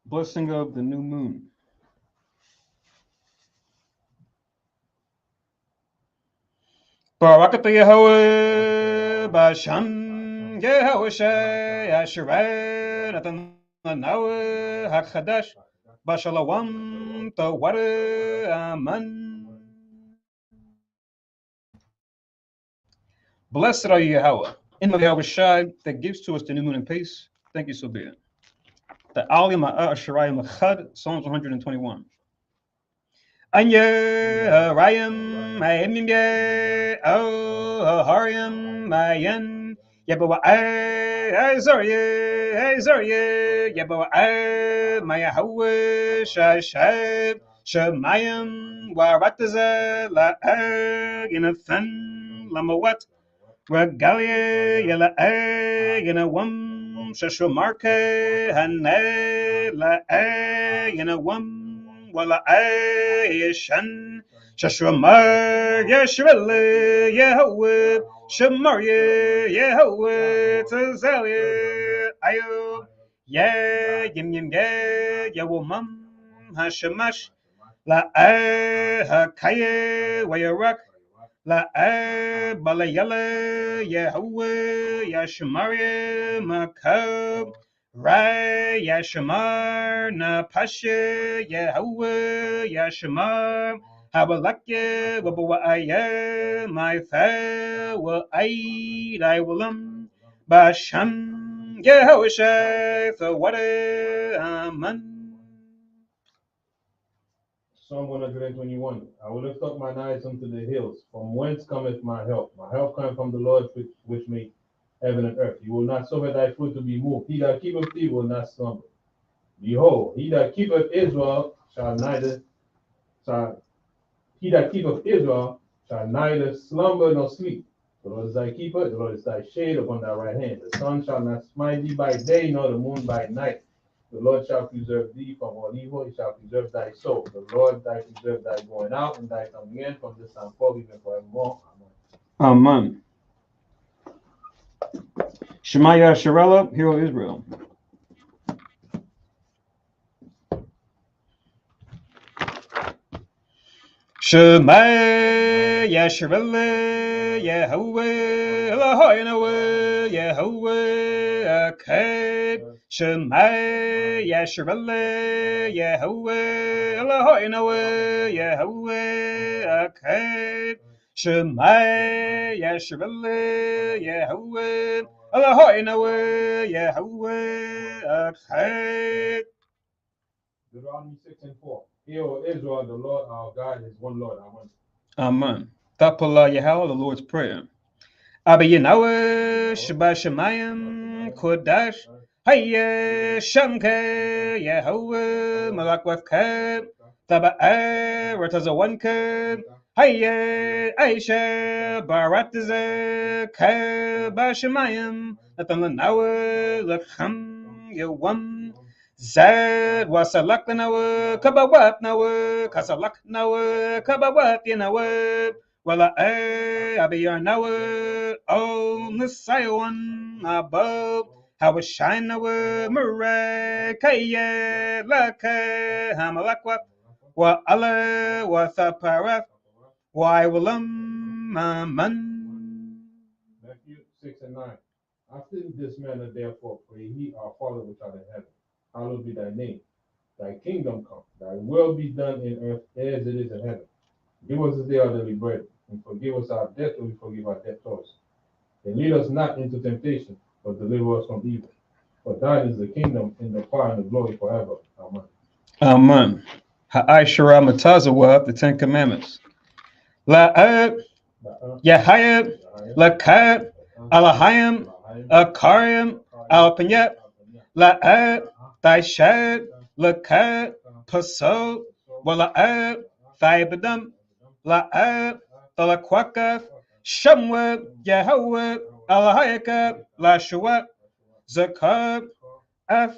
Blessing of the new moon. Barakata Yahweh Basham Yahweh Asherah Natan Nawe Hakadash Bashalawam Taware Aman. Blessed are you, Yahweh, in the Yahweh Shai that gives to us the new moon and peace. Thank you, so be it. The Ali Ma'a Asherayim Chad, Psalms 121. Anya Rayam Ayemye O Hariam Mayan Yabawa Zarya Yabawa Maya Hawa Shashab Shamayam Warataza La Ginathan Lamawat Regalia Yala Ginawam Shashumarke Hane La Ginawam Wala Ayeshan Shashramar Yashvele Yahweh Shamar Yahweh Tazalia Ayo Yim Yawamam Hashamash La Hakaya Wayarak La Balayala Yahweh Yashamar Makab Rai Yashamar Na Pasha Yahweh Yashamar Habalakya Wabuaya My Fa Wa Aid I Willam Basham Yahweh Shai for what Aman. Psalm 121. I will lift up mine eyes unto the hills. From whence cometh my help? My help cometh from the Lord which made heaven and earth. You will not suffer thy foot to be moved. He that keepeth thee will not slumber. Behold, he that keepeth Israel shall neither slumber nor sleep. The Lord is thy keeper, the Lord is thy shade upon thy right hand. The sun shall not smite thee by day, nor the moon by night. The Lord shall preserve thee from all evil. He shall preserve thy soul. The Lord thy preserve thy going out and thy coming in from this time forth even forevermore. Amen. Shemaiah Sharela, Hero of Israel. Shemaiah Sharela, Yahweh, Elohim, Yahweh, Akad. Shemaiah Sharela, Yahweh, Elohim, Yahweh, Akad. Shemaiah Sharela, Yahweh, Elohim, Yahweh, Akad. Deuteronomy 6:4. Hear, O Israel, the Lord our God is one Lord. Amen. Amen. Tapala Yahweh, the Lord's Prayer. Abba Yahweh, Shabbat Shemayim, Kodash, Hayya Shamka, Yahweh, Malakwafka, Taba'a, Ratazawanka, Hayya Aisha, Barataza, Kaba Shemayim, Natananawa, Lakham, Yawam, Zad, Wasalak Nawa, Kabawat Nawa, Kasalak Nawa, Kabawat Yanawa. Well, I'll be your Noah, oh, Messiah one above. How was shine Noah, Murakaya, Laka, Hamalakwa, wa Allah, wa Thaparath, why will man. Matthew 6:9. After this manner, therefore, pray ye, our Father which art in heaven, hallowed be thy name. Thy kingdom come, thy will be done in earth as it is in heaven. Give us this day our daily bread, and forgive us our debt, and we forgive our debtors. And lead us not into temptation, but deliver us from evil. For thine is the kingdom, and the power, and the glory forever. Amen. Amen. Ha'ai Matazawa, the Ten Commandments. La'ab, Yahayab, Lakab, Alahayim, Akarim, Alpanyat, La'ab, Thaishab, Lakab, Pasol, Wala'ab, Thibadam, La'ab, Thalakwakaf, Shamwab, Yahweh, Alahayakab, Lashawab, Zakab, Af,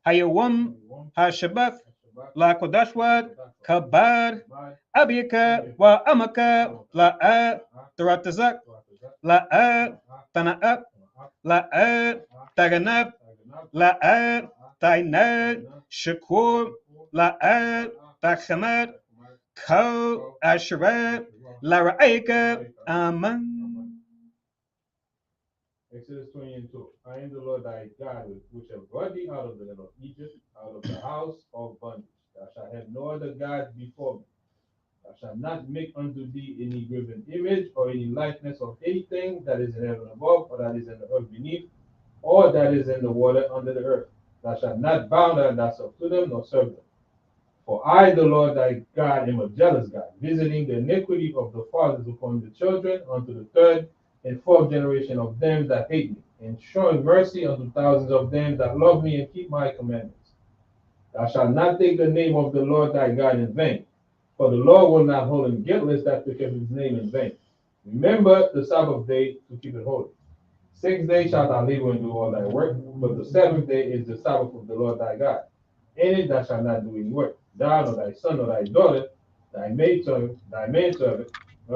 Hayawam, Hashabath, Lakodashwad, Kabad, Abiyaka, Wa Amaka, La'at, Taratazak, La'at, Tana'at, La'at, Taganab, La'at, Tainat, Shakur, La'ad, Tachamat, Ko, Asherat, Lara'ika, Aman. Exodus 20:2. I am the Lord thy God, which have brought thee out of the land of Egypt, out of the house of bondage. Thou shalt have no other gods before me. Thou shalt not make unto thee any graven image or any likeness of anything that is in heaven above, or that is in the earth beneath, or that is in the water under the earth. Thou shalt not bow down thyself to them, nor serve them. For I, the Lord thy God, am a jealous God, visiting the iniquity of the fathers upon the children unto the third and fourth generation of them that hate me, and showing mercy unto thousands of them that love me and keep my commandments. Thou shalt not take the name of the Lord thy God in vain, for the Lord will not hold him guiltless that taketh his name in vain. Remember the Sabbath day to keep it holy. 6 days shalt thou labor and do all thy work, but the seventh day is the Sabbath of the Lord thy God. In it thou shalt not do any work, thou, nor thy son, nor thy daughter, thy maidservant, nor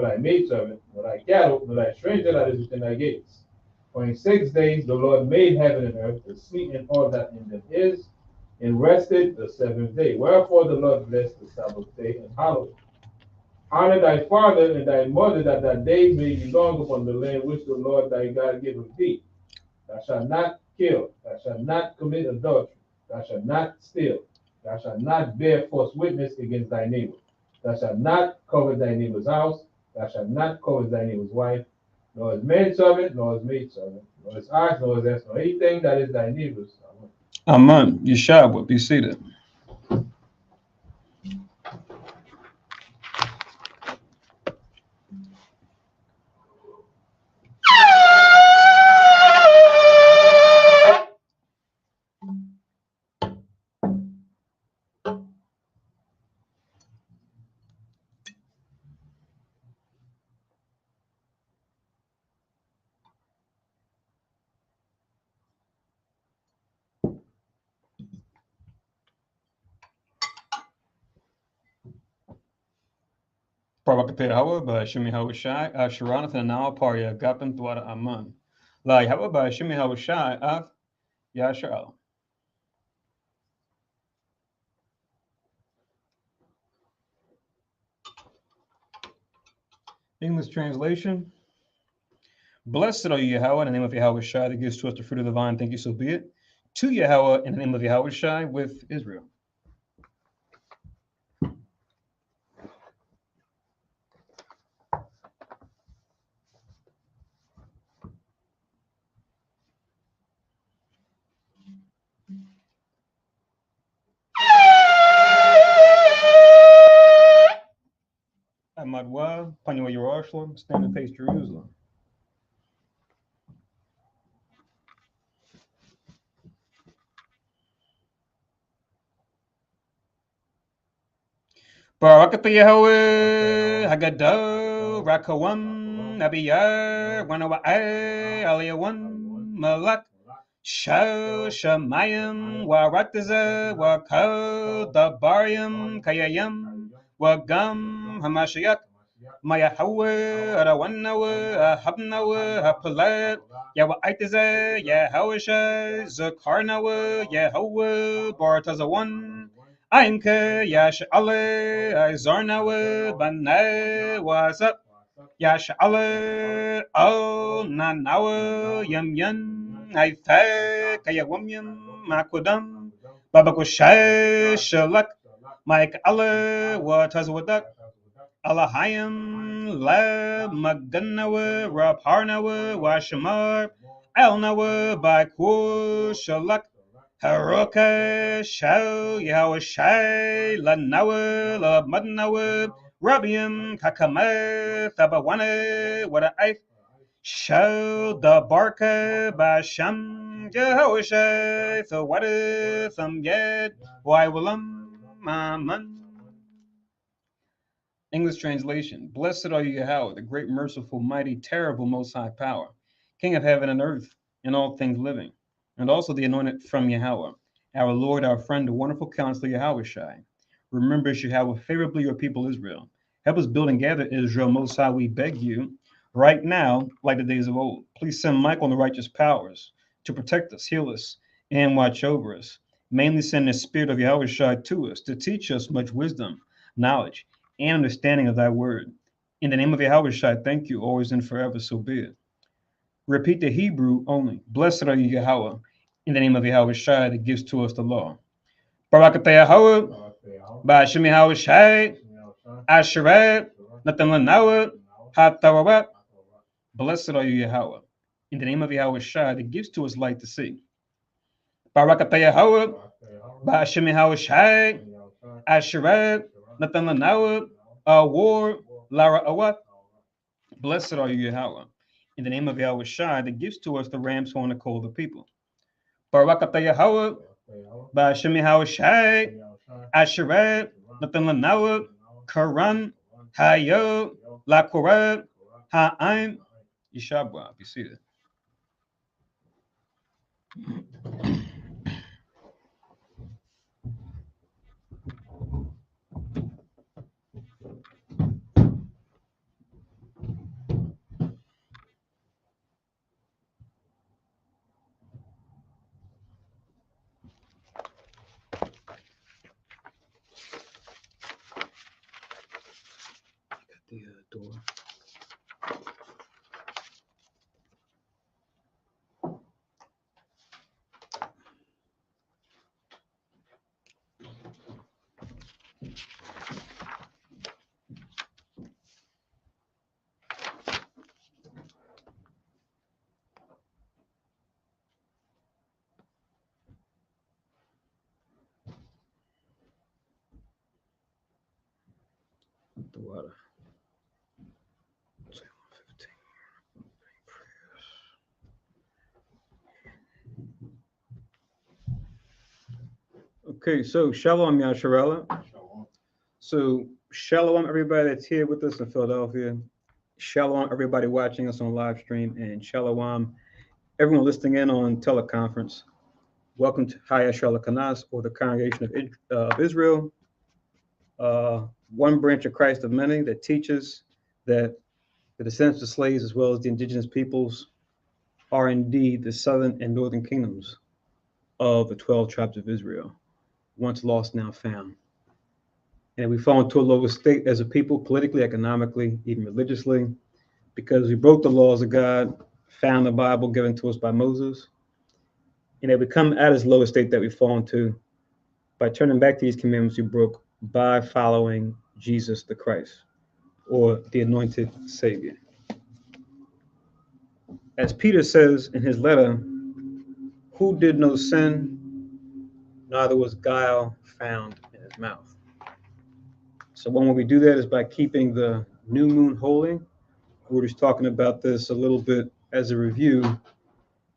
thy maidservant, nor thy cattle, nor thy stranger that is within thy gates. For in 6 days the Lord made heaven and earth, the sea and all that in them is, and rested the seventh day. Wherefore the Lord blessed the Sabbath day and hallowed it. Honor thy father and thy mother, that thy days may be long upon the land which the Lord thy God giveth thee. Thou shalt not kill, thou shalt not commit adultery, thou shalt not steal, thou shalt not bear false witness against thy neighbor, thou shalt not covet thy neighbor's house, thou shalt not covet thy neighbor's wife, nor his manservant, nor his maidservant, nor his ox, nor his ass, nor anything that is thy neighbor's. Aman. Yeshua, be seated. Barakateh Hawa by Shimi Hawashai, Asharanathan and now Parya Gapan Dwada Aman. La Hawa by Shimi Hawashai, Af Yashal. English translation. Blessed are you, Yahweh, in the name of Yahweh Shai, that gives to us the fruit of the vine. Thank you, so be it. To Yahweh, in the name of Yahweh Shai, with Israel. Amadwa, Panua Yerushalayim, Standard Pace Jerusalem. Barakatah Yahweh, Hagadol, Rakawam, Nabiyah, Wanawa'ai, Aliyawan, Malak, Shal, Shamayim, Warataza, Wakal, Dabarium, Kayayam, Wagam, Hamashiach, Mayahawe, Arawanawe, Habnawe, Hapalat, Yawaitaza, Yahawasha, Zakarnawe, Yahweh, Baratazawan, Ainka, Yash'ale, Izarnawe, Bane, what's up? Yash'ale, Oh, Nanawe, Yum Yum, Aife, Kayawamyam, Makudam, Babakushay, Shalak, Mike Ale, Watazwadak, Alahayim, Lab, Maganawe, Rapharnawe, Washamar, Elnawe, Bakur, Shalak, Haroka, Shau, Yahushai, Lanawe, Labmadnawe, Rabiam, Kakame, Thabawane, Wadaif, Shau, the Barka, Basham, Yahushai, Thawada, Thamyed, Waiwalam, Maman. English translation. Blessed are you, Yahweh, the great, merciful, mighty, terrible, most high power, King of heaven and earth, and all things living, and also the anointed from Yahweh, our Lord, our friend, the wonderful counselor, Yahweh Shai. Remember, Yahweh, favorably your people Israel. Help us build and gather Israel, most high, we beg you, right now, like the days of old. Please send Michael and the righteous powers to protect us, heal us, and watch over us. mainly send the spirit of Yahweh Shai to us to teach us much wisdom, knowledge, and understanding of thy word. In the name of Yahweh Shai, thank you, always and forever, so be it. Repeat the Hebrew only. Blessed are you, Yahweh, in the name of Yahweh Shai that gives to us the law. Barakatah Yahweh, Ba'ashim Yahweh Shai, Asherat, Natan Lanawah, HaTawarat. Blessed are you, Yahweh, in the name of Yahweh Shai that gives to us light to see. Barakatah Yahweh, Ba'ashim Yahweh Shai, Asherat, Natan Lanawah, Awar, Lara Awat. Blessed are you, Yahweh, in the name of Yahweh Shai that gives to us the ram's horn to call the people. Barakatah Yahweh, Ba'ashim Yahweh Shai, Asherat, Natan Lanawah, Karan, Hayo, La Korab, Ha'aim, Yishabra. Be seated. The door. The water. Okay, so Shalom Yasharala. So Shalom everybody that's here with us in Philadelphia. Shalom everybody watching us on live stream, and Shalom everyone listening in on teleconference. Welcome to Haya Shalakanas, or the Congregation of Israel, one branch of Christ of many that teaches that the descendants of slaves as well as the indigenous peoples are indeed the southern and northern kingdoms of the 12 tribes of Israel, once lost, now found. And we fall into a lower state as a people, politically, economically, even religiously, because we broke the laws of God, found the Bible given to us by Moses, and that we come out of this lower state that we fall into by turning back to these commandments we broke by following Jesus the Christ, or the anointed Savior. As Peter says in his letter, who did no sin, neither was guile found in his mouth. So one way we do that is by keeping the new moon holy. We were just talking about this a little bit as a review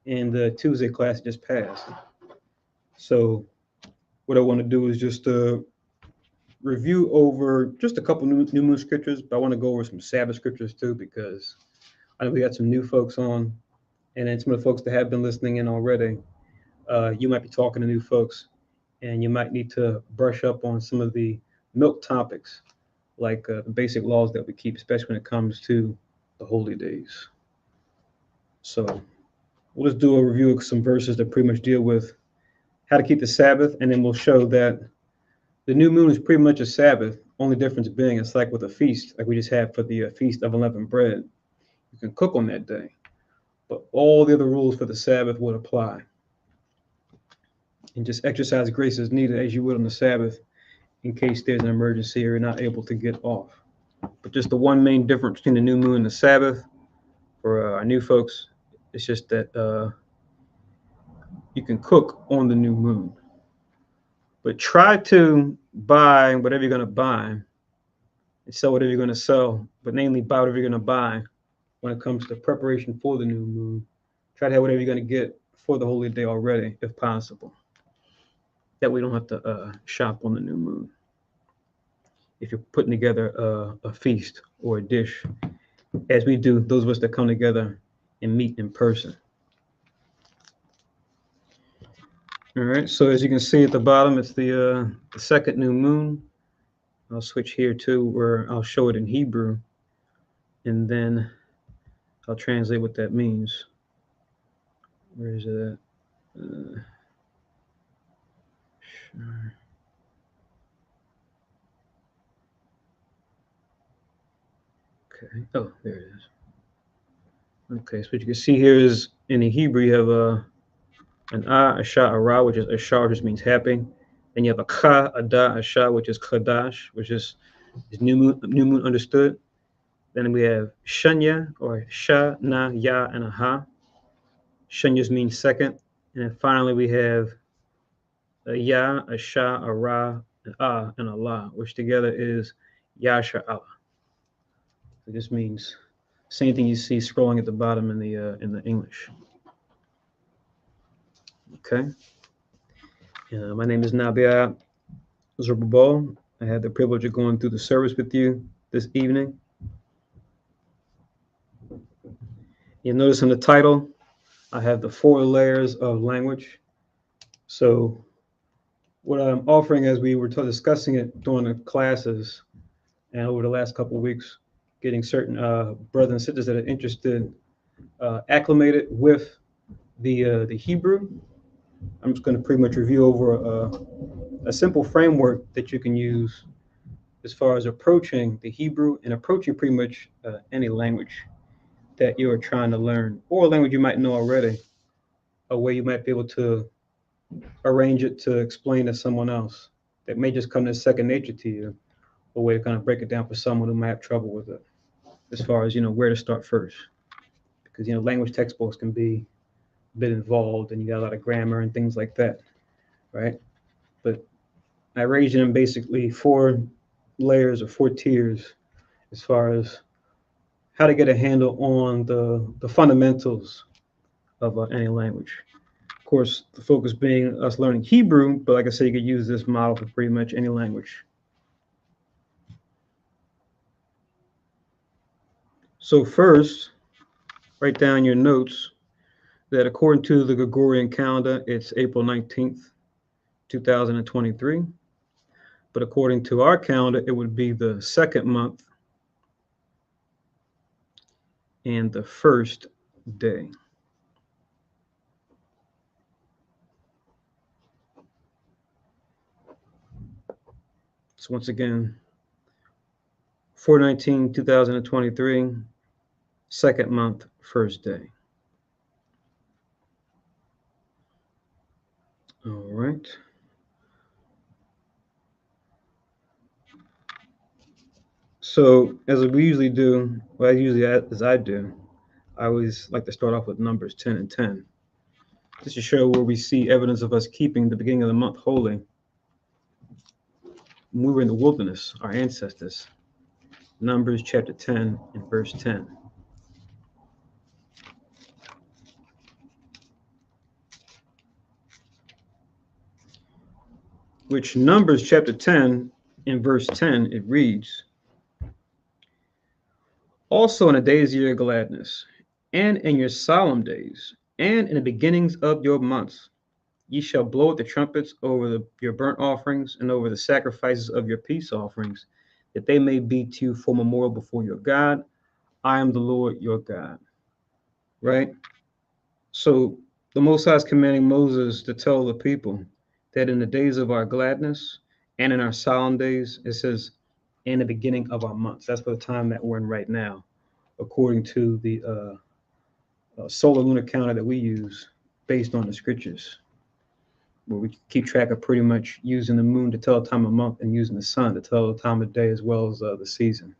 in the Tuesday class just passed. So what I want to do is just review over just a couple new moon scriptures, but I want to go over some Sabbath scriptures too, because I know we got some new folks on, and then some of the folks that have been listening in already. You might be talking to new folks, and you might need to brush up on some of the milk topics, like the basic laws that we keep, especially when it comes to the holy days. So we'll just do a review of some verses that pretty much deal with how to keep the Sabbath, and then we'll show that the new moon is pretty much a Sabbath, only difference being it's like with a feast, like we just had for the Feast of Unleavened Bread. You can cook on that day, but all the other rules for the Sabbath would apply. And just exercise grace as needed as you would on the Sabbath in case there's an emergency or you're not able to get off. But just the one main difference between the new moon and the Sabbath for our new folks, it's just that you can cook on the new moon. But try to buy whatever you're going to buy and sell whatever you're going to sell, but namely buy whatever you're going to buy when it comes to preparation for the new moon. Try to have whatever you're going to get for the holy day already, if possible. That way you don't have to shop on the new moon if you're putting together a feast or a dish, as we do, those of us that come together and meet in person. All right, so as you can see at the bottom, it's the second new moon. I'll switch here to where I'll show it in Hebrew, and then I'll translate what that means. Where is it at? Okay. Oh, there it is. Okay, so what you can see here is in the Hebrew you have an a sha, a ra, which is a shah, which means happy. Then you have a ka, a da, a sha, which is kadash, which is new moon understood. Then we have shanya or sha, na, ya, and a ha. Shanyas means second. And then finally we have a ya, a sha, a ra, an a, and a la, which together is yasha Allah. So this means same thing you see scrolling at the bottom in the English. Okay. My name is Nabia Zerbal. I had the privilege of going through the service with you this evening. You'll notice in the title, I have the 4 layers of language. So what I'm offering as we were discussing it during the classes and over the last couple of weeks, getting certain brothers and sisters that are interested acclimated with the Hebrew. I'm just going to pretty much review over a simple framework that you can use as far as approaching the Hebrew and approaching pretty much any language that you are trying to learn, or a language you might know already, a way you might be able to arrange it to explain to someone else that may just come to second nature to you, a way to kind of break it down for someone who might have trouble with it, as far as where to start first, because language textbooks can be a bit involved and you got a lot of grammar and things like that, right? But I arranged them basically 4 layers or 4 tiers as far as how to get a handle on the fundamentals of any language. Of course, the focus being us learning Hebrew, but like I said, you could use this model for pretty much any language. So first, write down your notes that according to the Gregorian calendar, it's April 19th, 2023. But according to our calendar, it would be the 2nd month and the 1st day. So once again, 4/19/2023, 2nd month, 1st day. All right. So as we usually do, as I do, I always like to start off with numbers 10 and 10, just to show where we see evidence of us keeping the beginning of the month holy. When we were in the wilderness, our ancestors, Numbers chapter 10 and verse 10. Which Numbers chapter 10 and verse 10, it reads, also in the days of your gladness, and in your solemn days, and in the beginnings of your months, ye shall blow at the trumpets over your burnt offerings and over the sacrifices of your peace offerings, that they may be to you for memorial before your God. I am the Lord your God. Right? So the Most High is commanding Moses to tell the people that in the days of our gladness and in our solemn days, it says, in the beginning of our months. That's for the time that we're in right now, according to the solar lunar calendar that we use based on the scriptures, where we keep track of pretty much using the moon to tell the time of month and using the sun to tell the time of day as well as the season.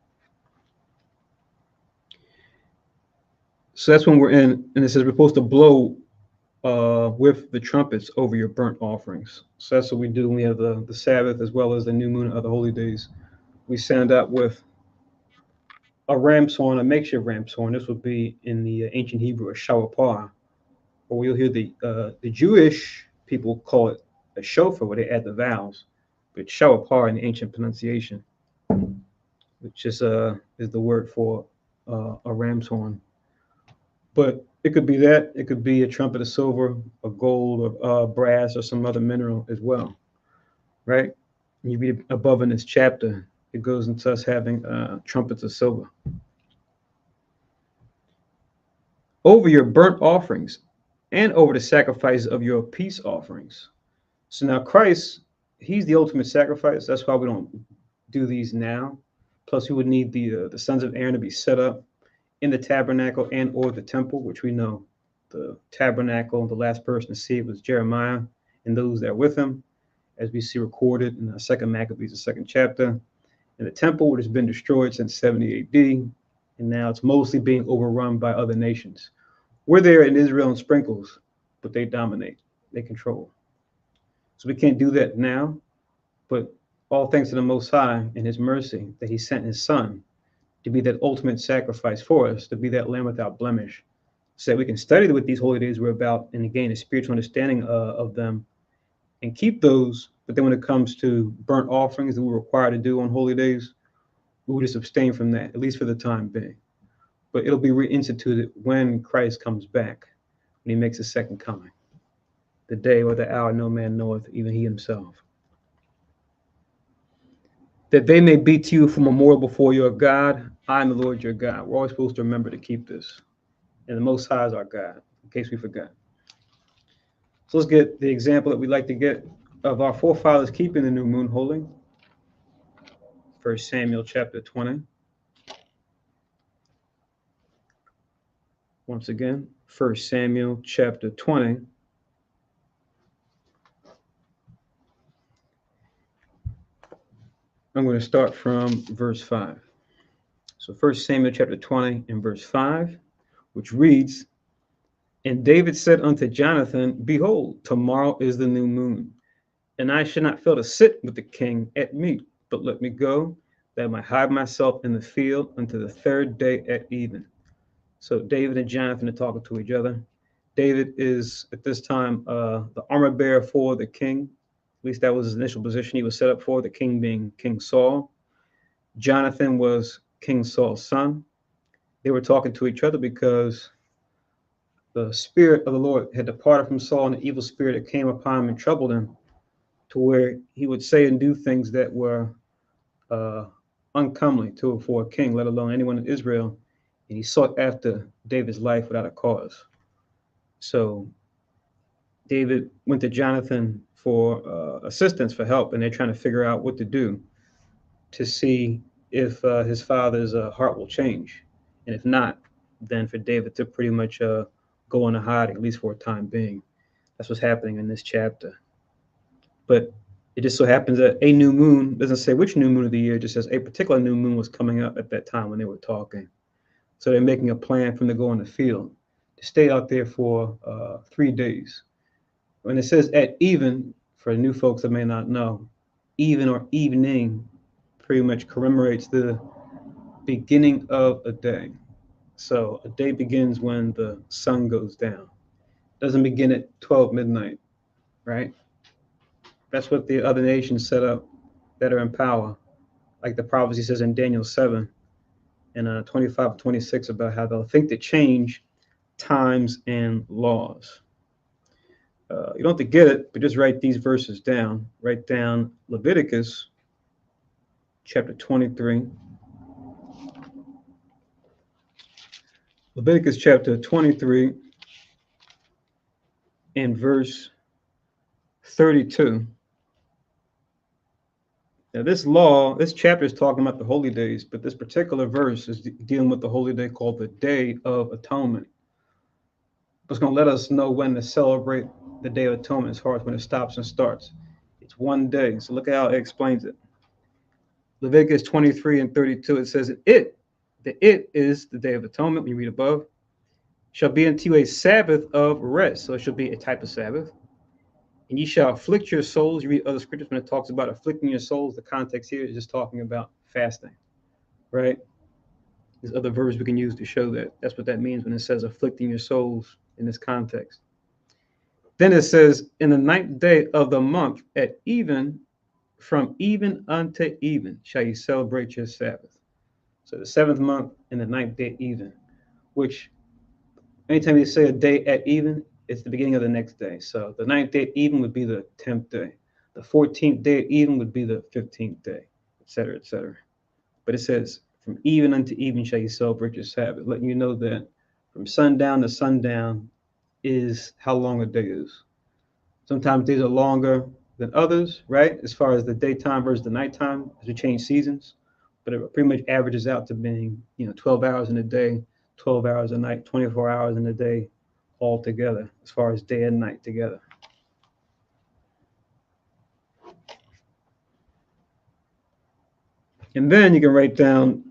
So that's when we're in, and it says we're supposed to blow with the trumpets over your burnt offerings. So that's what we do when we have the Sabbath as well as the new moon and other holy days. We sound out with a ram's horn, a makeshift ram's horn. This would be in the ancient Hebrew a shawapar, or you'll hear the Jewish people call it a shofar, where they add the vowels, but shawapar in the ancient pronunciation, which is the word for a ram's horn. But it could be that, it could be a trumpet of silver, or gold, or brass, or some other mineral as well, right? And you read above in this chapter, it goes into us having trumpets of silver. Over your burnt offerings and over the sacrifices of your peace offerings. So now Christ he's the ultimate sacrifice. That's why we don't do these now. Plus, we would need the sons of Aaron to be set up in the tabernacle and or the temple, which we know the tabernacle, the last person to see it was Jeremiah and those that are with him, as we see recorded in the second Maccabees, the second chapter. And the temple, which has been destroyed since 70 AD, and now it's mostly being overrun by other nations. We're there in Israel in sprinkles, but they dominate, they control. So we can't do that now, but all thanks to the Most High and his mercy that he sent his son to be that ultimate sacrifice for us, to be that lamb without blemish, so that we can study what these holy days were about and gain a spiritual understanding of them and keep those. But then when it comes to burnt offerings that we're required to do on holy days, we will just abstain from that, at least for the time being. But it'll be reinstituted when Christ comes back, when he makes his second coming. The day or the hour no man knoweth, even he himself. That they may be to you for memorial before your God. I am the Lord your God. We're always supposed to remember to keep this. And the Most High is our God, in case we forgot. So let's get the example that we like to get of our forefathers keeping the new moon holy. 1 Samuel chapter 20. Once again, 1 Samuel chapter 20. I'm going to start from verse 5. So 1 Samuel chapter 20 and verse 5, which reads, And David said unto Jonathan, Behold, tomorrow is the new moon, and I should not fail to sit with the king at meat, but let me go, that I might hide myself in the field unto the third day at even. So David and Jonathan are talking to each other. David is at this time the armor bearer for the king. At least that was his initial position he was set up for, the king being King Saul. Jonathan was King Saul's son. They were talking to each other because the spirit of the Lord had departed from Saul, and the evil spirit that came upon him and troubled him, to where he would say and do things that were uncomely for a king, let alone anyone in Israel. And he sought after David's life without a cause. So David went to Jonathan for assistance, for help, and they're trying to figure out what to do to see if his father's heart will change. And if not, then for David to pretty much go into hiding, at least for a time being. That's what's happening in this chapter. But it just so happens that a new moon, doesn't say which new moon of the year, just says a particular new moon was coming up at that time when they were talking. So they're making a plan for them to go in the field, to stay out there for 3 days. When it says at even, for new folks that may not know, even or evening pretty much commemorates the beginning of a day. So a day begins when the sun goes down. It doesn't begin at 12 midnight, right? That's what the other nations set up that are in power. Like the prophecy says in Daniel 7 and 25, 26 about how they'll think to change times and laws. You don't have to get it, but just write these verses down. Write down Leviticus chapter 23. Leviticus chapter 23 and verse 32. Now this chapter is talking about the holy days, but this particular verse is dealing with the holy day called the Day of Atonement. It's going to let us know when to celebrate the Day of Atonement as far as when it stops and starts. It's one day. So look at how it explains it. Leviticus 23 and 32, it says, it is the Day of Atonement, when you read above, shall be unto you a Sabbath of rest. So it should be a type of Sabbath. And ye shall afflict your souls. You read other scriptures when it talks about afflicting your souls. The context here is just talking about fasting, right? There's other verbs we can use to show that. That's what that means when it says afflicting your souls in this context. Then it says, in the 9th day of the month at even, from even unto even, shall you celebrate your Sabbath. So the 7th month and the 9th day at even, which anytime you say a day at even, it's the beginning of the next day. So the 9th day at even would be the 10th day. The 14th day at even would be the 15th day, et cetera, et cetera. But it says, from even unto even shall you celebrate your Sabbath, letting you know that from sundown to sundown is how long a day is. Sometimes days are longer, than others, right? As far as the daytime versus the nighttime, as we change seasons. But it pretty much averages out to being, 12 hours in a day, 12 hours a night, 24 hours in a day all together, as far as day and night together. And then you can write down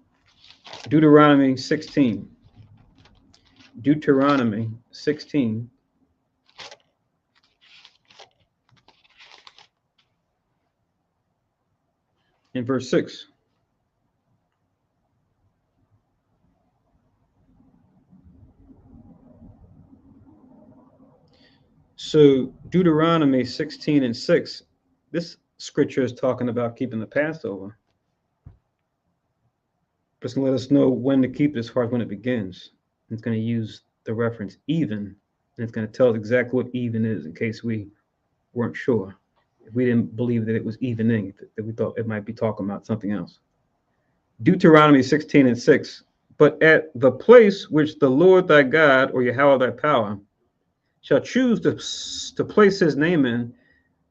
Deuteronomy 16. Deuteronomy 16. In verse 6. So Deuteronomy 16 and 6, this scripture is talking about keeping the Passover. But it's going to let us know when to keep it as far as when it begins. It's going to use the reference even, and it's going to tell us exactly what even is in case we weren't sure. If we didn't believe that it was evening, that we thought it might be talking about something else. Deuteronomy 16 and 6, but at the place which the Lord thy God, or Yahweh thy power, shall choose to place his name in,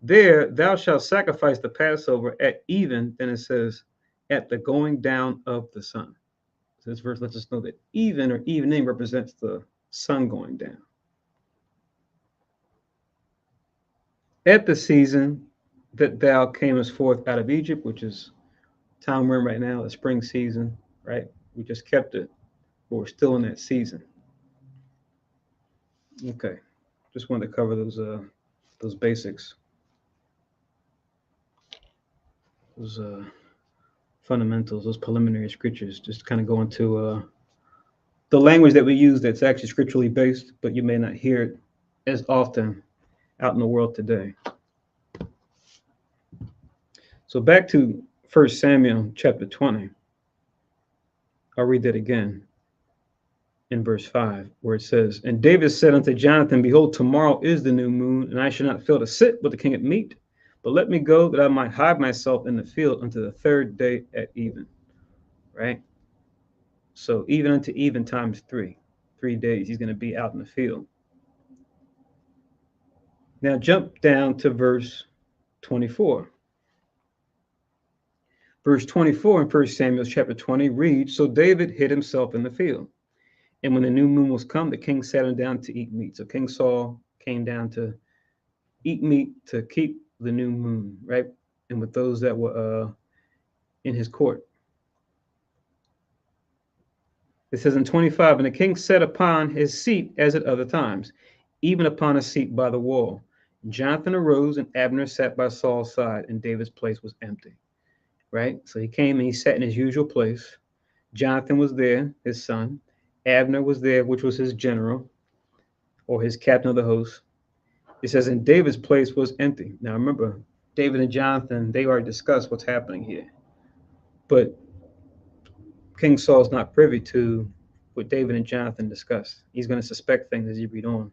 there thou shalt sacrifice the Passover at even, then it says, at the going down of the sun. So this verse lets us know that even or evening represents the sun going down. At the season that thou camest forth out of Egypt, which is time we're in right now, the spring season, right? We just kept it, but we're still in that season. Okay, just wanted to cover those basics, those fundamentals, those preliminary scriptures. Just kind of go into the language that we use that's actually scripturally based, but you may not hear it as often out in the world today. So back to 1 Samuel chapter 20. I'll read that again in verse 5, where it says, and David said unto Jonathan, behold, tomorrow is the new moon, and I shall not fail to sit with the king at meat, but let me go that I might hide myself in the field unto the third day at even. Right? So even unto even times 3 days, he's going to be out in the field. Now jump down to verse 24. Verse 24 in 1 Samuel chapter 20 reads, so David hid himself in the field. And when the new moon was come, the king sat him down to eat meat. So King Saul came down to eat meat to keep the new moon, right? And with those that were in his court. It says in 25, and the king sat upon his seat as at other times, even upon a seat by the wall. Jonathan arose, and Abner sat by Saul's side, and David's place was empty. Right? So he came and he sat in his usual place. Jonathan was there, his son. Abner was there, which was his general, or his captain of the host. It says, and David's place was empty. Now remember, David and Jonathan, they already discussed what's happening here. But King Saul's not privy to what David and Jonathan discussed. He's going to suspect things as you read on.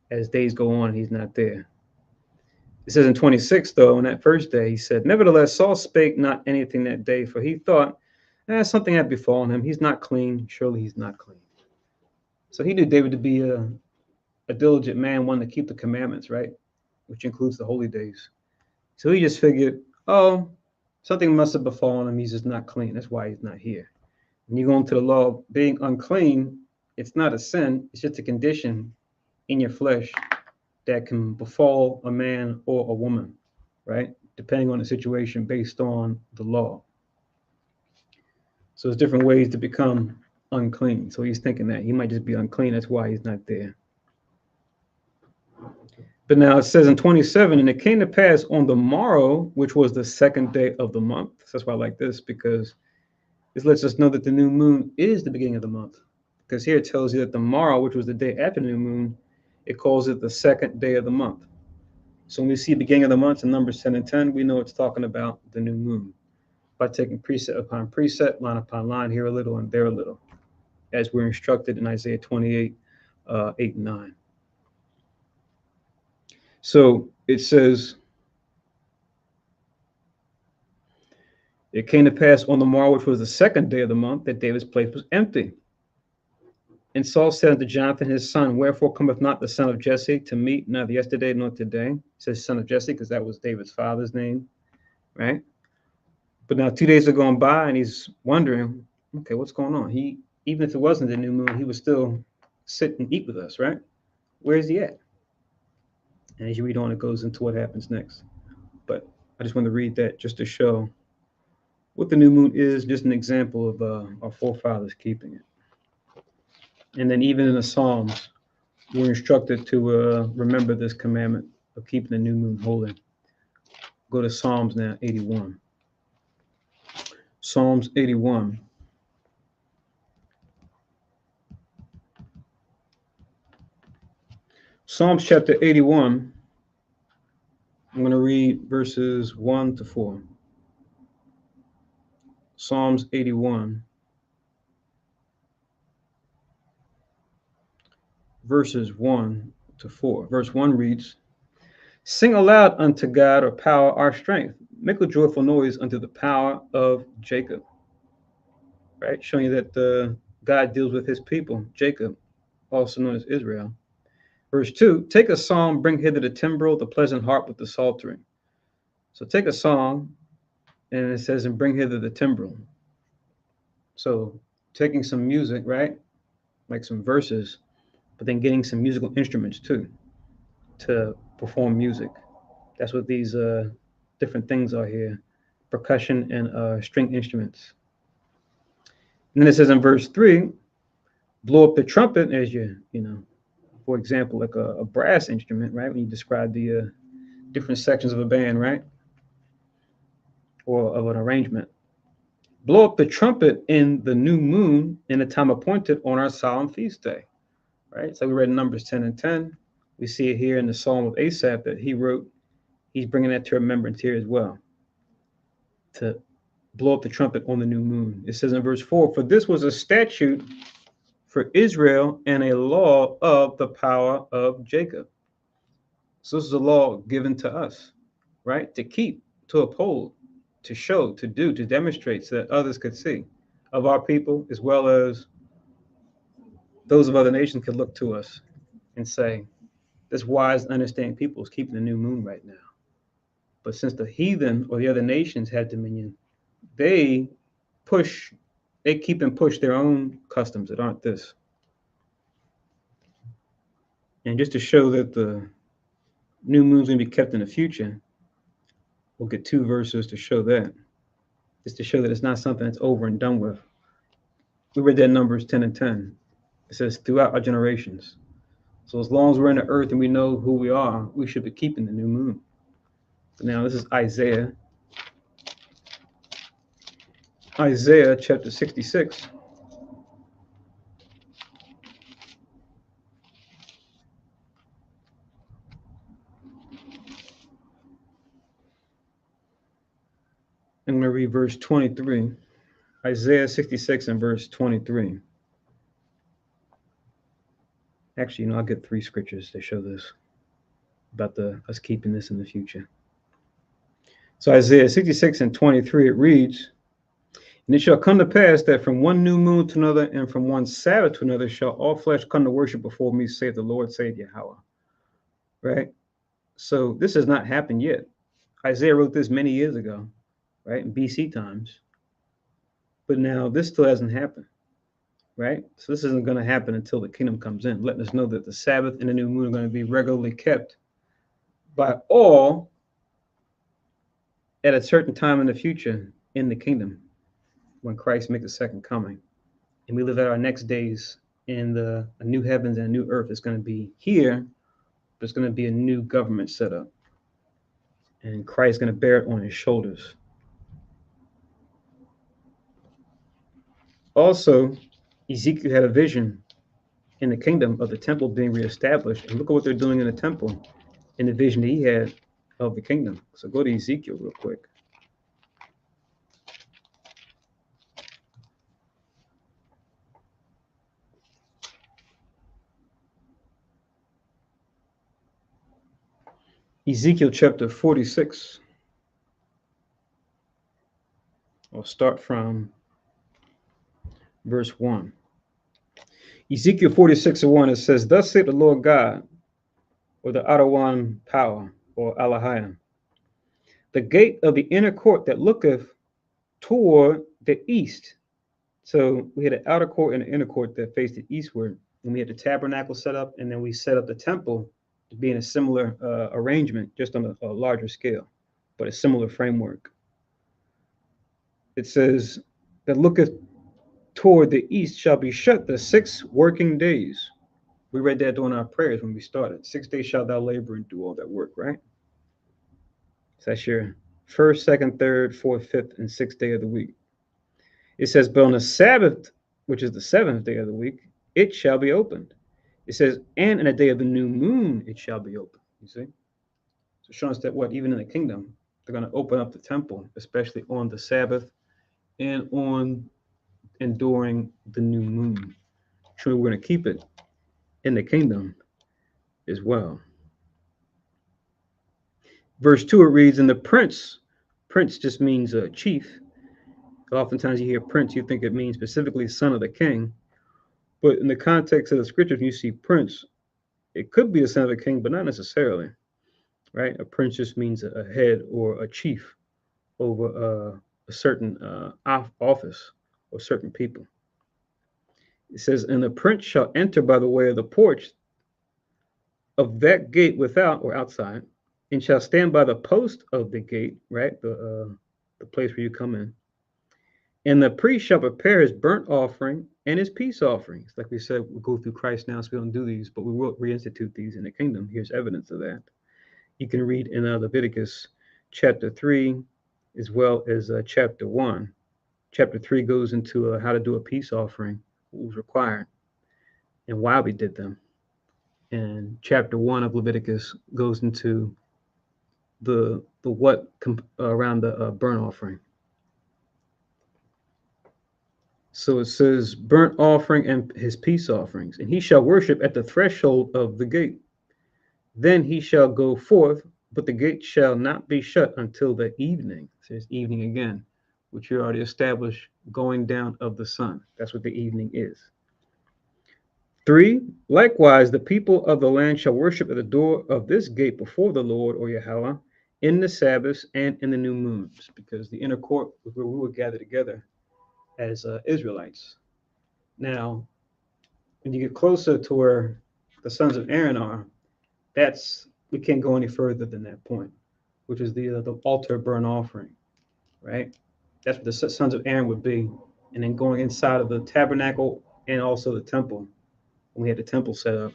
As days go on, he's not there. It says in 26, though, on that first day, he said, nevertheless, Saul spake not anything that day, for he thought, something had befallen him. He's not clean. Surely he's not clean. So he knew David to be a diligent man, one to keep the commandments, right? Which includes the holy days. So he just figured, oh, something must have befallen him. He's just not clean. That's why he's not here. When you go into the law of being unclean, it's not a sin. It's just a condition in your flesh that can befall a man or a woman, right? Depending on the situation based on the law. So there's different ways to become unclean. So he's thinking that he might just be unclean. That's why he's not there. But now it says in 27, and it came to pass on the morrow, which was the second day of the month. So that's why I like this, because this lets us know that the new moon is the beginning of the month. Because here it tells you that the morrow, which was the day after the new moon, it calls it the second day of the month. So when we see beginning of the month in Numbers 10 and 10, we know it's talking about the new moon by taking precept upon precept, line upon line, here a little and there a little, as we're instructed in Isaiah 28, 8 and 9. So it says, it came to pass on the morrow, which was the second day of the month, that David's place was empty. And Saul said unto Jonathan his son, wherefore cometh not the son of Jesse to meet, neither yesterday nor today? says son of Jesse because that was David's father's name, right? But now 2 days have gone by and he's wondering, okay, what's going on? Even if it wasn't the new moon, he would still sit and eat with us, right? Where is he at? And as you read on, it goes into what happens next. But I just want to read that just to show what the new moon is, just an example of our forefathers keeping it. And then even in the Psalms, we're instructed to remember this commandment of keeping the new moon holy. Go to Psalms now, 81. Psalms 81. Psalms chapter 81. I'm going to read verses 1 to 4. Psalms 81. Verses 1 to 4. Verse 1 reads, sing aloud unto God our power, our strength. Make a joyful noise unto the power of Jacob. Right? Showing you that God deals with his people, Jacob, also known as Israel. Verse 2, take a psalm, bring hither the timbrel, the pleasant harp with the psaltery. So take a song, and it says, and bring hither the timbrel. So taking some music, right? Like some verses, but then getting some musical instruments too to perform music. That's what these different things are here, percussion and string instruments. And then it says in verse 3, blow up the trumpet as you know, for example, like a brass instrument, right? When you describe the different sections of a band, right? Or of an arrangement. Blow up the trumpet in the new moon in the time appointed on our solemn feast day, right? So we read in Numbers 10 and 10. We see it here in the Psalm of Asaph that he wrote. He's bringing that to remembrance here as well, to blow up the trumpet on the new moon. It says in verse 4, for this was a statute for Israel and a law of the power of Jacob. So this is a law given to us, right? To keep, to uphold, to show, to do, to demonstrate so that others could see of our people, as well as those of other nations could look to us and say, this wise and understanding people is keeping the new moon right now. But since the heathen or the other nations had dominion, they keep and push their own customs that aren't this. And just to show that the new moon's going to be kept in the future, we'll get 2 verses to show that. Just to show that it's not something that's over and done with. We read that in Numbers 10 and 10. It says, throughout our generations. So as long as we're in the earth and we know who we are, we should be keeping the new moon. Now this is Isaiah. Isaiah chapter 66. I'm going to read verse 23. Isaiah 66 and verse 23. Actually, I'll get 3 scriptures to show this, about us keeping this in the future. So Isaiah 66 and 23, it reads, and it shall come to pass that from one new moon to another and from one Sabbath to another shall all flesh come to worship before me, saith the Lord, saith Yahweh. Right? So this has not happened yet. Isaiah wrote this many years ago, right, in BC times. But now this still hasn't happened, right? So this isn't going to happen until the kingdom comes in, letting us know that the Sabbath and the new moon are going to be regularly kept by all at a certain time in the future in the kingdom when Christ makes a second coming. And we live out our next days in a new heavens and a new earth. It's going to be here, but it's going to be a new government set up. And Christ is going to bear it on his shoulders. Also, Ezekiel had a vision in the kingdom of the temple being reestablished. And look at what they're doing in the temple in the vision he had of the kingdom. So go to Ezekiel real quick. Ezekiel chapter 46. I'll start from verse 1. Ezekiel 46:1, it says, thus saith the Lord God, or the Adonai power, or Alahayim. The gate of the inner court that looketh toward the east. So we had an outer court and an inner court that faced the eastward. And we had the tabernacle set up, and then we set up the temple to be in a similar arrangement, just on a larger scale, but a similar framework. It says that looketh toward the east shall be shut the 6 working days. We read that during our prayers when we started. 6 days shalt thou labor and do all that work, right? So that's your first, second, third, fourth, fifth, and 6th day of the week. It says, but on the Sabbath, which is the 7th day of the week, it shall be opened. It says, and in a day of the new moon, it shall be opened. You see? So showing us that what, even in the kingdom, they're going to open up the temple, especially on the Sabbath and during the new moon. Sure, we're going to keep it in the kingdom as well. Verse 2, it reads, and the prince just means a chief. Oftentimes you hear prince, you think it means specifically son of the king. But in the context of the scriptures, when you see prince, it could be the son of the king, but not necessarily, right? A prince just means a head or a chief over a certain office or certain people. It says, and the prince shall enter by the way of the porch of that gate without or outside, and shall stand by the post of the gate, right? The place where you come in. And the priest shall prepare his burnt offering and his peace offerings. Like we said, we'll go through Christ now, so we don't do these, but we will reinstitute these in the kingdom. Here's evidence of that. You can read in Leviticus chapter 3, as well as chapter 1. Chapter 3 goes into how to do a peace offering, what was required, and why we did them. And chapter 1 of Leviticus goes into the what around the burnt offering. So it says, burnt offering and his peace offerings, and he shall worship at the threshold of the gate. Then he shall go forth, but the gate shall not be shut until the evening. It says evening again, which you already established, going down of the sun. That's what the evening is. 3, likewise, the people of the land shall worship at the door of this gate before the Lord, or Yahweh, in the Sabbaths and in the new moons, because the inner court was where we would gather together as Israelites. Now, when you get closer to where the sons of Aaron are, we can't go any further than that point, which is the altar burnt offering, right? That's what the sons of Aaron would be. And then going inside of the tabernacle and also the temple, when we had the temple set up,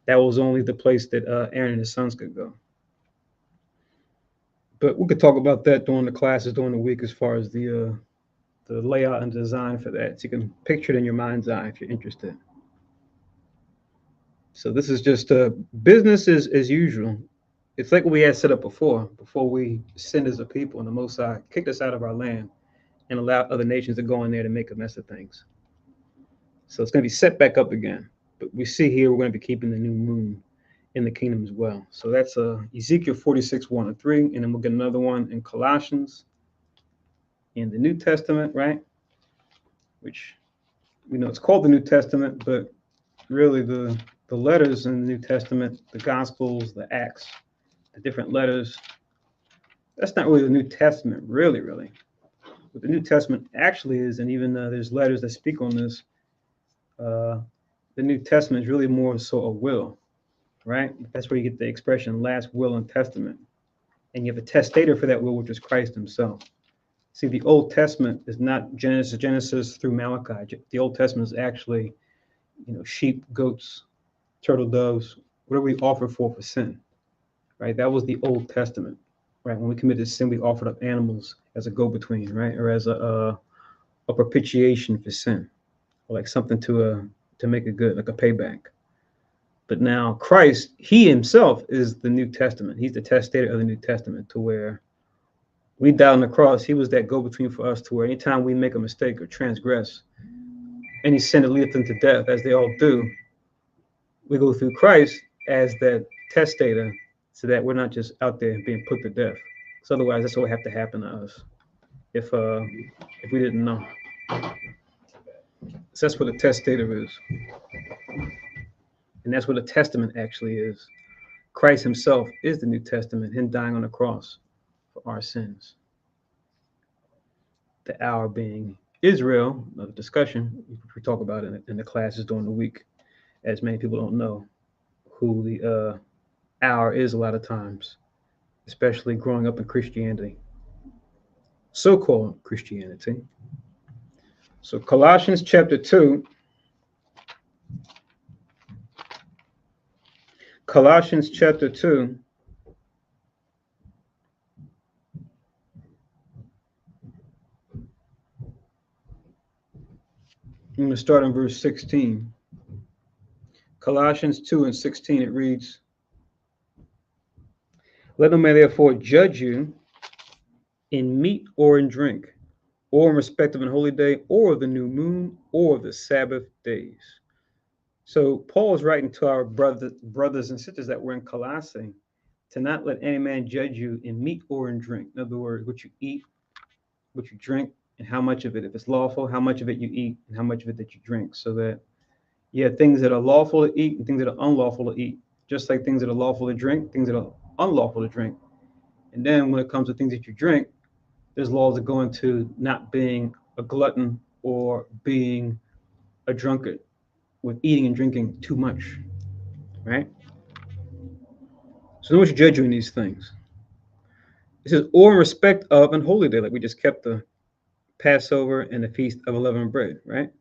that was only the place that Aaron and his sons could go. But we could talk about that during the classes during the week, as far as the layout and design for that. So you can picture it in your mind's eye if you're interested. So this is just business as usual. It's like what we had set up before we sinned as a people, and the Most High kicked us out of our land and allowed other nations to go in there to make a mess of things. So it's going to be set back up again. But we see here we're going to be keeping the new moon in the kingdom as well. So that's Ezekiel 46, 1 and 3. And then we'll get another one in Colossians in the New Testament, right? Which we know it's called the New Testament, but really the letters in the New Testament, the Gospels, the Acts, the different letters, that's not really the New Testament, really. What the New Testament actually is, and even there's letters that speak on this, the New Testament is really more so a will, right? That's where you get the expression last will and testament. And you have a testator for that will, which is Christ himself. See, the Old Testament is not Genesis through Malachi. The Old Testament is actually, sheep, goats, turtle doves, whatever we offer for sin, right? That was the Old Testament, right? When we committed sin, we offered up animals as a go-between, right? Or as a propitiation for sin, or like something to make it good, like a payback. But now Christ, he himself is the New Testament. He's the testator of the New Testament, to where we died on the cross. He was that go-between for us, to where anytime we make a mistake or transgress any sin that leadeth them to death, as they all do, we go through Christ as that testator, so that we're not just out there being put to death. So otherwise, that's what would have to happen to us if we didn't know. So that's what a testator is, and that's what a testament actually is. Christ himself is the New Testament, him dying on the cross for our sins. The hour being Israel, another discussion we talk about in the classes during the week, as many people don't know who the hour is a lot of times, especially growing up in Christianity, so-called Christianity. So Colossians chapter 2. Colossians chapter 2. I'm going to start in verse 16. Colossians 2 and 16, it reads, "Let no man therefore judge you in meat or in drink, or in respect of an holy day, or of the new moon, or of the Sabbath days." So Paul is writing to our brothers and sisters that were in Colossae to not let any man judge you in meat or in drink. In other words, what you eat, what you drink, and how much of it, if it's lawful, how much of it you eat, and how much of it that you drink. So that you have things that are lawful to eat and things that are unlawful to eat, just like things that are lawful to drink, things that are unlawful to drink. And then when it comes to things that you drink, there's laws that go into not being a glutton or being a drunkard with eating and drinking too much, right? So no one should judge you in these things. It says, or in respect of an holy day, like we just kept the Passover and the Feast of Unleavened Bread, right?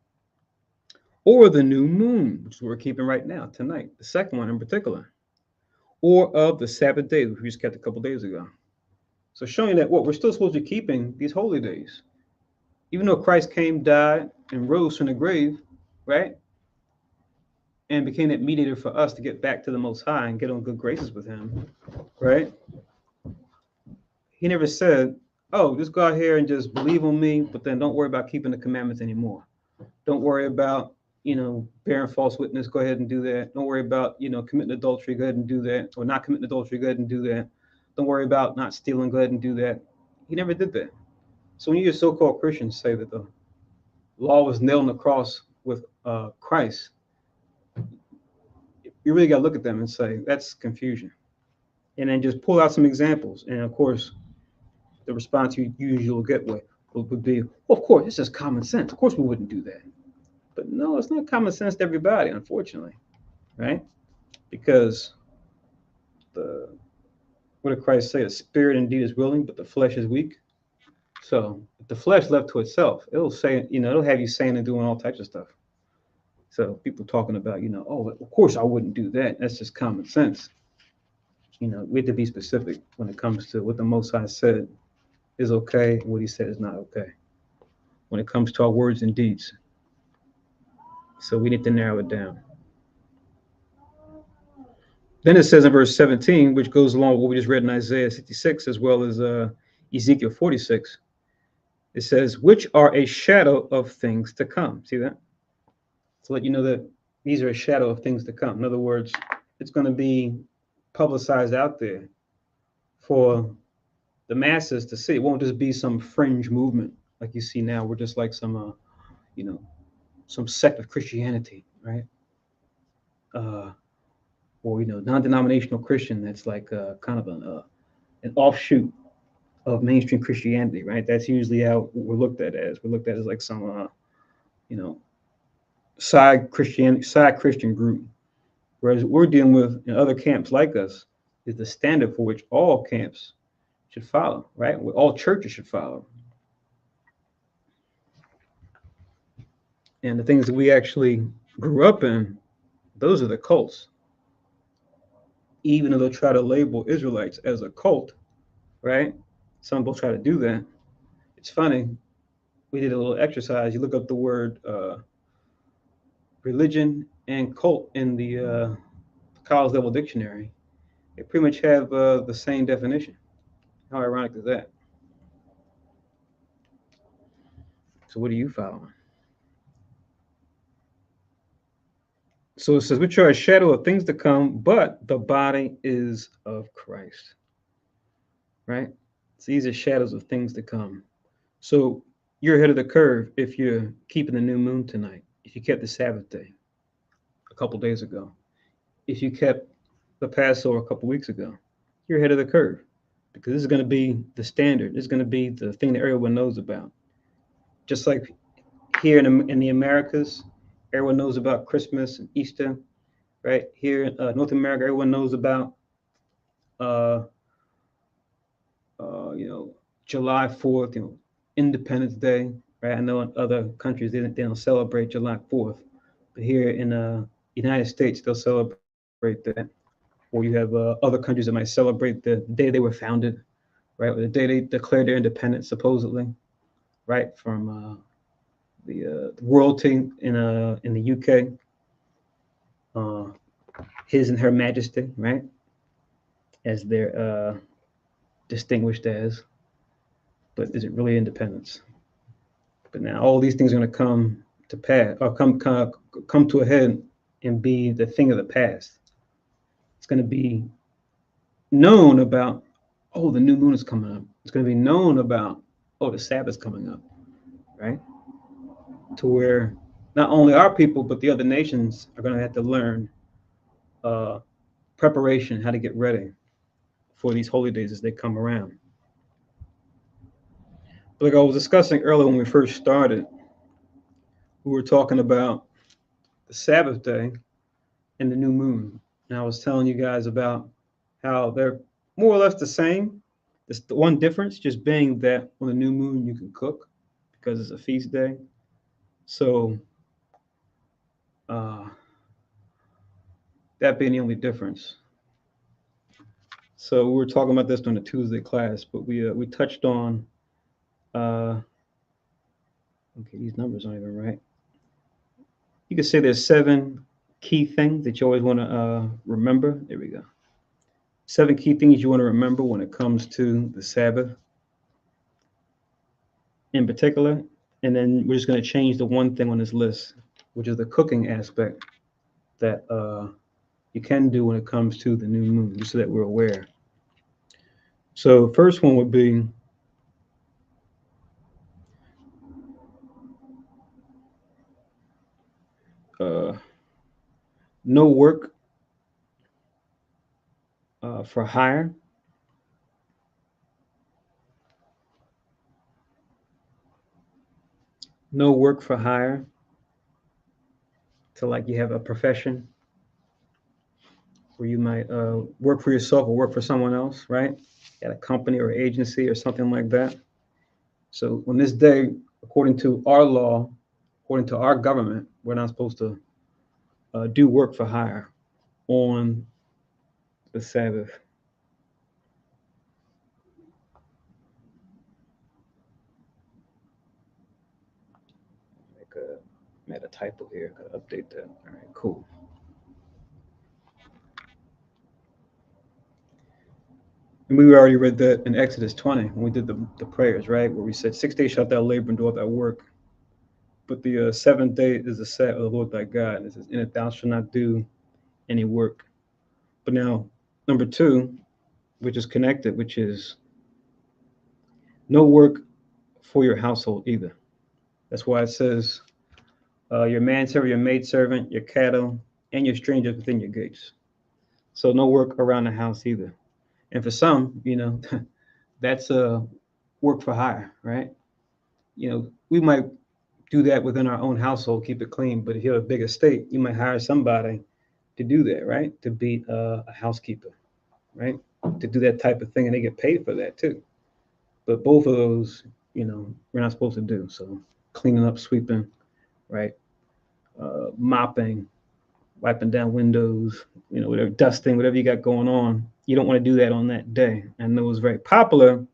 Or the new moon, which we're keeping right now, tonight, the second one in particular. Or of the Sabbath day, which we just kept a couple days ago. So showing that what we're still supposed to be keeping these holy days. Even though Christ came, died, and rose from the grave, right? And became that mediator for us to get back to the Most High and get on good graces with him, right? He never said, oh, just go out here and just believe on me, but then don't worry about keeping the commandments anymore. Don't worry about, bearing false witness, go ahead and do that. Don't worry about, committing adultery, go ahead and do that. Or not committing adultery, go ahead and do that. Don't worry about not stealing, go ahead and do that. He never did that. So when you so-called Christians say that the law was nailed on the cross with Christ, you really got to look at them and say, that's confusion. And then just pull out some examples. And of course, the response you usually will get would be, well, of course, it's just common sense. Of course, we wouldn't do that. But no, it's not common sense to everybody, unfortunately, right? Because what did Christ say? The spirit indeed is willing, but the flesh is weak. So if the flesh left to itself, it'll say, it'll have you saying and doing all types of stuff. So people talking about, oh, of course I wouldn't do that. That's just common sense. We have to be specific when it comes to what the Most High said is okay and what he said is not okay when it comes to our words and deeds. So we need to narrow it down. Then it says in verse 17, which goes along with what we just read in Isaiah 66 as well as Ezekiel 46, it says, which are a shadow of things to come. See that? To let you know that these are a shadow of things to come. In other words, it's going to be publicized out there for the masses to see. It won't just be some fringe movement like you see now. We're just like some, some sect of Christianity, right? Or non-denominational Christian that's like kind of an offshoot of mainstream Christianity, right? That's usually how we're looked at as. We're looked at as like some, side Christian group. Whereas we're dealing with in other camps like us is the standard for which all camps should follow, right? What all churches should follow. And the things that we actually grew up in, those are the cults. Even though they'll try to label Israelites as a cult, right? Some people try to do that. It's funny. We did a little exercise. You look up the word religion and cult in the college level dictionary. They pretty much have the same definition. How ironic is that? So what are you following? So it says, which are a shadow of things to come, but the body is of Christ. Right? So these are shadows of things to come. So you're ahead of the curve if you're keeping the new moon tonight, if you kept the Sabbath day a couple days ago, if you kept the Passover a couple weeks ago. You're ahead of the curve because this is going to be the standard. This is going to be the thing that everyone knows about. Just like here in the Americas, everyone knows about Christmas and Easter, right? Here in North America, everyone knows about, July 4th, Independence Day, right? I know in other countries they don't celebrate July 4th, but here in the United States they'll celebrate that. Or you have other countries that might celebrate the day they were founded, right? Or the day they declared their independence, supposedly, right, from the royalty in the UK, His and Her Majesty, right, as they're distinguished as. But is it really independence? But now all these things are going to come to pass, or come to a head and be the thing of the past. It's going to be known about, oh, the new moon is coming up. It's going to be known about, oh, the Sabbath's coming up, right? To where not only our people, but the other nations are going to have to learn preparation, how to get ready for these holy days as they come around. Like I was discussing earlier when we first started, we were talking about the Sabbath day and the new moon. And I was telling you guys about how they're more or less the same. It's the one difference just being that on the new moon you can cook because it's a feast day. So that being the only difference. So we were talking about this during the Tuesday class, but we touched on okay, these numbers aren't even right. You could say there's 7 key things that you always want to remember. There we go. 7 key things you want to remember when it comes to the Sabbath in particular. And then we're just going to change the one thing on this list, which is the cooking aspect that you can do when it comes to the new moon, just so that we're aware. So first one would be no work for hire. No work for hire. So like you have a profession where you might work for yourself or work for someone else, right? At a company or agency or something like that. So on this day, according to our law, according to our government, we're not supposed to do work for hire on the Sabbath. Made a typo here. Gotta update that. All right, cool. And we already read that in Exodus 20 when we did the prayers, right? Where we said 6 days shalt thou labor and do all thy work. But the 7th day is the Sabbath of the Lord thy God. And it says, in it thou shalt not do any work. But now, number 2, which is connected, which is no work for your household either. That's why it says your manservant, your maidservant, your cattle, and your strangers within your gates. So no work around the house either. And for some, that's a work for hire, right? We might do that within our own household, keep it clean. But if you have a big estate, you might hire somebody to do that, right? To be a housekeeper, right? To do that type of thing, and they get paid for that too. But both of those, we're not supposed to do. So cleaning up, sweeping, right? Mopping, wiping down windows, whatever, dusting, whatever you got going on. You don't want to do that on that day. And it was very popular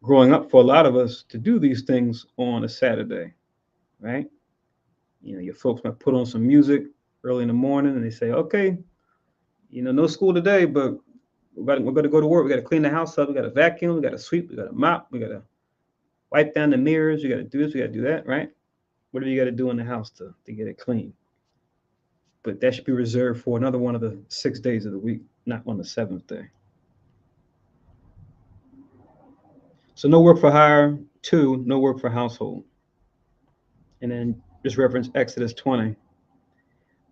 growing up for a lot of us to do these things on a Saturday, right? Your folks might put on some music early in the morning and they say, okay, no school today, but we're going to go to work. We got to clean the house up. We got to vacuum. We got to sweep. We got to mop. We got to wipe down the mirrors. We got to do this. We got to do that, right? Whatever you got to do in the house to get it clean. But that should be reserved for another one of the 6 days of the week, not on the 7th day. So no work for hire. 2, no work for household. And then just reference Exodus 20,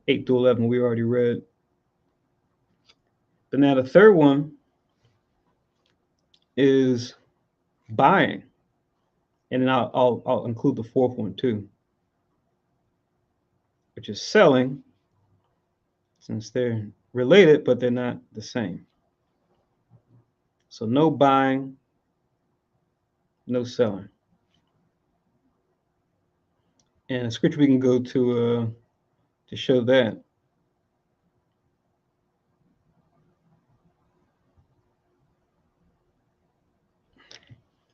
8 to 11. We already read. But now the third one is buying. And then I'll include the fourth one too, which is selling, since they're related, but they're not the same. So no buying, no selling. And a scripture we can go to show that.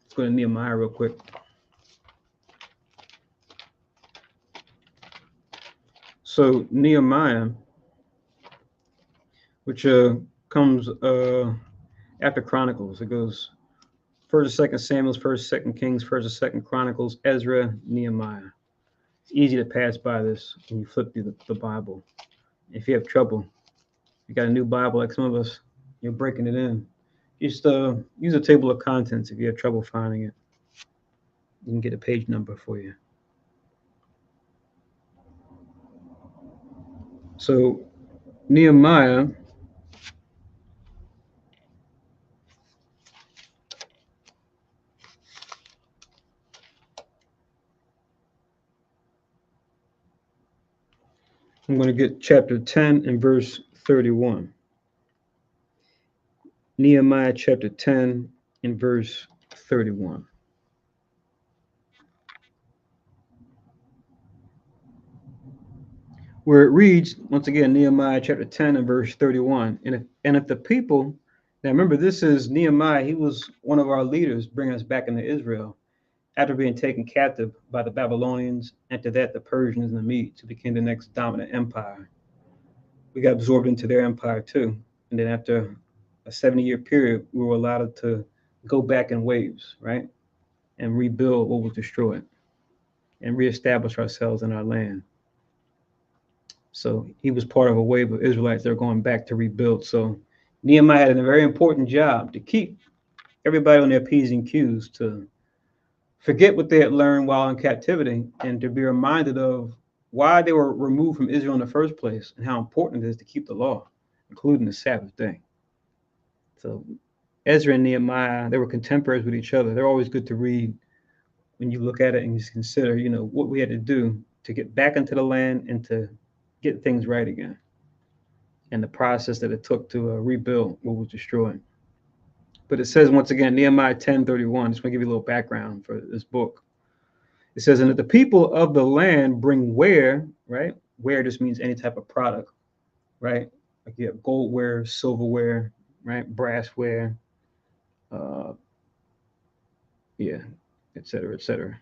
Let's go to Nehemiah real quick. So Nehemiah, which comes after Chronicles, it goes First and Second Samuel, First, Second Kings, First and Second Chronicles, Ezra, Nehemiah. It's easy to pass by this when you flip through the Bible. If you have trouble, you got a new Bible like some of us, you're breaking it in. Just use a table of contents if you have trouble finding it. You can get a page number for you. So Nehemiah, I'm going to get chapter 10 and verse 31. Nehemiah chapter 10 and verse 31. Where it reads, once again, Nehemiah chapter 10 and verse 31. And if the people, now remember, this is Nehemiah, he was one of our leaders bringing us back into Israel after being taken captive by the Babylonians, after that the Persians and the Medes, who became the next dominant empire. We got absorbed into their empire too. And then after a 70-year period, we were allowed to go back in waves, right? And rebuild what was destroyed and reestablish ourselves in our land. So he was part of a wave of Israelites that are going back to rebuild. So Nehemiah had a very important job to keep everybody on their P's and Q's, to forget what they had learned while in captivity and to be reminded of why they were removed from Israel in the first place and how important it is to keep the law, including the Sabbath day. So Ezra and Nehemiah, they were contemporaries with each other. They're always good to read when you look at it and just consider, what we had to do to get back into the land and to get things right again, and the process that it took to rebuild what was destroyed. But it says, once again, Nehemiah 10:31, just want to give you a little background for this book. It says, and that the people of the land bring ware, right? Ware just means any type of product, right? Like you have goldware, silverware, right? Brassware, et cetera, et cetera.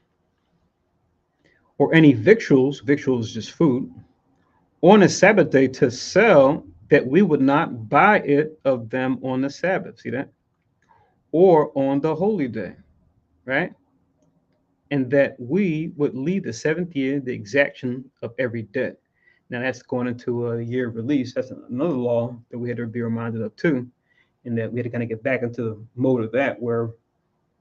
Or any victuals is just food, on the Sabbath day to sell, that we would not buy it of them on the Sabbath. See that? Or on the holy day, right? And that we would leave the seventh year the exaction of every debt. Now that's going into a year of release. That's another law that we had to be reminded of too, and that we had to kind of get back into the mode of that, where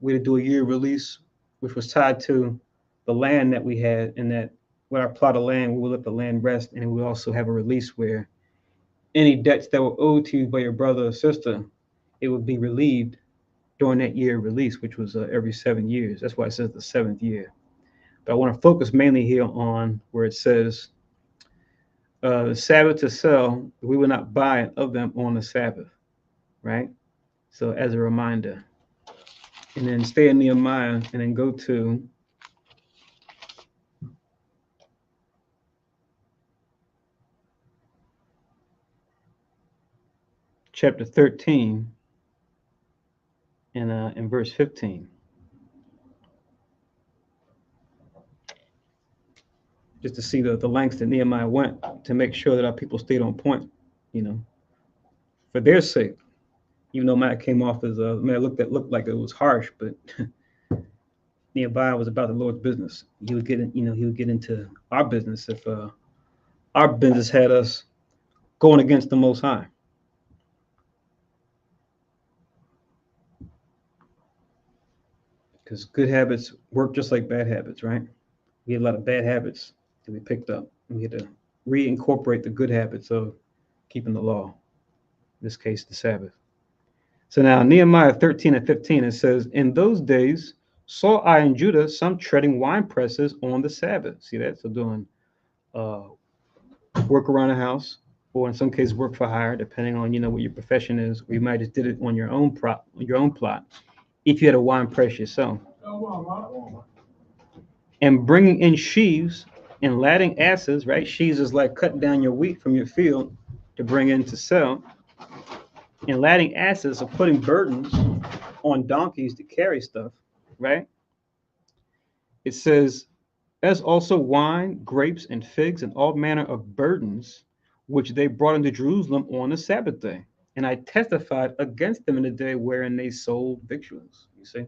we had to do a year of release, which was tied to the land that we had, and that with our plot of land, we will let the land rest, and we also have a release where any debts that were owed to you by your brother or sister, it would be relieved during that year of release, which was every 7 years. That's why it says the seventh year. But I want to focus mainly here on where it says, the Sabbath to sell, we will not buy it of them on the Sabbath, right? So as a reminder. And then stay in Nehemiah and then go to chapter 13 and in verse 15. Just to see the lengths that Nehemiah went to make sure that our people stayed on point, for their sake. Even though Matt came off as a man looked like it was harsh, but Nehemiah was about the Lord's business. He would get into our business if our business had us going against the Most High. Because good habits work just like bad habits, right? We had a lot of bad habits that we picked up, and we had to reincorporate the good habits of keeping the law. this case, the Sabbath. So now Nehemiah 13 and 15, it says, in those days saw I in Judah some treading wine presses on the Sabbath. See that? So doing work around the house, or in some cases work for hire, depending on what your profession is, or you might just did it on your own plot. If you had a wine press yourself, and bringing in sheaves and ladding asses, right? Sheaves is like cutting down your wheat from your field to bring in to sell. And ladding asses are putting burdens on donkeys to carry stuff, right? It says, as also wine, grapes, and figs, and all manner of burdens, which they brought into Jerusalem on the Sabbath day. And I testified against them in the day wherein they sold victuals. You see?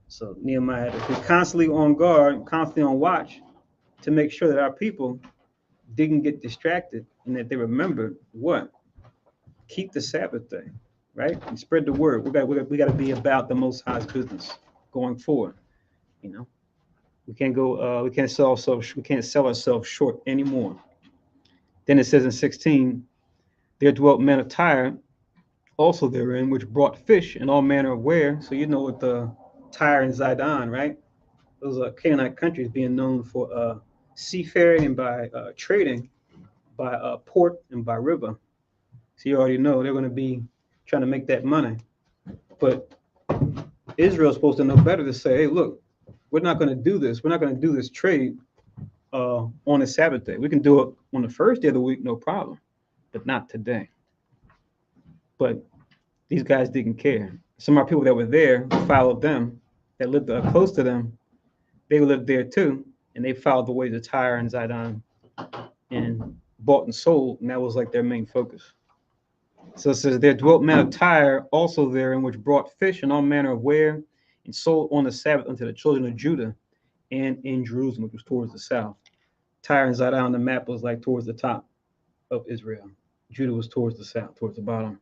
So Nehemiah had to be constantly on guard, constantly on watch to make sure that our people didn't get distracted and that they remembered what? Keep the Sabbath day, right? And spread the word. We got to be about the Most High's business going forward. We can't go. We can't sell ourselves short anymore. Then it says in 16, there dwelt men of Tyre also therein, which brought fish and all manner of ware. So what the Tyre and Zidon, right? Those are Canaanite countries being known for seafaring and by trading by port and by river. So you already know they're going to be trying to make that money. But Israel's supposed to know better to say, hey, look, we're not going to do this. We're not going to do this trade on the Sabbath day. We can do it on the first day of the week, no problem, but not today. But these guys didn't care. Some of our people that were there followed them, that lived close to them. They lived there too, and they followed the ways of Tyre and Zidon and bought and sold, and that was like their main focus. So it says, there dwelt men of Tyre also therein, which brought fish and all manner of ware, and sold on the Sabbath unto the children of Judah, and in Jerusalem, which was towards the south. Tyre and Zidon on the map was like towards the top of Israel. Judah was towards the south, towards the bottom.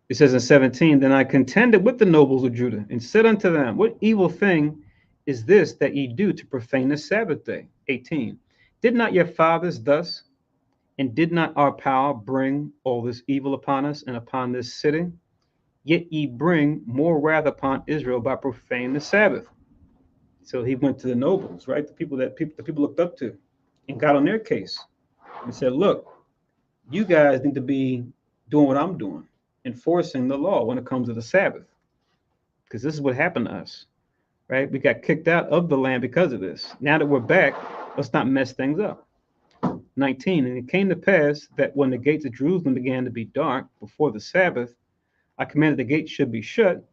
It says in 17, then I contended with the nobles of Judah, and said unto them, what evil thing is this that ye do to profane the Sabbath day? 18, did not your fathers thus, and did not our power bring all this evil upon us and upon this city? Yet ye bring more wrath upon Israel by profaning the Sabbath. So he went to the nobles, right? The people looked up to, and got on their case and said, look, you guys need to be doing what I'm doing, enforcing the law when it comes to the Sabbath, because this is what happened to us, right? We got kicked out of the land because of this. Now that we're back, let's not mess things up. 19, and it came to pass that when the gates of Jerusalem began to be dark before the Sabbath, I commanded the gates should be shut,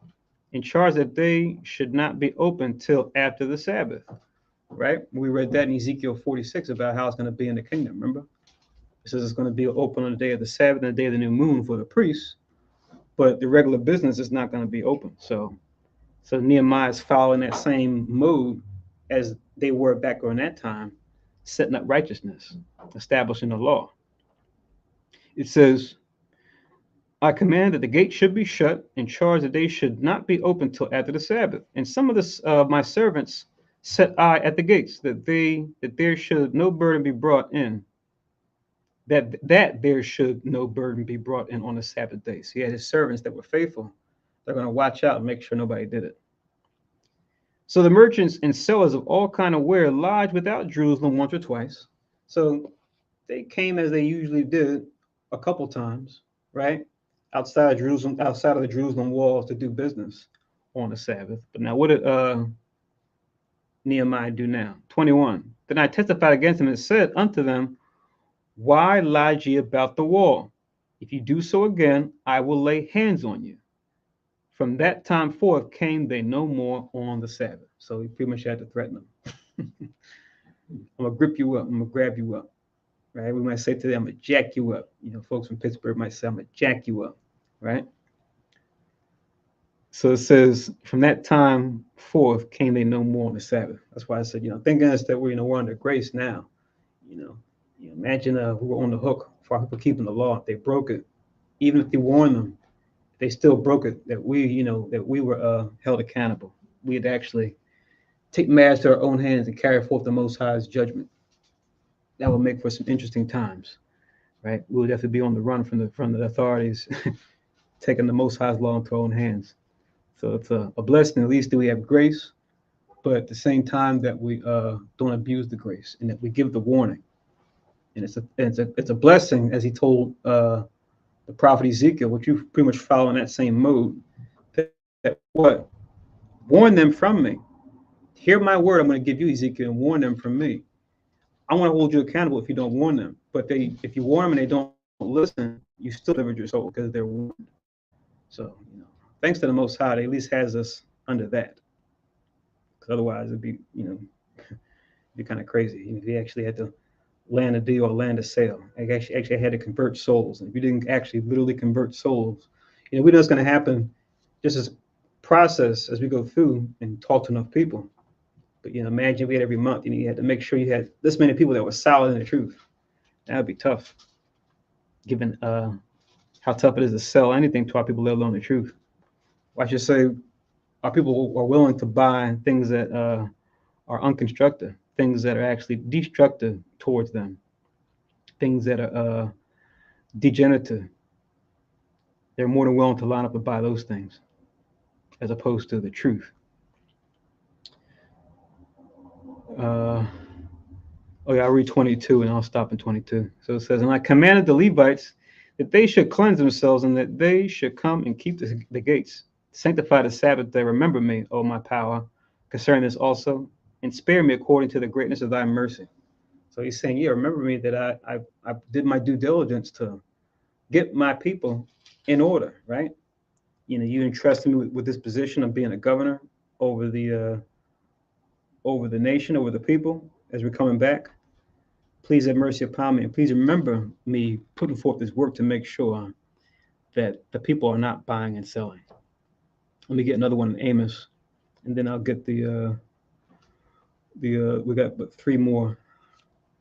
and charged that they should not be opened till after the Sabbath. Right? We read that in Ezekiel 46 about how it's going to be in the kingdom. Remember? It says it's going to be open on the day of the Sabbath and the day of the new moon for the priests, but the regular business is not going to be open. So Nehemiah is following that same mode as they were back during that time, setting up righteousness, establishing the law. It says, I command that the gate should be shut, and charge that they should not be opened till after the Sabbath. And some of my servants set I at the gates, that there should no burden be brought in, that there should no burden be brought in on the Sabbath day. So he had his servants that were faithful. They're going to watch out and make sure nobody did it. So the merchants and sellers of all kind of ware lodged without Jerusalem once or twice. So they came as they usually did a couple times, right? Outside of the Jerusalem walls to do business on the Sabbath. But now what did Nehemiah do now? 21. Then I testified against them and said unto them, why lie ye about the wall? If you do so again, I will lay hands on you. From that time forth came they no more on the Sabbath. So he pretty much had to threaten them. I'm going to grip you up. I'm going to grab you up. Right? We might say today, I'm going to jack you up. Folks from Pittsburgh might say, I'm going to jack you up. Right? So it says, from that time forth came they no more on the Sabbath. That's why I said, thank goodness that we're under grace now. Imagine we were on the hook for people keeping the law. If they broke it, even if they warned them, they still broke it. That we were held accountable. We had to actually take matters to our own hands and carry forth the Most High's judgment. That would make for some interesting times. right? We would have to be on the run from the authorities, taking the Most High's law into our own hands. So it's a blessing, at least that we have grace, but at the same time that we don't abuse the grace and that we give the warning. And it's a blessing, as he told the prophet Ezekiel, which you pretty much follow in that same mode. That what? Warn them from me. Hear my word. I'm going to give you, Ezekiel, and warn them from me. I want to hold you accountable if you don't warn them. But if you warn them and they don't listen, you still delivered your soul because they're warned. So, thanks to the Most High, they at least has us under that. Because otherwise, it'd be, be kind of crazy. If you actually had to land a deal or land a sale, I actually had to convert souls. And if you didn't actually literally convert souls, we know it's going to happen just as process as we go through and talk to enough people. But imagine we had every month, you had to make sure you had this many people that were solid in the truth. That would be tough, given how tough it is to sell anything to our people, let alone the truth. Or I should say, our people are willing to buy things that are unconstructive, things that are actually destructive towards them, things that are degenerative. They're more than willing to line up and buy those things, as opposed to the truth. I'll read 22 and I'll stop in 22. So it says, and I commanded the Levites that they should cleanse themselves and that they should come and keep the gates, sanctify the Sabbath day. Remember me, O my power, concerning this also, and spare me according to the greatness of thy mercy. So he's saying, remember me that I did my due diligence to get my people in order, right? You entrusted me with this position of being a governor over the nation, over the people as we're coming back. Please have mercy upon me, and please remember me putting forth this work to make sure that the people are not buying and selling. Let me get another one in Amos, and then I'll get we got but 3 more,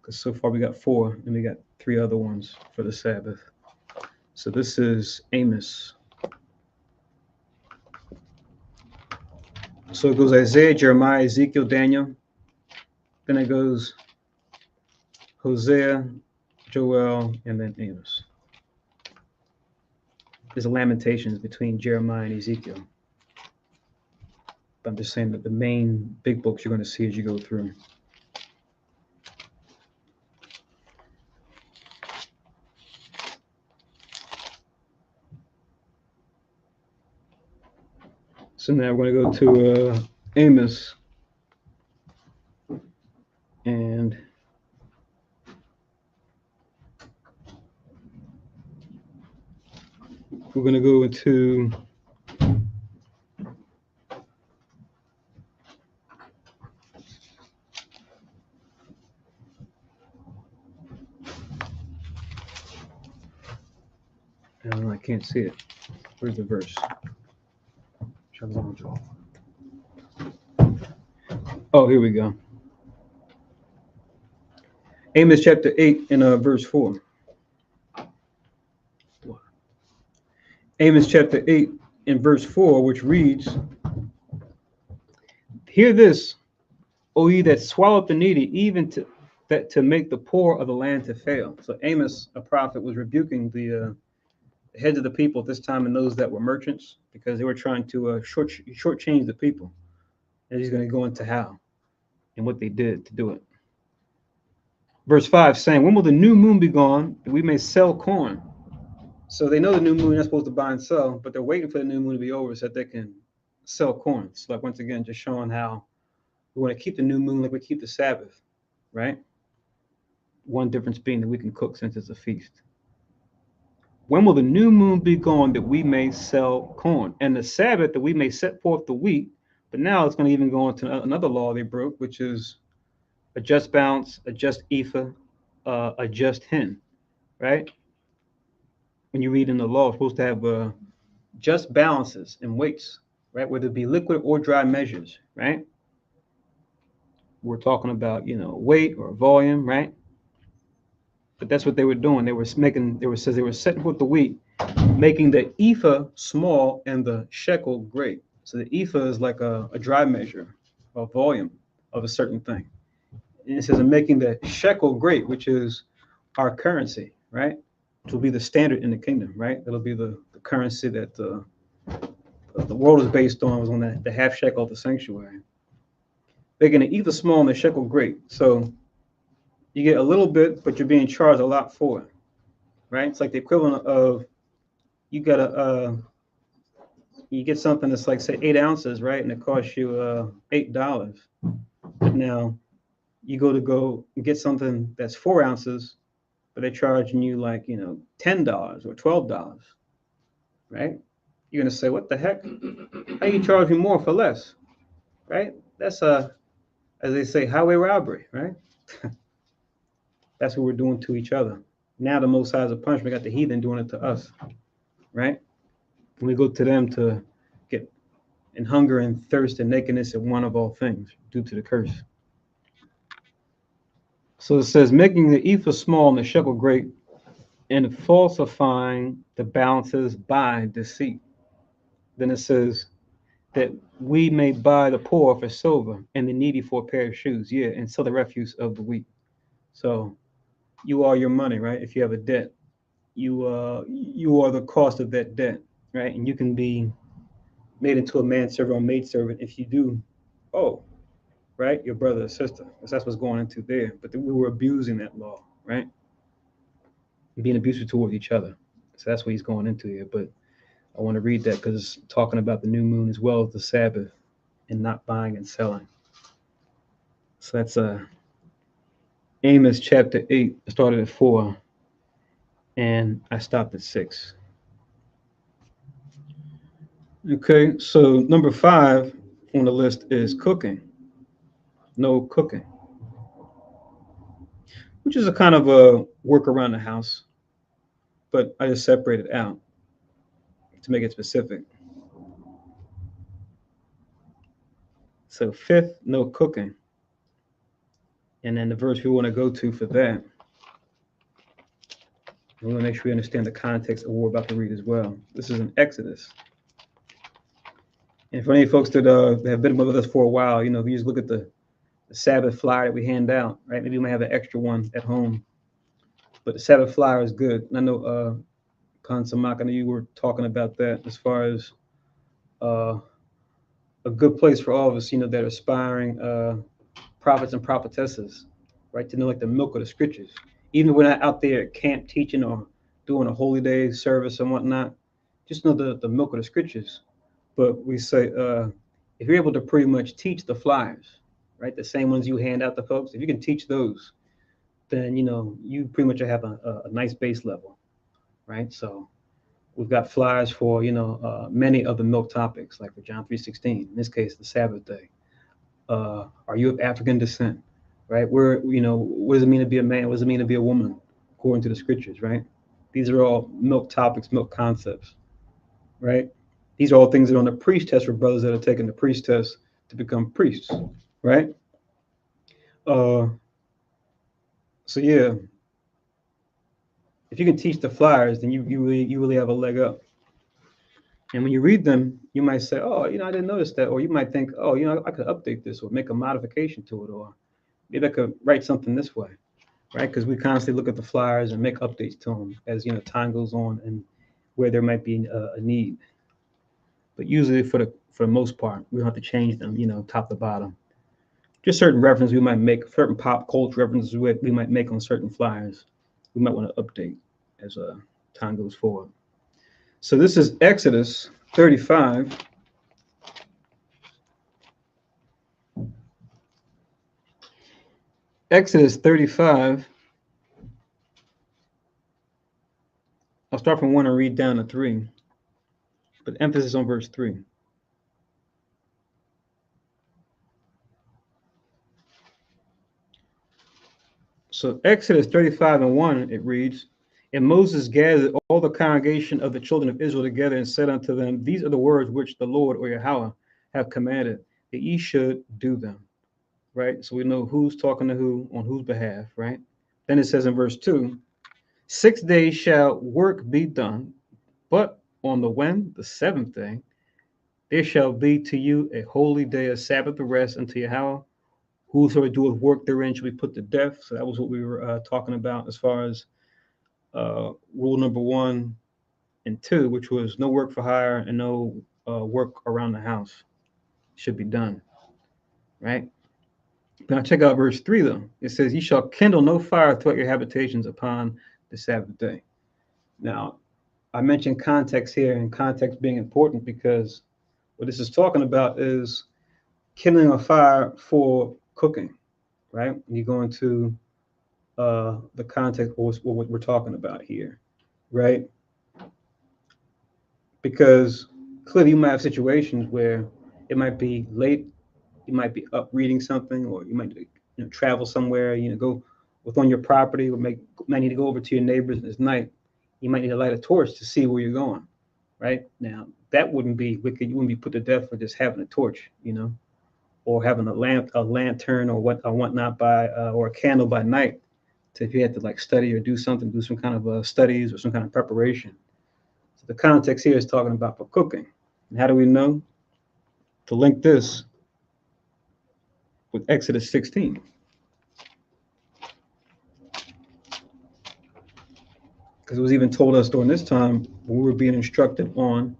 because so far we got 4, and we got 3 other ones for the Sabbath. So this is Amos. So it goes Isaiah, Jeremiah, Ezekiel, Daniel. Then it goes Hosea, Joel, and then Amos. There's a Lamentations between Jeremiah and Ezekiel. But I'm just saying that the main big books you're going to see as you go through. So now we're going to go to Amos. And we're going to go into I can't see it. Where's the verse? Oh, here we go. Amos chapter 8 and verse 4. Amos chapter 8 and verse 4, which reads, hear this, O ye that swallow up the needy, even to make the poor of the land to fail. So Amos, a prophet, was rebuking the heads of the people at this time and those that were merchants, because they were trying to shortchange the people. And he's going to go into how and what they did to do it. Verse 5 saying, when will the new moon be gone, that we may sell corn? So they know the new moon, they're not supposed to buy and sell, but they're waiting for the new moon to be over so that they can sell corn. So like, once again, just showing how we want to keep the new moon like we keep the Sabbath, right? One difference being that we can cook since it's a feast. When will the new moon be gone that we may sell corn? And the Sabbath that we may set forth the wheat. But now it's going to even go into another law they broke, which is a just balance, a just ephah, a just hin, right? When you read in the law, it's supposed to have just balances and weights, right? Whether it be liquid or dry measures, right? We're talking about, weight or volume, right? But that's what they were doing. They were setting forth the wheat, making the ephah small and the shekel great. So the ephah is like a dry measure, a volume of a certain thing. And it says, I'm making the shekel great, which is our currency, right? which will be the standard in the kingdom, right? It'll be the currency that the world is based on, was on the half shekel of the sanctuary. They're going to eat the small and the shekel great. So you get a little bit, but you're being charged a lot for it, right? It's like the equivalent of you get something that's like, say, 8 ounces, right? And it costs you $8. But now you go and get something that's 4 ounces, but they're charging you like, $10 or $12, right? You're going to say, what the heck? How you charge me more for less, right? That's as they say, highway robbery, right? That's what we're doing to each other. Now the Most High is a punishment. We got the heathen doing it to us, right? And we go to them to get in hunger and thirst and nakedness and want of all things due to the curse. So it says, making the ephah small and the shekel great, and falsifying the balances by deceit. Then it says that we may buy the poor for silver and the needy for a pair of shoes, yeah, and sell the refuse of the weak. So you are your money, right? If you have a debt, you are the cost of that debt, right? And you can be made into a manservant or maidservant if you do, right, your brother or sister, because that's what's going into there. But we were abusing that law, right? Being abusive towards each other. So that's what he's going into here. But I want to read that because it's talking about the new moon as well as the Sabbath and not buying and selling. So that's Amos chapter 8. I started at 4 and I stopped at 6. Okay, so number 5 on the list is cooking. No cooking, which is a kind of a work around the house, but I just separate it out to make it specific. So 5th, no cooking. And then the verse we want to go to for that, we want to make sure we understand the context of what we're about to read as well. This is in Exodus. And for any folks that have been with us for a while, if you just look at the Sabbath flyer that we hand out, right? Maybe you might have an extra one at home. But the Sabbath flyer is good. And I know, Kansamak, I know you were talking about that as far as a good place for all of us, that are aspiring prophets and prophetesses, right? To know like the milk of the scriptures. Even if we're not out there at camp teaching or doing a holy day service and whatnot, just know the milk of the scriptures. But we say, if you're able to pretty much teach the flyers, right? The same ones you hand out to folks, if you can teach those, then, you pretty much have a nice base level, right? So we've got flyers for, many of the milk topics, like for John 3:16, in this case, the Sabbath day. Are you of African descent, right? What does it mean to be a man? What does it mean to be a woman, according to the scriptures, right? These are all milk topics, milk concepts, right? These are all things that are on the priest test for brothers that are taking the priest test to become priests, right? So yeah, if you can teach the flyers, then you really have a leg up. And when you read them, you might say, oh, I didn't notice that. Or you might think, oh, I could update this or make a modification to it. Or maybe I could write something this way, right? Because we constantly look at the flyers and make updates to them as, time goes on and where there might be a need. But usually for the most part, we don't have to change them, top to bottom. Just certain references we might make, certain pop culture references we might make on certain flyers. We might want to update as time goes forward. So this is Exodus 35. Exodus 35. I'll start from 1 and read down to 3, but emphasis on verse 3. So Exodus 35 and 1, it reads, and Moses gathered all the congregation of the children of Israel together and said unto them, these are the words which the Lord or Yahweh have commanded, that ye should do them. Right? So we know who's talking to who on whose behalf, right? Then it says in verse 2, 6 days shall work be done, but on the 7th day, there shall be to you a holy day, a Sabbath of rest unto Yahweh. Whosoever doeth work therein shall be put to death. So that was what we were talking about as far as rule number 1 and 2, which was no work for hire and no work around the house should be done, right? Now check out verse 3 though. It says, "Ye shall kindle no fire throughout your habitations upon the Sabbath day." Now, I mentioned context here, and context being important because what this is talking about is kindling a fire for cooking, right? You go into the context of what we're talking about here, right? Because clearly you might have situations where it might be late, you might be up reading something, or you might travel somewhere, go within your property, or might need to go over to your neighbors, and it's night. You might need to light a torch to see where you're going, right? Now, that wouldn't be wicked. You wouldn't be put to death for just having a torch, or having a lantern or whatnot or a candle by night. So if you had to like study or do something, do some kind of studies or some kind of preparation. So the context here is talking about for cooking. And how do we know? To link this with Exodus 16. Because it was even told us during this time when we were being instructed on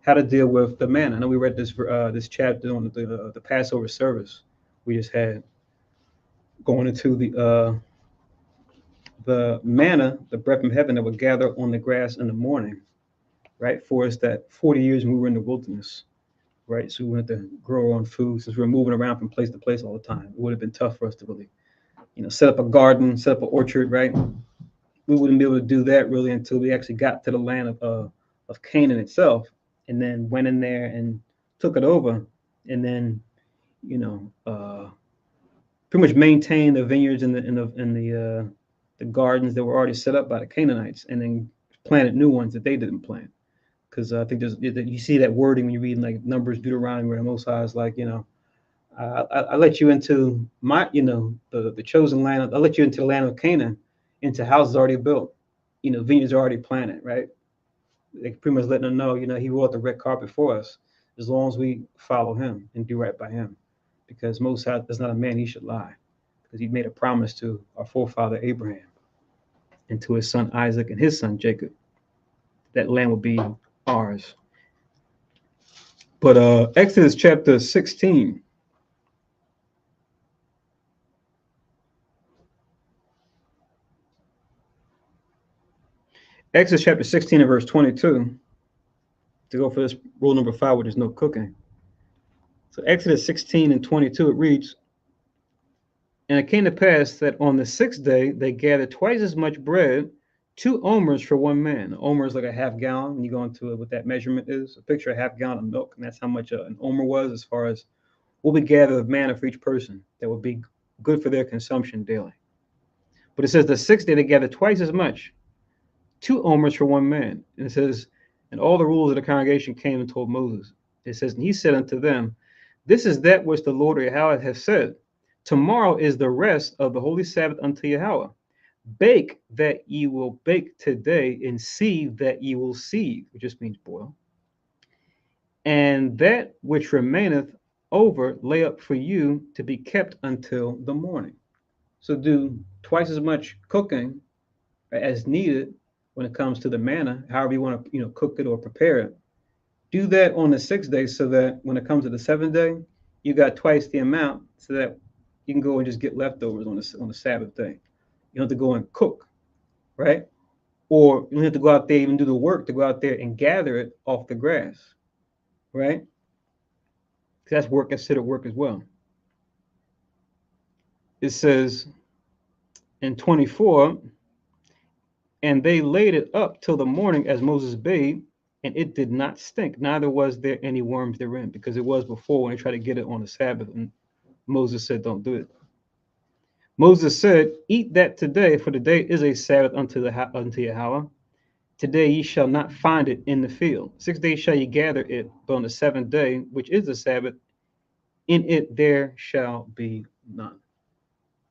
how to deal with the manna. I know we read this chapter on the Passover service we just had, going into the manna, the bread from heaven that would gather on the grass in the morning, right? For us that 40 years when we were in the wilderness, right? So we had to grow our own food since we were moving around from place to place all the time. It would have been tough for us to really, set up a garden, set up an orchard, right? We wouldn't be able to do that really until we actually got to the land of Canaan itself, and then went in there and took it over, and then pretty much maintained the vineyards and the gardens that were already set up by the Canaanites, and then planted new ones that they didn't plant. Because I think you see that wording when you read like Numbers, Deuteronomy, where the Most High is like, I let you into my, the chosen land. I let you into the land of Canaan, into houses already built, vineyards are already planted, right? They pretty much letting them know, he wrote the red carpet for us, as long as we follow him and do right by him. Because Most High is not a man he should lie, because he made a promise to our forefather Abraham and to his son Isaac and his son Jacob. That land would be ours. But Exodus chapter 16. Exodus chapter 16 and verse 22, to go for this rule number 5, which is no cooking. So Exodus 16 and 22, it reads, "And it came to pass that on the 6th day they gathered twice as much bread, 2 omers for one man." An omer is like a half gallon. When you go into it, what that measurement is, a picture a half gallon of milk, and that's how much an omer was as far as what we gather of manna for each person that would be good for their consumption daily. But it says the 6th day they gathered twice as much, 2 omers for one man. And it says, "And all the rulers of the congregation came and told Moses." It says, "And he said unto them, This is that which the Lord Yahweh hath said. Tomorrow is the rest of the holy Sabbath unto Yahweh. Bake that ye will bake today, and sieve that ye will sieve," which just means boil. "And that which remaineth over lay up for you to be kept until the morning." So do twice as much cooking as needed when it comes to the manna, however you want to cook it or prepare it. Do that on the 6th day, so that when it comes to the 7th day, you got twice the amount, so that you can go and just get leftovers on the Sabbath day. You don't have to go and cook, right? Or you don't have to go out there even do the work to go out there and gather it off the grass, right? That's work, considered work as well. It says in 24, "And they laid it up till the morning as Moses bade, and it did not stink, neither was there any worms therein," because it was before when they tried to get it on the Sabbath, and Moses said, "Don't do it." Moses said, "Eat that today, for the day is a Sabbath unto Yahweh. Today ye shall not find it in the field. 6 days shall ye gather it, but on the 7th day, which is the Sabbath, in it there shall be none."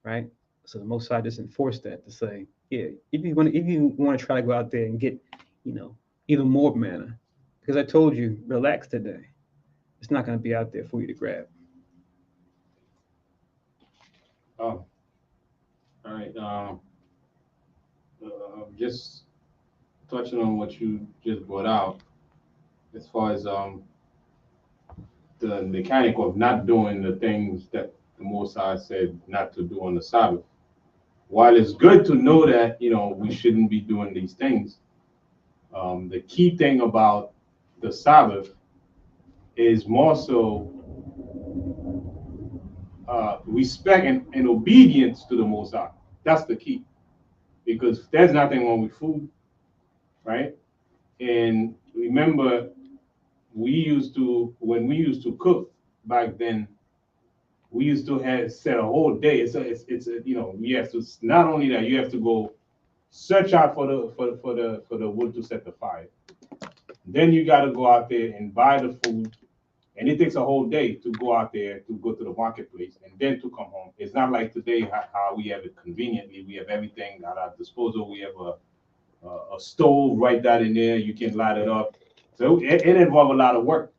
Right? So the Most High just enforced that to say, yeah, if you want to try to go out there and get, even more manna, because I told you, relax today. It's not going to be out there for you to grab. Oh, all right. Just touching on what you just brought out, as far as the mechanic of not doing the things that the Most High said not to do on the Sabbath. While it's good to know that, you know, we shouldn't be doing these things, the key thing about the Sabbath is more so respect and obedience to the Most High. That's the key, because there's nothing wrong with food, right? And remember, when we used to cook back then, we used to have set a whole day. So it's you know, we have to, not only that, you have to go search out for the wood to set the fire. Then you got to go out there and buy the food, and it takes a whole day to go out there, to go to the marketplace, and then to come home. It's not like today how we have it conveniently. We have everything at our disposal. We have a stove right down in there. You can light it up. So it involves a lot of work.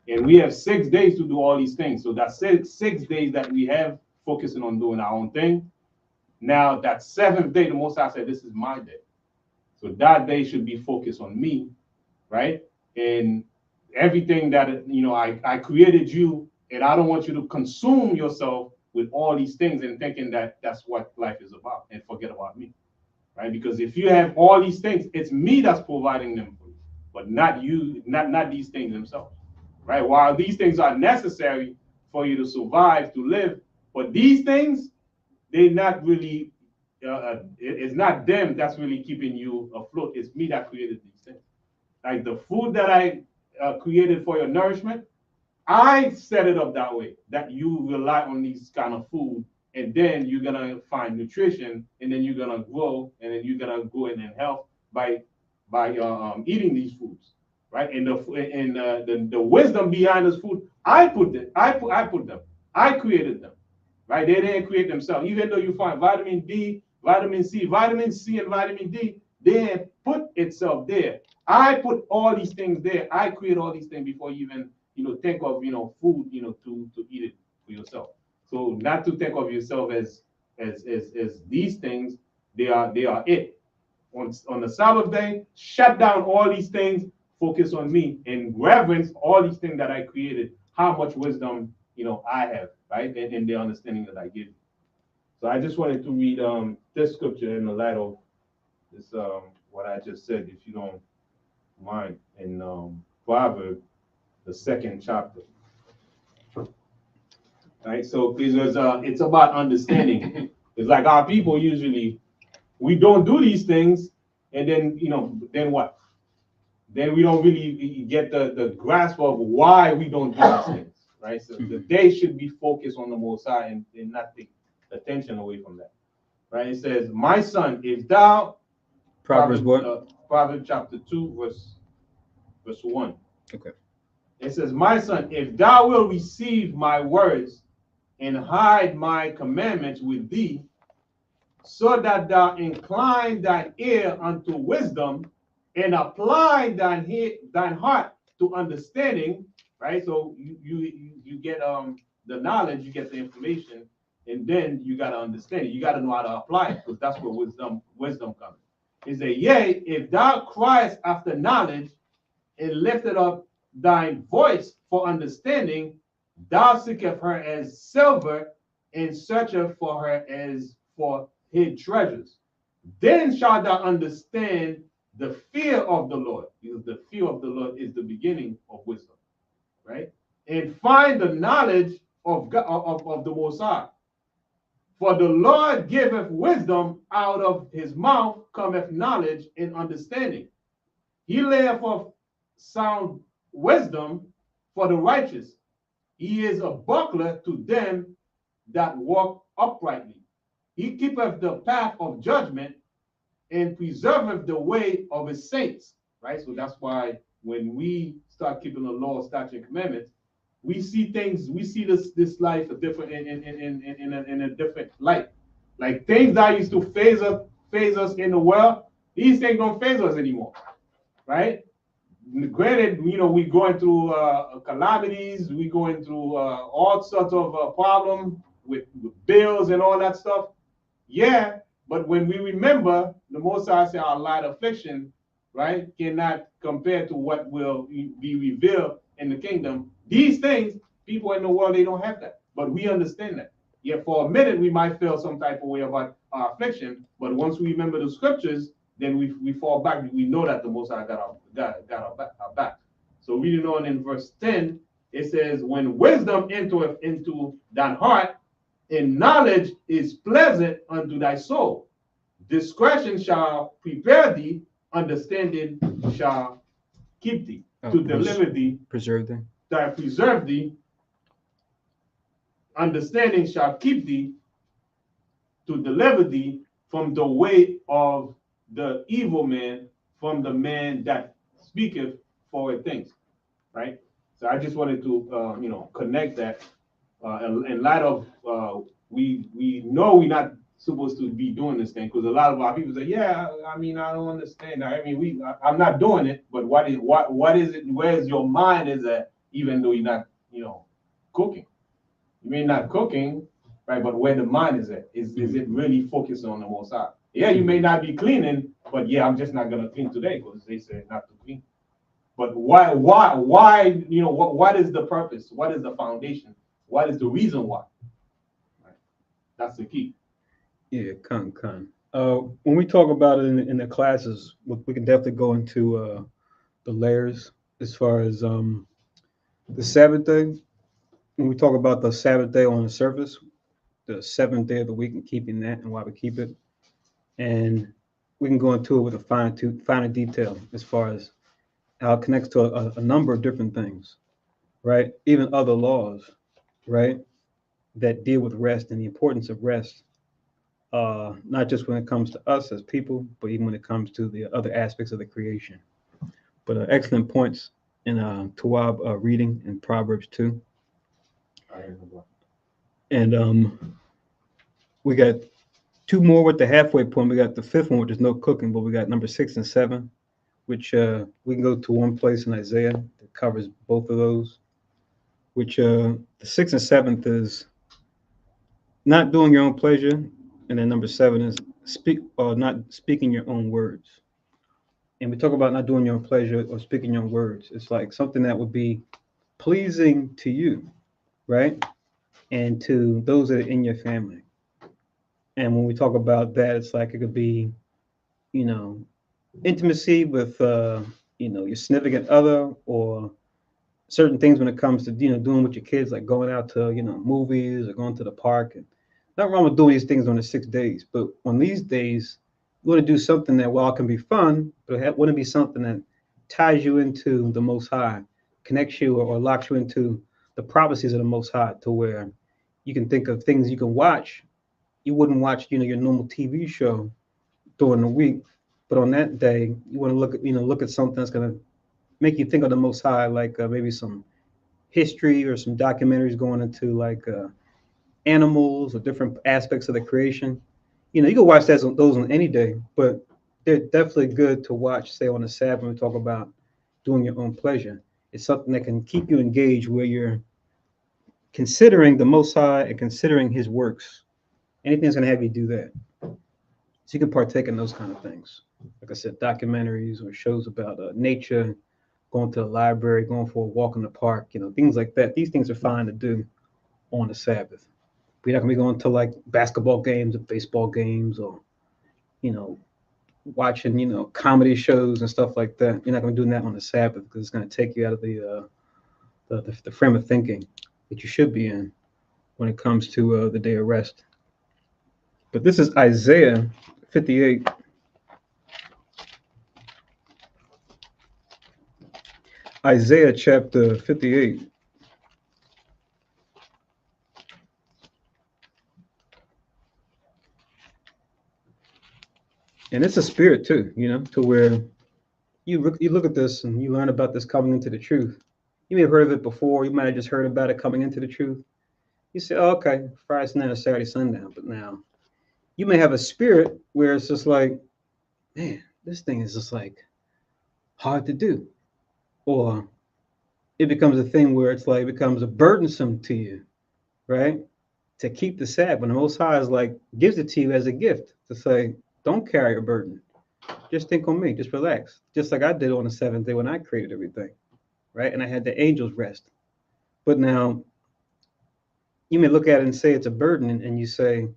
And we have 6 days to do all these things. So that's six days that we have focusing on doing our own thing. Now that 7th day, the Most High said, this is my day. So that day should be focused on me, right? And everything that, you know, I created you, and I don't want you to consume yourself with all these things and thinking that that's what life is about, and forget about me, right? Because if you have all these things, it's me that's providing them for you, but not you, not these things themselves, right? While these things are necessary for you to survive, to live, but these things, they're not really, it's not them that's really keeping you afloat. It's me that created these things. Like the food that I created for your nourishment, I set it up that way, that you rely on these kind of food, and then you're gonna find nutrition, and then you're gonna grow, and then you're gonna grow in health by eating these foods, right? And the wisdom behind this food, I put them, I created them, right? They didn't create themselves. Even though you find vitamin D, vitamin C, and vitamin D, they put itself there. I put all these things there. I create all these things before you even, you know, think of, you know, food, you know, to eat it for yourself. So not to think of yourself as these things, they are it. On the Sabbath day, shut down all these things, focus on me, and reverence all these things that I created, how much wisdom, you know, I have, right? And the understanding that I give you. So I just wanted to read this scripture in the light of this, what I just said, if you don't mind, in Proverbs, the 2nd chapter. Right, so because it's about understanding. It's like our people usually, we don't do these things, and then, you know, then what? Then we don't really get the grasp of why we don't do these things, right? So the day should be focused on the Most High and not take attention away from that, right? It says, my son, if thou, Proverbs what? Proverbs chapter 2, verse 1. Okay. It says, my son, if thou wilt receive my words and hide my commandments with thee, so that thou incline thine ear unto wisdom and apply thine heart to understanding, right? So you get the knowledge, you get the information, and then you got to understand it. You got to know how to apply it, because that's where wisdom comes. It says, yea, if thou criest after knowledge and lifted up thine voice for understanding, thou seekest her as silver and searcheth for her as for hid treasures. Then shalt thou understand the fear of the Lord, because the fear of the Lord is the beginning of wisdom, right? And find the knowledge of God, of the Most High. For the Lord giveth wisdom, out of his mouth cometh knowledge and understanding. He layeth forth sound wisdom for the righteous. He is a buckler to them that walk uprightly. He keepeth the path of judgment and preserveth the way of his saints. Right? So that's why when we start keeping the law, statutes, and commandments, we see things, we see this life a different in a different light. Like things that used to phase us in the world, these things don't phase us anymore. Right? Granted, you know, we're going through calamities, we're going through all sorts of problems with bills and all that stuff. Yeah, but when we remember the Most High said our light affliction, right, cannot compare to what will be revealed in the kingdom. These things, people in the world, they don't have that. But we understand that. Yet for a minute, we might feel some type of way about our affliction. But once we remember the scriptures, then we fall back. We know that the Most High got our back. So reading on in verse 10, it says, when wisdom entereth into thine heart, and knowledge is pleasant unto thy soul, discretion shall prepare thee, understanding shall keep thee, to deliver thee, preserve them, that preserve thee, understanding shall keep thee, to deliver thee from the way of the evil man, from the man that speaketh forward things. Right. So I just wanted to connect that in light of we know we're not supposed to be doing this thing, because a lot of our people say, yeah, I mean, I don't understand. I mean, I'm not doing it, but what is it? Where's your mind is at? Even though you're not cooking, you may not cooking, right? But where the mind is at, is it really focused on the Most High? Yeah, you may not be cleaning, but yeah, I'm just not gonna clean today because they said not to clean. But why? What is the purpose? What is the foundation? What is the reason why? Right. That's the key. Yeah, con. When we talk about it in the classes, we can definitely go into the layers as far as the Sabbath day. When we talk about the Sabbath day on the surface, the seventh day of the week, and keeping that and why we keep it, and we can go into it with a finer detail as far as how it connects to a number of different things, right? Even other laws, right, that deal with rest and the importance of rest. Not just when it comes to us as people, but even when it comes to the other aspects of the creation. But excellent points in Tawab reading in Proverbs 2. And we got two more with the halfway point. We got the fifth one, which is no cooking, but we got number 6 and 7, which we can go to one place in Isaiah that covers both of those, which the 6th and 7th is not doing your own pleasure. And then number 7 is not speaking your own words. And we talk about not doing your own pleasure or speaking your own words. It's like something that would be pleasing to you, right? And to those that are in your family. And when we talk about that, it's like it could be, intimacy with, your significant other, or certain things when it comes to, doing with your kids, like going out to, movies or going to the park. And nothing wrong with doing these things on the 6 days. But on these days, you want to do something that, while it can be fun, but it wouldn't be something that ties you into the Most High, connects you or locks you into the prophecies of the Most High, to where you can think of things you can watch. You wouldn't watch, your normal TV show during the week, but on that day, you want to look at something that's going to make you think of the Most High, like maybe some history or some documentaries going into like animals or different aspects of the creation. You can watch those on any day, but they're definitely good to watch, say, on the Sabbath, when we talk about doing your own pleasure. It's something that can keep you engaged, where you're considering the Most High and considering His works. Anything's going to have you do that. So you can partake in those kind of things. Like I said, documentaries or shows about nature, going to the library, going for a walk in the park, things like that. These things are fine to do on the Sabbath. We're not going to be going to like basketball games or baseball games, or, watching, comedy shows and stuff like that. You're not going to be doing that on the Sabbath, because it's going to take you out of the frame of thinking that you should be in when it comes to the day of rest. But this is Isaiah 58. Isaiah chapter 58. And it's a spirit too, to where you look at this and you learn about this coming into the truth. You may have heard of it before. You might have just heard about it coming into the truth. You say, oh, okay, Friday night or Saturday sundown. But now you may have a spirit where it's just like, man, this thing is just like hard to do. Or it becomes a thing where it's like, it becomes a burdensome to you, right? To keep the Sabbath. When the Most High is like, gives it to you as a gift to say, don't carry a burden. Just think on me. Just relax. Just like I did on the seventh day when I created everything, right? And I had the angels rest. But now you may look at it and say it's a burden, and you say,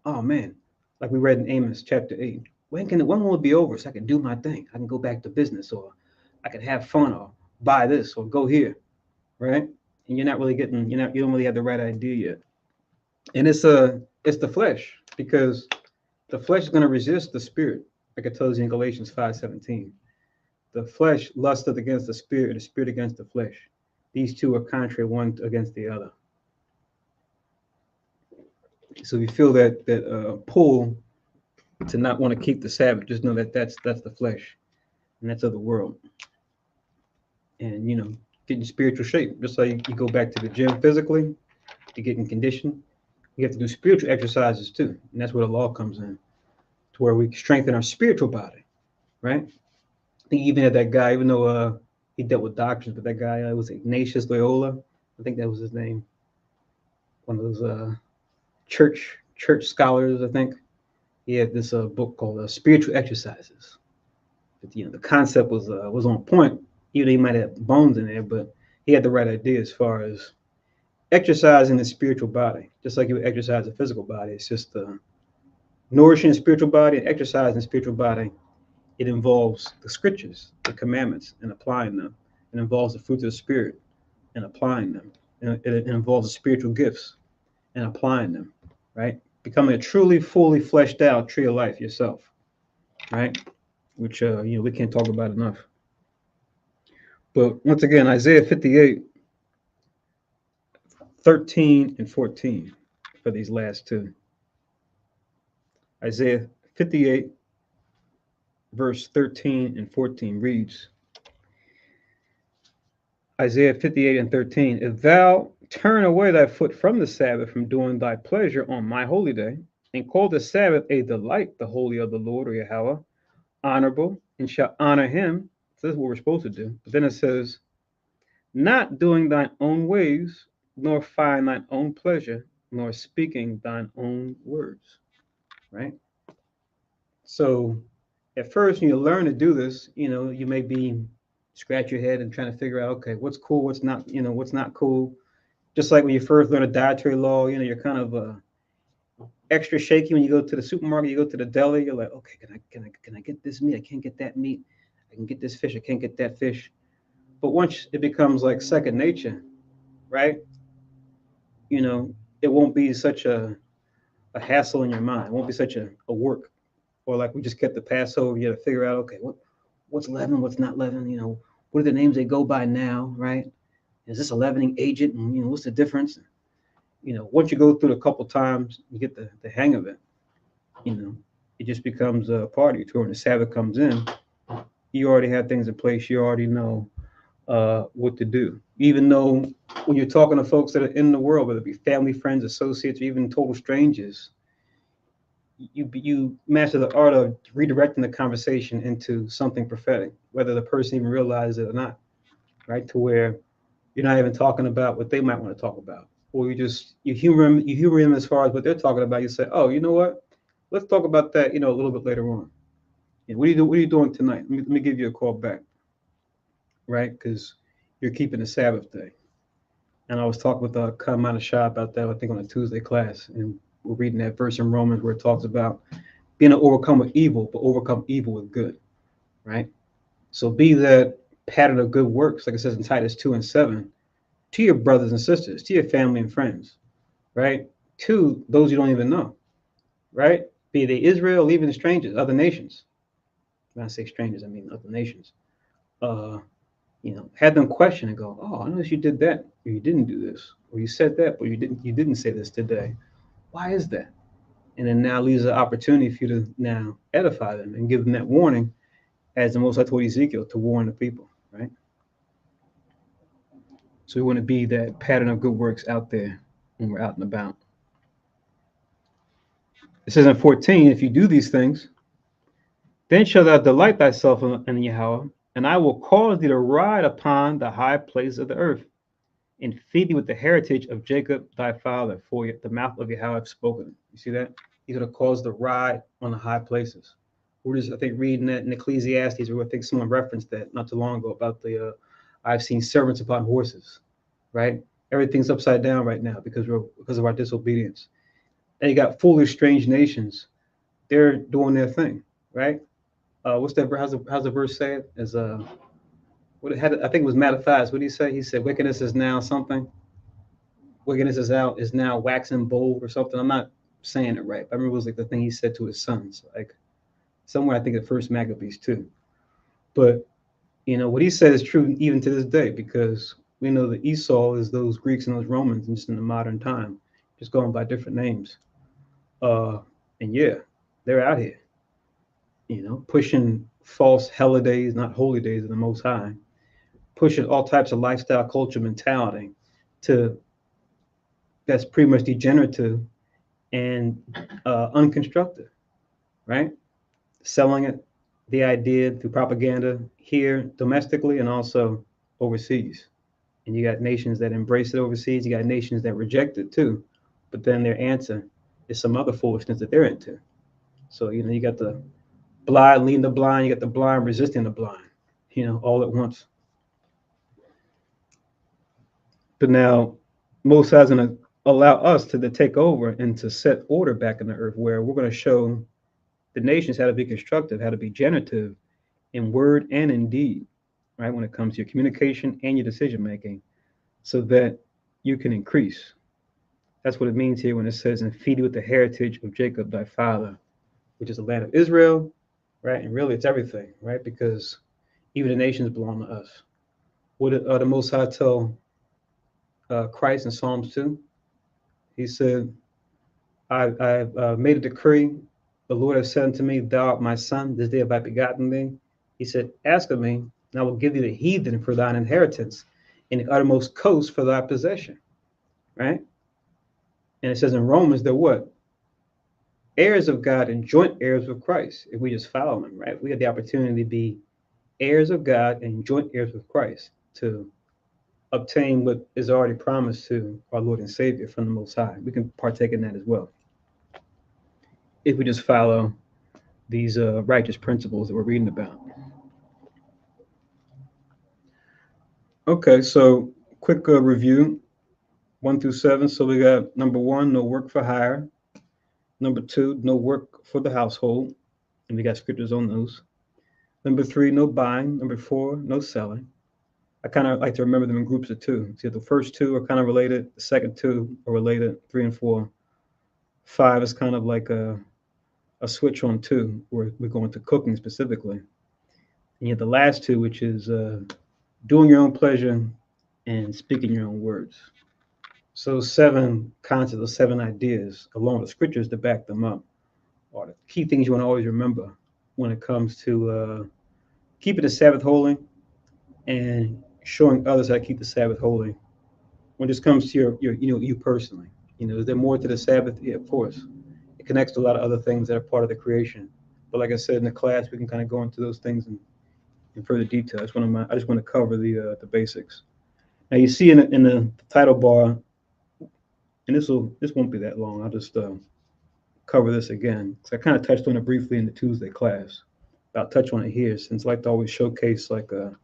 "Oh man," like we read in Amos chapter 8. When will it be over so I can do my thing? I can go back to business, or I can have fun, or buy this, or go here, right? And you're not really getting, you don't really have the right idea yet. And it's the flesh, because the flesh is going to resist the spirit, like it tells you in Galatians 5:17. The flesh lusteth against the spirit against the flesh. These two are contrary one against the other. So if you feel that pull to not want to keep the Sabbath, just know that that's the flesh, and that's of the world. And get in spiritual shape, just like you go back to the gym physically to get in condition. You have to do spiritual exercises too, and that's where the law comes in, to where we strengthen our spiritual body, right? I think even had that guy, even though he dealt with doctrines, but that guy was Ignatius Loyola. I think that was his name. One of those church scholars, I think. He had this book called Spiritual Exercises. But, the concept was on point. Even though he might have bones in there, but he had the right idea as far as exercising the spiritual body, just like you would exercise the physical body. It's just nourishing the spiritual body and exercising the spiritual body. It involves the scriptures, the commandments, and applying them. It involves the fruits of the spirit and applying them. And it involves the spiritual gifts and applying them, right? Becoming a truly, fully fleshed out tree of life yourself, right? Which we can't talk about enough. But once again, Isaiah 58, 13 and 14 for these last two. Isaiah 58, verse 13 and 14 reads, Isaiah 58 and 13, if thou turn away thy foot from the Sabbath, from doing thy pleasure on my holy day, and call the Sabbath a delight, the holy of the Lord, or Yahweh, honorable, and shall honor him. So this is what we're supposed to do. But then it says, not doing thine own ways, nor find thine own pleasure, nor speaking thine own words. Right? So at first, when you learn to do this, you may be scratch your head and trying to figure out, okay, what's cool, what's not, what's not cool. Just like when you first learn a dietary law, you're kind of extra shaky when you go to the supermarket, you go to the deli, you're like, okay, can I get this meat? I can't get that meat. I can get this fish. I can't get that fish. But once it becomes like second nature, right? It won't be such a hassle in your mind. It won't be such a work. Or like we just kept the Passover, you got to figure out, okay, what's leaven, what's not leaven, what are the names they go by now, right? Is this a leavening agent? And what's the difference? Once you go through it a couple times, you get the hang of it. It just becomes a part of you. When the Sabbath comes in, you already have things in place. You already know what to do. Even though when you're talking to folks that are in the world, whether it be family, friends, associates, or even total strangers, you master the art of redirecting the conversation into something prophetic, whether the person even realizes it or not, right? To where you're not even talking about what they might want to talk about, or you humor them as far as what they're talking about. You say, oh, you know what? Let's talk about that, a little bit later on. What are you doing tonight? Let me give you a call back, right? Because you're keeping the Sabbath day. And I was talking with Kamana Shah about that, I think, on a Tuesday class, and we're reading that verse in Romans where it talks about being an overcomer of evil, but overcome evil with good, right? So be that pattern of good works, like it says in Titus 2 and 7, to your brothers and sisters, to your family and friends, right? To those you don't even know, right? Be they Israel, or even strangers, other nations. When I say strangers, I mean other nations. Have them question and go, oh, I noticed you did that, or you didn't do this, or you said that, but you didn't say this today. Why is that? And then now leaves an opportunity for you to now edify them and give them that warning, as the Most High told Ezekiel to warn the people, right? So we want to be that pattern of good works out there when we're out and about. It says in 14, if you do these things, then shalt thou delight thyself in Yahweh, and I will cause thee to ride upon the high place of the earth, and feed thee with the heritage of Jacob thy father, for the mouth of Yahweh have spoken. You see that? He's going to cause the ride on the high places, we're just, I think, reading that in Ecclesiastes, or I think someone referenced that not too long ago about the I've seen servants upon horses, right? Everything's upside down right now because of our disobedience. And you got foolish, strange nations. They're doing their thing, right? What's that? How's the verse say it? As what it had, I think it was Mattathias. What did he say? He said, "Wickedness is now something. Wickedness is now waxing bold," or something. I'm not saying it right. I remember it was like the thing he said to his sons, like somewhere I think at First Maccabees too. But what he said is true even to this day, because we know that Esau is those Greeks and those Romans, and just in the modern time, just going by different names. And yeah, they're out here, pushing false holidays, not holy days of the Most High, pushing all types of lifestyle, culture, mentality to that's pretty much degenerative and unconstructive, right? Selling it, the idea through propaganda here domestically and also overseas. And you got nations that embrace it overseas. You got nations that reject it too. But then their answer is some other foolishness that they're into. So, you got the blind leading the blind. You got the blind resisting the blind, all at once. But now, Most High is going to allow us to take over and to set order back in the earth, where we're going to show the nations how to be constructive, how to be generative in word and in deed, right? When it comes to your communication and your decision making, so that you can increase. That's what it means here when it says, "And feed you with the heritage of Jacob thy father," which is the land of Israel, right? And really, it's everything, right? Because even the nations belong to us. What did the Most High tell Christ in Psalms 2? He said, I've made a decree. The Lord has said unto me, Thou art my son, this day have I begotten thee. He said, Ask of me, and I will give thee the heathen for thine inheritance, and the uttermost coast for thy possession. Right? And it says in Romans, they're what? Heirs of God and joint heirs with Christ, if we just follow him, right? We have the opportunity to be heirs of God and joint heirs with Christ, to obtain what is already promised to our Lord and Savior from the Most High. We can partake in that as well, if we just follow these righteous principles that we're reading about. Okay, so quick review, 1 through 7. So we got number 1, no work for hire. Number 2, no work for the household, and we got scriptures on those. Number 3, no buying. Number 4, no selling. I kind of like to remember them in groups of 2. See, the first 2 are kind of related. The second 2 are related. 3 and 4. 5 is kind of like a switch on 2, where we're going to cooking specifically. And you have the last 2, which is doing your own pleasure and speaking your own words. So 7 concepts, or 7 ideas, along with scriptures to back them up, are the key things you want to always remember when it comes to keeping the Sabbath holy and showing others how to keep the Sabbath holy. When this comes to you personally, is there more to the Sabbath? Yeah, of course. It connects to a lot of other things that are part of the creation. But like I said in the class, we can kind of go into those things in further detail. I just want to cover the basics. Now you see in the title bar, and this won't be that long. I'll just cover this again, because I kind of touched on it briefly in the Tuesday class. I'll touch on it here, since I like to always showcase like a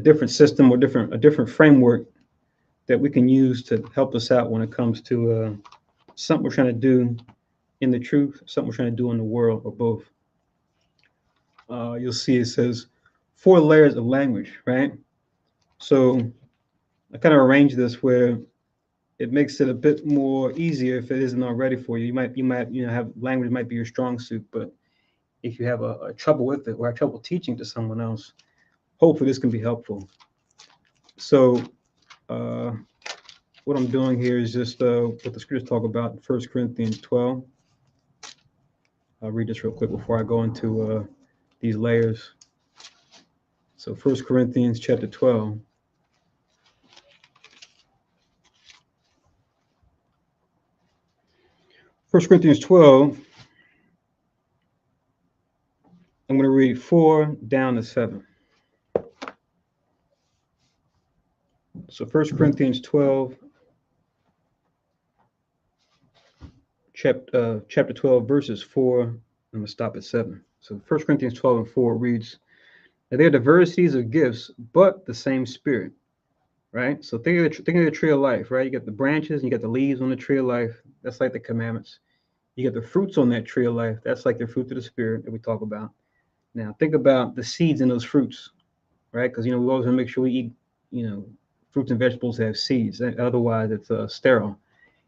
different system or a different framework that we can use to help us out when it comes to something we're trying to do in the truth, something we're trying to do in the world, or both. You'll see it says 4 layers of language, right? So I kind of arranged this where it makes it a bit more easier if it isn't already for you. You might have language might be your strong suit, but if you have a trouble with it or have trouble teaching to someone else, hopefully this can be helpful. So what I'm doing here is just what the scriptures talk about in 1 Corinthians 12. I'll read this real quick before I go into these layers. So 1 Corinthians chapter 12. First Corinthians 12, I'm going to read 4 down to 7. So 1 Corinthians 12, chapter 12, verses 4 I'm going to stop at 7. So 1 Corinthians 12:4 reads, "Now there are diversities of gifts, but the same Spirit." Right? So think of the tree of life, right? You got the branches and you got the leaves on the tree of life. That's like the commandments. You got the fruits on that tree of life. That's like the fruit of the Spirit that we talk about. Now think about the seeds in those fruits, right? Because we always want to make sure we eat, fruits and vegetables that have seeds. Otherwise, it's sterile.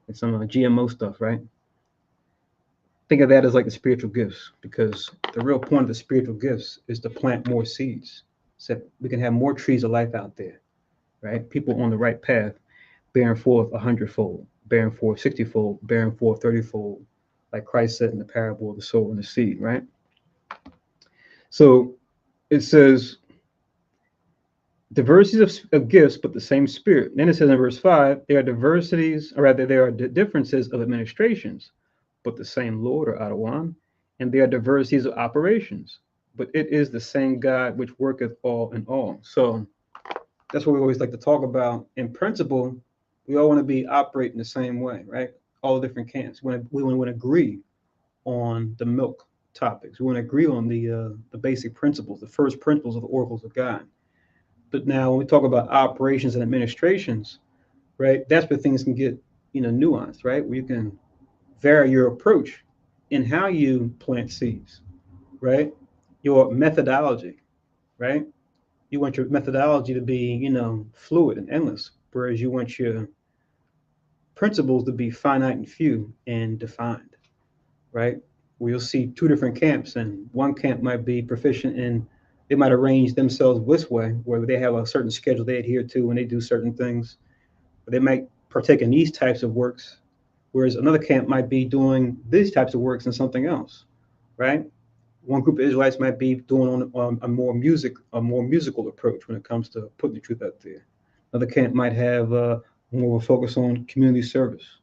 It's some GMO stuff, right? Think of that as like the spiritual gifts, because the real point of the spiritual gifts is to plant more seeds, so we can have more trees of life out there, right? People on the right path, bearing forth 100-fold, bearing forth 60-fold, bearing forth 30-fold, like Christ said in the parable of the sower and the seed, right? So it says diversities of gifts, but the same Spirit. Then it says in verse 5, there are diversities, or rather, there are differences of administrations, but the same Lord, or Adawan, and there are diversities of operations, but it is the same God which worketh all in all. So that's what we always like to talk about. In principle, we all want to be operating the same way, right? All the different camps. We want to agree on the milk topics. We want to agree on the basic principles, the first principles of the oracles of God. But now when we talk about operations and administrations, right, that's where things can get, nuanced, right? Where you can vary your approach in how you plant seeds, right? Your methodology, right? You want your methodology to be, fluid and endless, whereas you want your principles to be finite and few and defined, right? Where you'll see two different camps, and one camp might be proficient in, they might arrange themselves this way, where they have a certain schedule they adhere to when they do certain things. But they might partake in these types of works, whereas another camp might be doing these types of works and something else, right? One group of Israelites might be doing on a more musical approach when it comes to putting the truth out there. Another camp might have more of a focus on community service.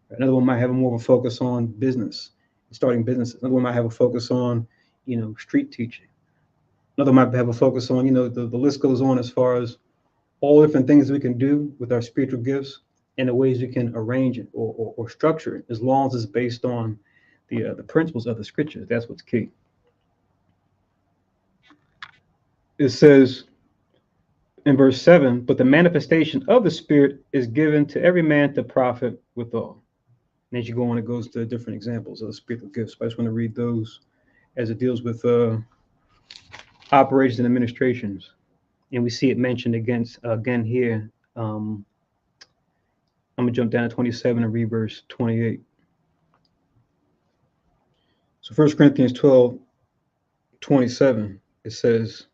Another one might have more of a focus on business, starting businesses. Another one might have a focus on, street teaching. Another might have a focus on, the list goes on as far as all different things we can do with our spiritual gifts and the ways we can arrange it or structure it, as long as it's based on the principles of the scriptures. That's what's key. It says in verse 7, but the manifestation of the Spirit is given to every man to profit withal. And as you go on, it goes to different examples of the spiritual gifts. But I just want to read those as it deals with operations and administrations. And we see it mentioned again here. I'm going to jump down to 27 and read verse 28. So 1 Corinthians 12:27, it says,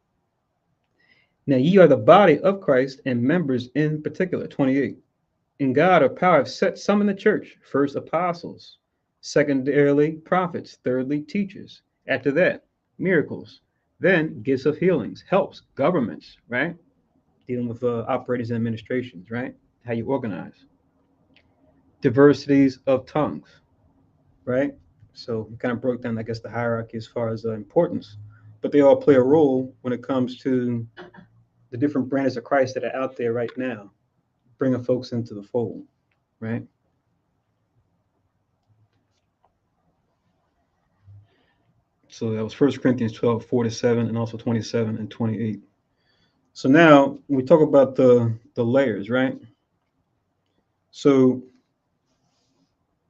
now ye are the body of Christ and members in particular. 28. In God or power have set some in the church, first apostles, secondarily prophets, thirdly teachers. After that, miracles, then gifts of healings, helps, governments, right? Dealing with operators and administrations, right? How you organize. Diversities of tongues, right? So we kind of broke down, I guess, the hierarchy as far as importance, but they all play a role when it comes to the different branches of Christ that are out there right now, bringing folks into the fold, right? So that was 1 Corinthians 12:4-7, and also 27 and 28. So now when we talk about the layers, right? So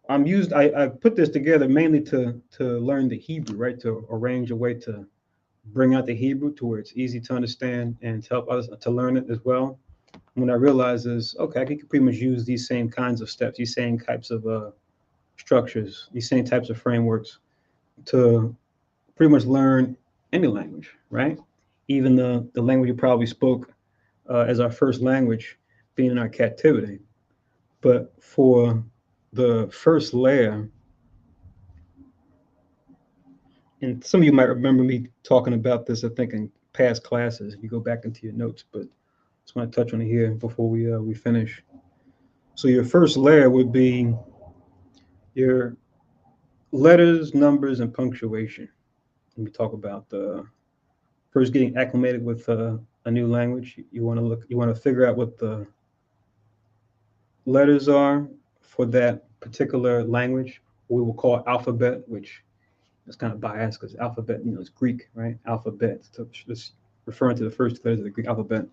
I put this together mainly to learn the Hebrew, right? To arrange a way to bring out the Hebrew to where it's easy to understand and to help others to learn it as well. And what I realized is, okay, I can pretty much use these same kinds of steps, these same types of structures, these same types of frameworks to pretty much learn any language, right? Even the language you probably spoke as our first language, being in our captivity. But for the first layer, and some of you might remember me talking about this, I think, in past classes. You go back into your notes, but I just want to touch on it here before we finish. So your first layer would be your letters, numbers, and punctuation. When we talk about the first getting acclimated with a new language, you want to figure out what the letters are for that particular language. We will call alphabet, which It's kind of biased because alphabet, it's Greek, right? Alphabet, so just referring to the first letters of the Greek alphabet.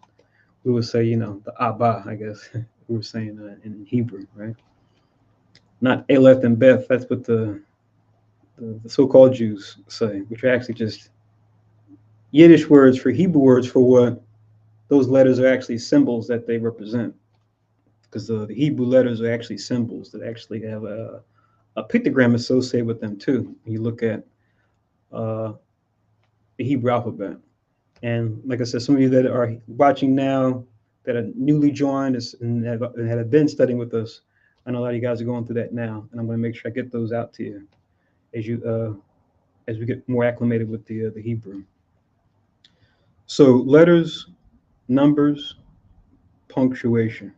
We would say, the Abba, I guess we were saying in Hebrew, right? Not Aleph and Beth. That's what the so-called Jews say, which are actually just Yiddish words for Hebrew words for what those letters are actually symbols that they represent. Because the Hebrew letters are actually symbols that actually have a pictogram associated with them too. When you look at the Hebrew alphabet. And like I said, some of you that are watching now that are newly joined and have been studying with us, I know a lot of you guys are going through that now, and I'm going to make sure I get those out to you as we get more acclimated with the Hebrew. So letters, numbers, punctuation.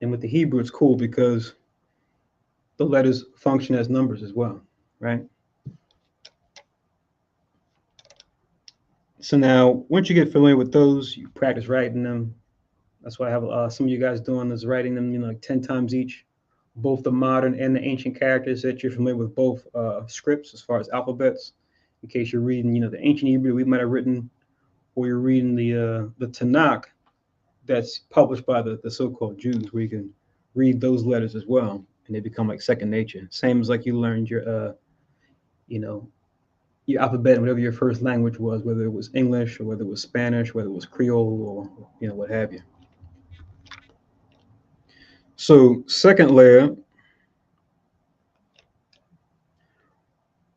And with the Hebrew, it's cool because the letters function as numbers as well, right? So now, once you get familiar with those, you practice writing them. That's why I have some of you guys doing is writing them, like 10 times each, both the modern and the ancient characters that you're familiar with both scripts as far as alphabets. In case you're reading, the ancient Hebrew we might have written, or you're reading the Tanakh that's published by the so-called Jews, where you can read those letters as well, and they become like second nature. Same as like you learned your alphabet in whatever your first language was, whether it was English or whether it was Spanish, whether it was Creole or what have you. So second layer,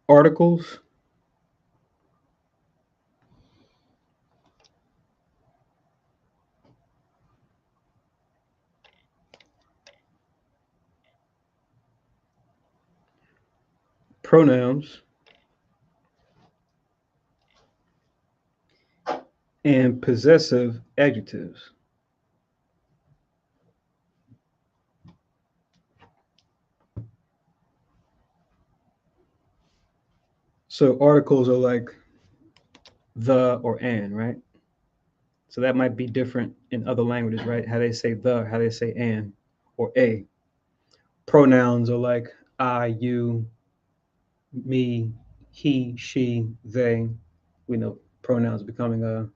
articles, pronouns, and possessive adjectives. So articles are like the or an, right? So that might be different in other languages, right? How they say the, how they say an, or a. Pronouns are like I, you, me, he, she, they. We know pronouns becoming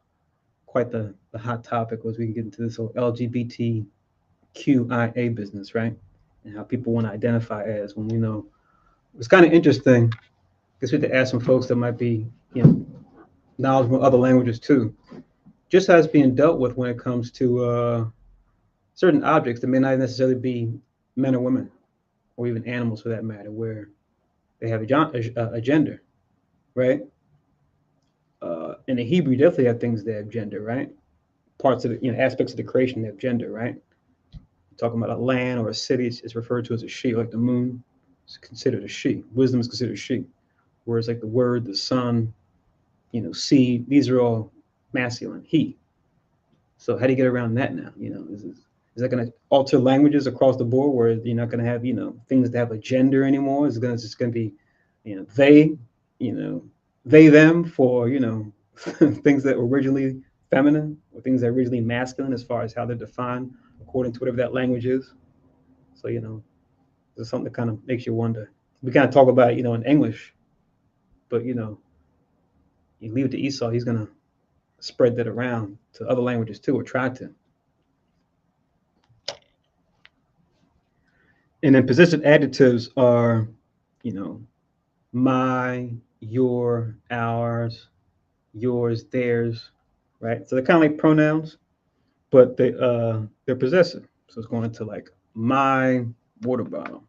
quite the hot topic as we get into this whole LGBTQIA business, right? And how people want to identify as when we know. It's kind of interesting. I guess we have to ask some folks that might be, knowledgeable in other languages too. Just how it's being dealt with when it comes to certain objects that may not necessarily be men or women, or even animals for that matter, where they have a gender, right? In the Hebrew, you definitely have things that have gender, right? Parts of the, aspects of the creation that have gender, right? Talking about a land or a city, it's referred to as a she, like the moon is considered a she. Wisdom is considered a she. Whereas like the word, the sun, sea, these are all masculine, he. So how do you get around that now? Is that going to alter languages across the board where you're not going to have, things that have a gender anymore? Is it just going to be, they, they, them for, things that were originally feminine or things that are originally masculine as far as how they're defined according to whatever that language is. So, there's something that kind of makes you wonder. We kind of talk about it, in English, but, you leave it to Esau, he's going to spread that around to other languages too, or try to. And then possessive adjectives are, my, your, ours, yours, theirs, right? So they're kind of like pronouns, but they're possessive. So it's going to like my water bottle,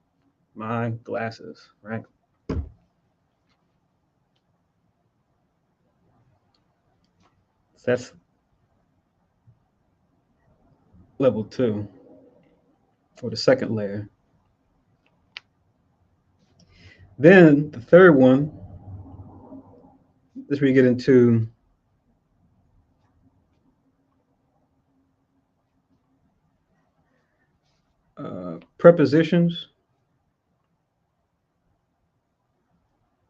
my glasses, right? So that's level 2, or the second layer. Then the third one, this is where you get into prepositions.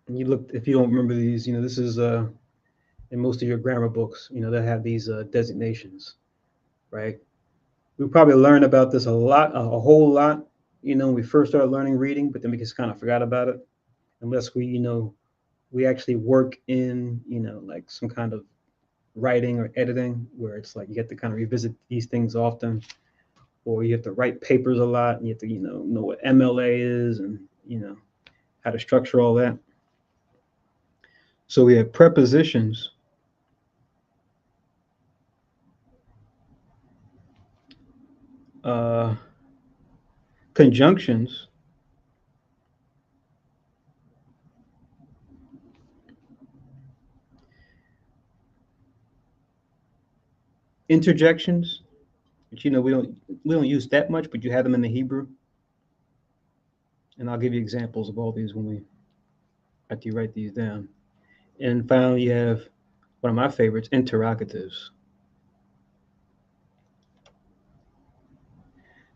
And you look, if you don't remember these, this is in most of your grammar books, they have these designations, right? We probably learned about this a whole lot, when we first started learning reading, but then we just kind of forgot about it unless we actually work in, like some kind of writing or editing where it's like you have to kind of revisit these things often, or you have to write papers a lot and you have to, know what MLA is and, how to structure all that. So we have prepositions. Conjunctions, interjections, which we don't use that much, but you have them in the Hebrew. And I'll give you examples of all these after you write these down. And finally, you have one of my favorites, interrogatives.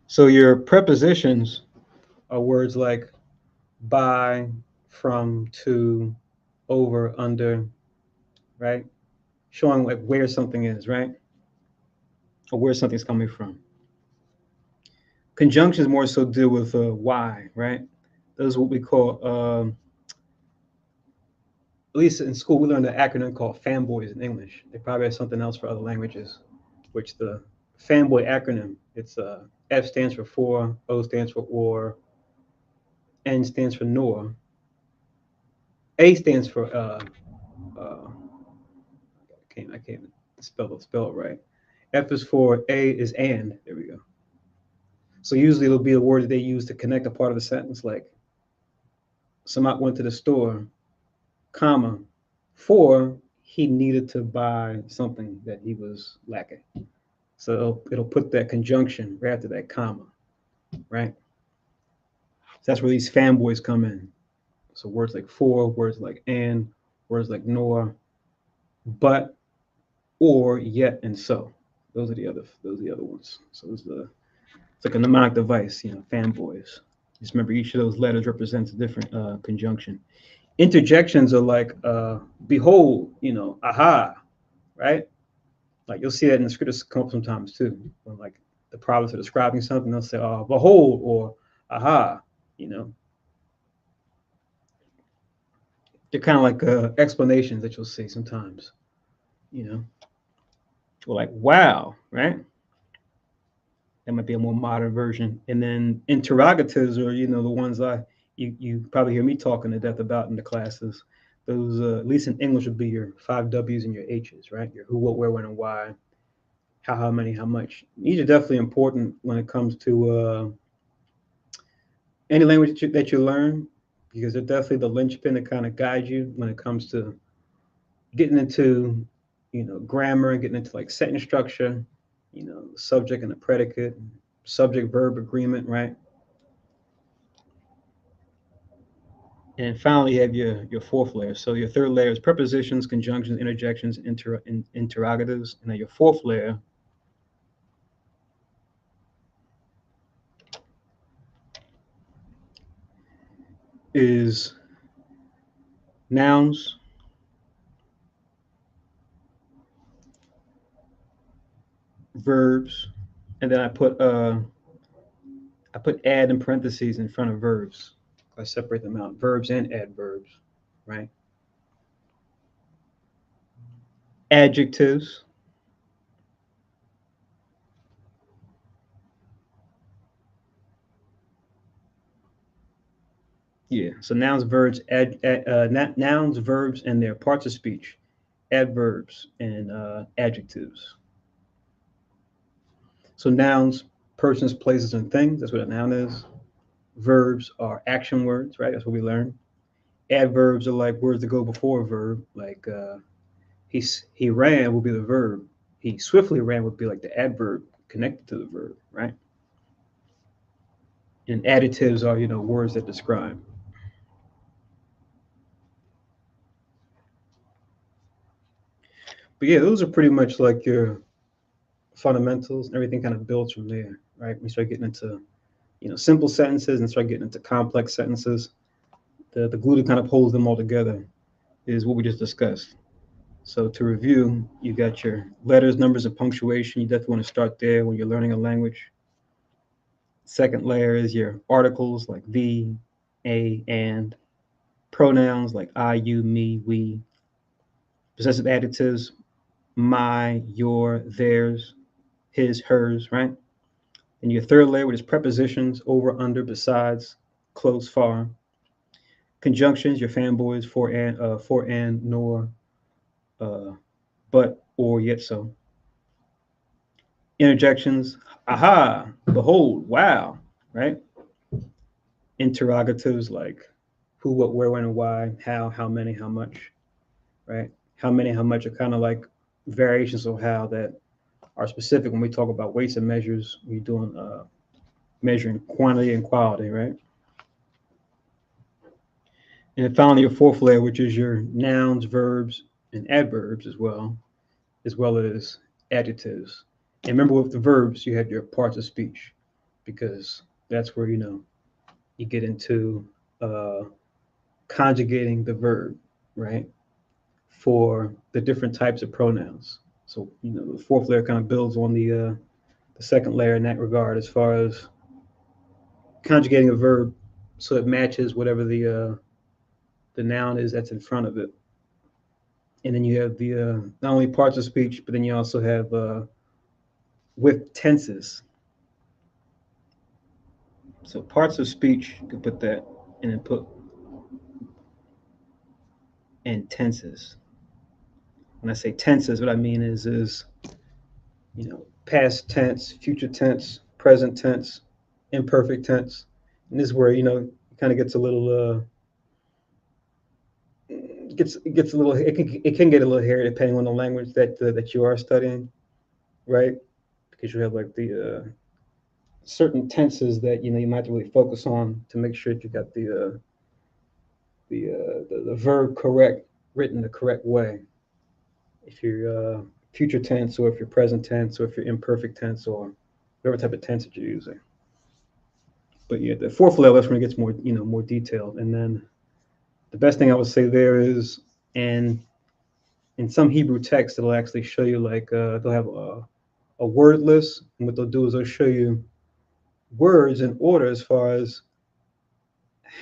So your prepositions are words like by, from, to, over, under, right? Showing like where something is, right? Or where something's coming from. Conjunctions more so deal with why, right? Those are what we call, at least in school, we learned an acronym called fanboys in English. They probably have something else for other languages, which the fanboy acronym, it's F stands for, O stands for or, N stands for nor, A stands for I can't spell it right. F is for A is and. There we go. So usually it'll be a word that they use to connect a part of the sentence, like Samat went to the store, comma, for he needed to buy something that he was lacking. So it'll put that conjunction right after that comma, right? So that's where these fanboys come in. So words like for, words like and, words like nor, but, or, yet, and so. Those are the other ones. So it's like a mnemonic device, fanboys. Just remember each of those letters represents a different conjunction. Interjections are like behold, aha, right? Like you'll see that in the scriptures come up sometimes too. When like the prophets are describing something, they'll say, oh, behold, or aha, They're kind of like explanations that you'll see sometimes, or like wow, right? That might be a more modern version. And then interrogatives are, the ones you probably hear me talking to death about in the classes. Those, at least in English, would be your 5 W's and your H's, right? Your who, what, where, when, and why. How many, how much. These are definitely important when it comes to any language that you learn, because they're definitely the linchpin that kind of guide you when it comes to getting into, grammar and getting into like sentence structure, subject and the predicate, subject verb agreement, right? And finally, you have your fourth layer. So your third layer is prepositions, conjunctions, interjections, interrogatives. And then your fourth layer is nouns, verbs, and then I put add in parentheses in front of verbs. I separate them out, verbs and adverbs, right? Adjectives. Yeah, so nouns, verbs, nouns, verbs, and their parts of speech, adverbs, and adjectives. So nouns, persons, places, and things. That's what a noun is. Verbs are action words, right? That's what we learned. Adverbs are like words that go before a verb. Like he ran will be the verb. He swiftly ran would be like the adverb connected to the verb, right? And additives are words that describe. But yeah, those are pretty much like your fundamentals, and everything kind of builds from there, right? We start getting into simple sentences and start getting into complex sentences. The glue that kind of holds them all together is what we just discussed. So to review, you got your letters, numbers, and punctuation. You definitely want to start there when you're learning a language. Second layer is your articles like the, a, and. Pronouns like I, you, me, we. Possessive adjectives, my, your, theirs, his, hers, right? And your third layer, which is prepositions, over, under, besides, close, far. Conjunctions, your fanboys, for and, nor, uh, but, or, yet so. Interjections, aha, behold, wow, right? Interrogatives like who, what, where, when, and why, how many, how much, right? How many, how much are kind of like variations of how that are specific when we talk about weights and measures. We're doing measuring quantity and quality, right? And then finally, your fourth layer, which is your nouns, verbs, and adverbs as well as adjectives. And remember, with the verbs, you have your parts of speech, because that's where you get into uh, conjugating the verb, right, for the different types of pronouns. So the fourth layer kind of builds on the second layer in that regard, as far as conjugating a verb so it matches whatever the noun is that's in front of it. And then you have the not only parts of speech, but then you also have with tenses. So parts of speech, you can put that, and then put and tenses. When I say tenses, what I mean is past tense, future tense, present tense, imperfect tense. And this is where it kind of gets a little it gets a little it can get a little hairy depending on the language that you are studying, right? Because you have like the certain tenses that you might have to really focus on to make sure that you got the verb correct, written the correct way. If you're future tense, or if you're present tense, or if you're imperfect tense, or whatever type of tense that you're using. But yeah, the fourth level, that's when it gets more detailed. And then the best thing I would say there is, and in some Hebrew texts, it'll actually show you like they'll have a word list, and what they'll do is they'll show you words in order as far as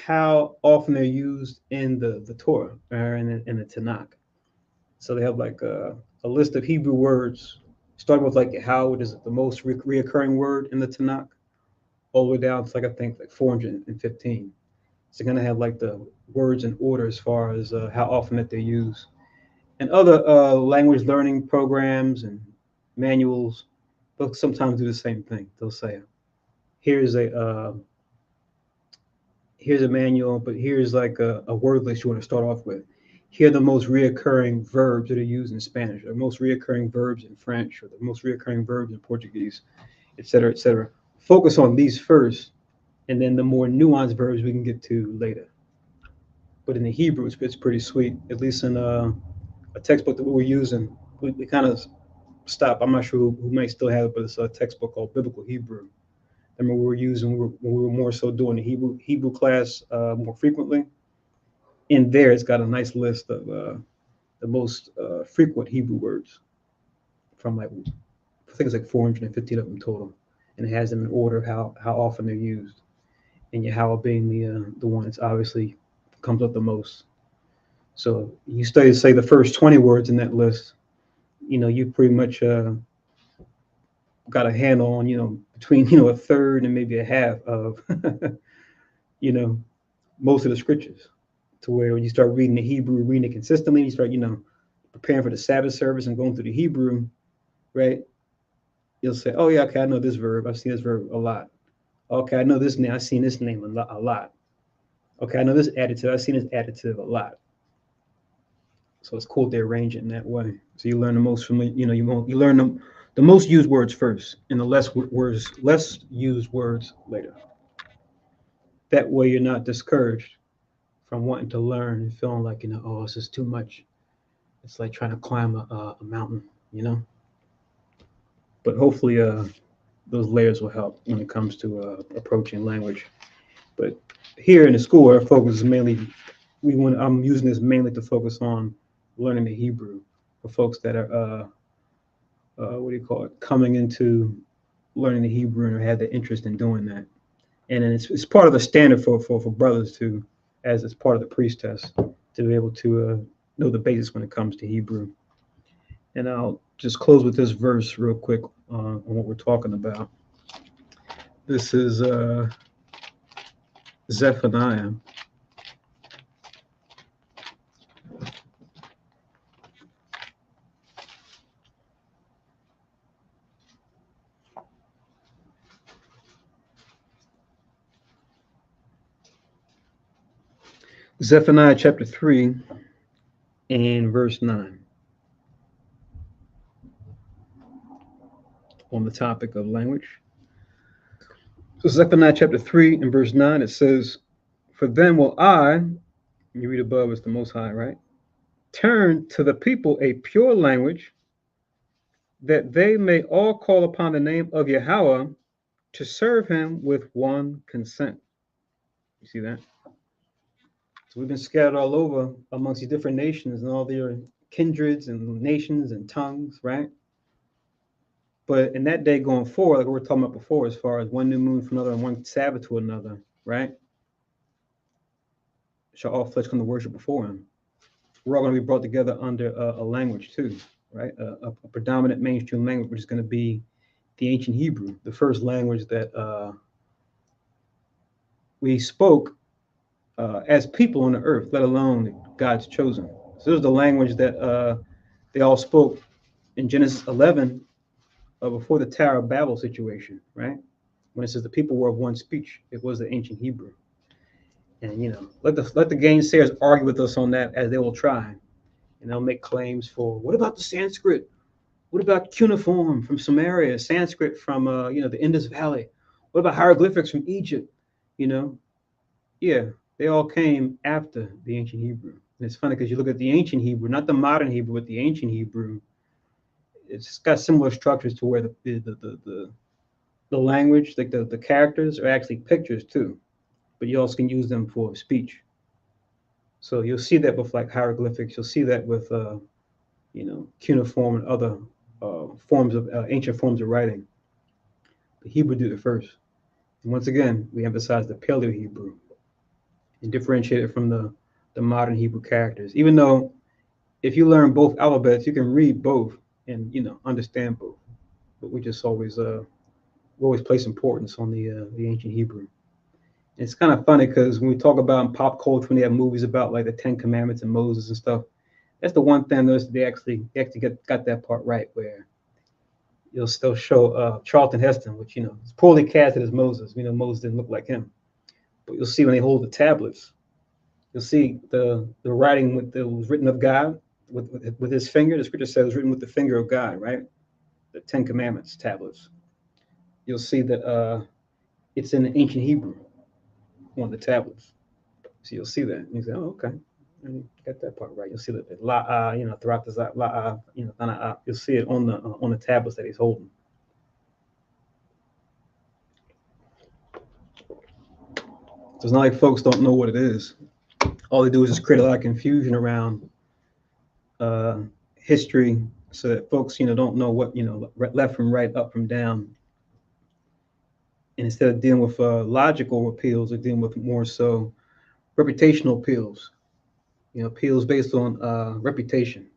how often they're used in the Torah or in the Tanakh. So they have like a list of Hebrew words, starting with like how it is the most reoccurring word in the Tanakh, all the way down to like I think like 415. So you're gonna have like the words in order as far as how often that they're used. And other language learning programs and manuals, they'll sometimes do the same thing. They'll say, "Here's here's a manual, but here's like a word list you want to start off with. Here are the most reoccurring verbs that are used in Spanish, or the most reoccurring verbs in French, or the most reoccurring verbs in Portuguese, et cetera, et cetera. Focus on these first, and then the more nuanced verbs we can get to later." But in the Hebrew, it's pretty sweet. At least in a textbook that we were using, we kind of stopped. I'm not sure who might still have it, but it's a textbook called Biblical Hebrew. I remember we were using when we were more so doing the Hebrew class more frequently. In there, it's got a nice list of the most frequent Hebrew words from like I think it's like 415 of them total, and it has them in order of how often they're used, and Yahweh being the one that's obviously comes up the most. So you study, say, the first 20 words in that list, you pretty much got a handle on, between, a third and maybe a half of, you know, most of the scriptures, to where when you start reading the Hebrew, reading it consistently, you start, preparing for the Sabbath service and going through the Hebrew, right? You'll say, oh yeah, okay, I know this verb. I've seen this verb a lot. Okay, I know this name. I've seen this name a lot. Okay, I know this adjective. I've seen this adjective a lot. So it's cool to arrange it in that way. So you learn the most from you learn the most used words first, and the less used words later. That way you're not discouraged from wanting to learn and feeling like oh, this is too much. It's like trying to climb a mountain, But hopefully, those layers will help when it comes to approaching language. But here in the school, our focus is mainly I'm using this mainly to focus on learning the Hebrew. for folks that are what do you call it, coming into learning the Hebrew and have the interest in doing that. And then it's part of the standard for brothers to, as it's part of the priest test, to be able to know the basics when it comes to Hebrew. And I'll just close with this verse real quick on what we're talking about. This is Zephaniah. Zephaniah chapter 3 and verse 9. On the topic of language. So Zephaniah chapter 3 and verse 9, it says, "For then will I," you read above, it's the Most High, right? "Turn to the people a pure language, that they may all call upon the name of Yahweh to serve him with one consent." You see that? So we've been scattered all over amongst these different nations and all their kindreds and nations and tongues, right? But in that day going forward, like we were talking about before, as far as one new moon from another and one Sabbath to another, right? Shall all flesh come to worship before him. We're all going to be brought together under a language too, right? A predominant mainstream language, which is going to be the ancient Hebrew, the first language that we spoke as people on the earth, let alone God's chosen. So this is the language that they all spoke in Genesis 11 before the Tower of Babel situation, right? When it says the people were of one speech, it was the ancient Hebrew. And let the gainsayers argue with us on that, as they will try, and they'll make claims for, what about the Sanskrit? What about cuneiform from Samaria, Sanskrit from the Indus Valley? What about hieroglyphics from Egypt? Yeah, they all came after the ancient Hebrew. And it's funny because you look at the ancient Hebrew, not the modern Hebrew, but the ancient Hebrew. It's got similar structures to where the language, like the characters, are actually pictures too, but you also can use them for speech. So you'll see that with like hieroglyphics. You'll see that with cuneiform and other forms of ancient forms of writing. The Hebrew did it first. And once again, we emphasize the Paleo Hebrew and differentiate it from the modern Hebrew characters. Even though if you learn both alphabets, you can read both and understand both. But we just always place importance on the ancient Hebrew. And it's kind of funny because when we talk about in pop culture, when they have movies about like the Ten Commandments and Moses and stuff, that's the one thing they actually got that part right, where you'll still show Charlton Heston, which is poorly casted as Moses. We know Moses didn't look like him, but you'll see when they hold the tablets, you'll see the writing that was written of God with his finger. The scripture says it was written with the finger of God, right? The Ten Commandments tablets. You'll see that it's in the ancient Hebrew on the tablets. So you'll see that. And you say, oh, okay. You got that part right. You'll see that throughout the you'll see it on the tablets that he's holding. So it's not like folks don't know what it is. All they do is just create a lot of confusion around history, so that folks don't know what left from right, up from down. And instead of dealing with logical appeals, they're dealing with more so reputational appeals. Appeals based on reputation.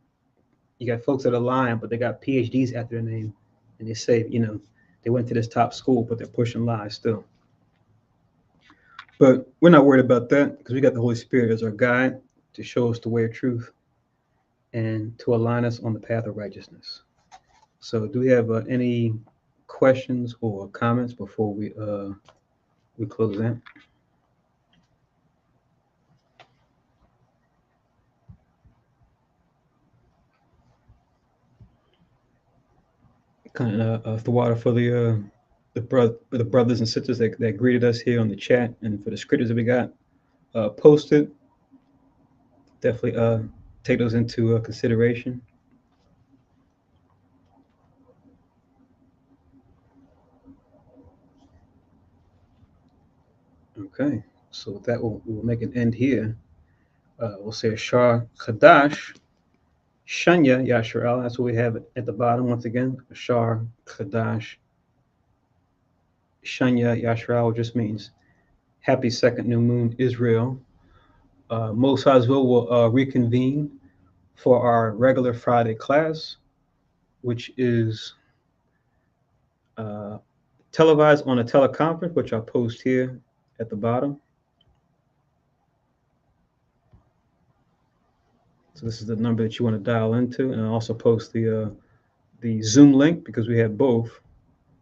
You got folks that are lying, but they got PhDs after their name, and they say, they went to this top school, but they're pushing lies still. But we're not worried about that because we got the Holy Spirit as our guide to show us the way of truth and to align us on the path of righteousness. So, do we have any questions or comments before we close that? Kind of the water for the brothers and sisters that greeted us here on the chat, and for the scriptures that we got posted. Definitely take those into consideration. Okay, so with that we'll make an end here. We'll say Shah Kadash, Shanya Yasharala, that's what we have at the bottom once again. Ashar Kadash. Shanya Yasharala just means happy second new moon, Israel. Most Highsville will reconvene for our regular Friday class, which is televised on a teleconference, which I'll post here at the bottom. So this is the number that you want to dial into, and I'll also post the Zoom link because we have both.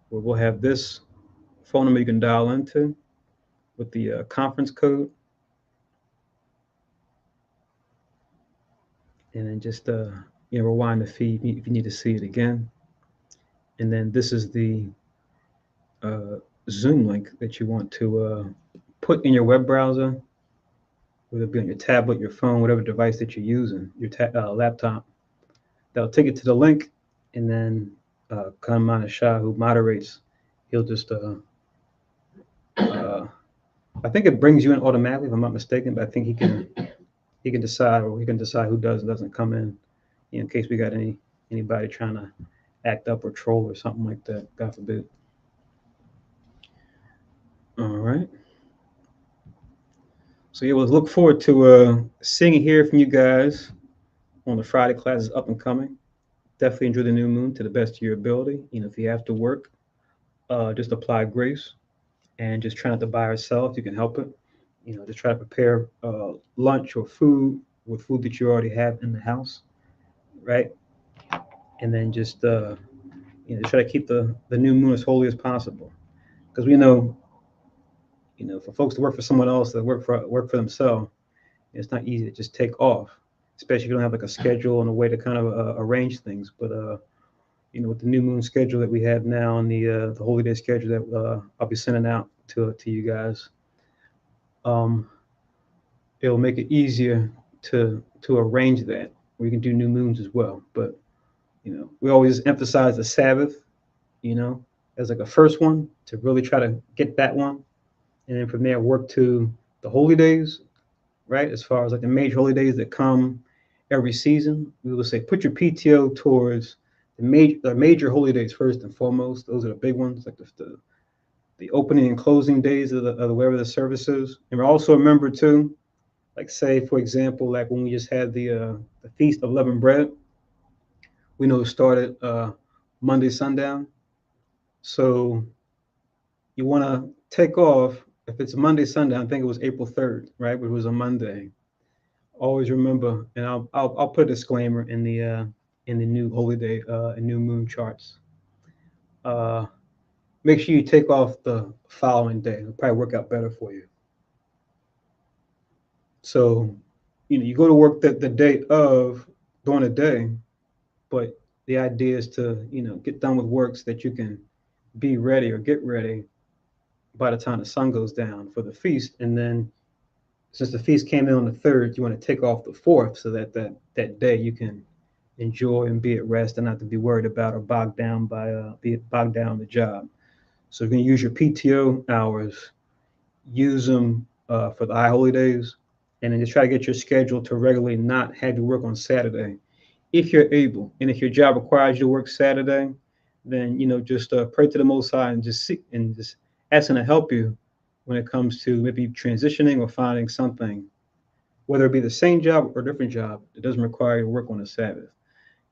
Where we'll have this phone number you can dial into with the conference code, and then just rewind the feed if you need to see it again. And then this is the Zoom link that you want to put in your web browser, whether it be on your tablet, your phone, whatever device that you're using, your laptop. That'll take it to the link, and then Khan Shah, who moderates, he'll just I think it brings you in automatically, if I'm not mistaken, but I think he can decide, or he can decide who does and doesn't come in case we got anybody trying to act up or troll or something like that, God forbid. All right. So yeah, we'll look forward to seeing and hearing from you guys on the Friday classes up and coming. Definitely enjoy the new moon to the best of your ability. If you have to work, just apply grace and just try not to buy or sell if you can help it. Just try to prepare lunch or food with food that you already have in the house, right? And then just try to keep the new moon as holy as possible, because we know, for folks to work for someone else, that work for themselves, it's not easy to just take off, especially if you don't have like a schedule and a way to kind of arrange things. But with the new moon schedule that we have now and the holy day schedule that I'll be sending out to you guys, it'll make it easier to arrange that. We can do new moons as well, but we always emphasize the Sabbath, as like a first one, to really try to get that one, and then from there work to the holy days, right? As far as like the major holy days that come every season, we will say put your PTO towards the major holy days first and foremost. Those are the big ones, like the opening and closing days of wherever the service is. And also remember too, like say for example, like when we just had the Feast of Leavened Bread, we know it started Monday sundown. So you want to take off, if it's Monday sundown, I think it was April 3rd, right? Which was a Monday. Always remember, and I'll put a disclaimer in the new holy day and new moon charts. Make sure you take off the following day. It'll probably work out better for you. So, you go to work the day of during the day, but the idea is to, get done with work so that you can be ready or get ready by the time the sun goes down for the feast. And then since the feast came in on the 3rd, you want to take off the 4th so that day you can enjoy and be at rest and not to be worried about or bogged down on the job. So you're going to use your PTO hours, use them for the high holy days, and then just try to get your schedule to regularly not have you work on Saturday if you're able. And if your job requires you to work Saturday, then just pray to the Most High and just seek and just ask Him to help you when it comes to maybe transitioning or finding something, whether it be the same job or a different job, that doesn't require you to work on a Sabbath.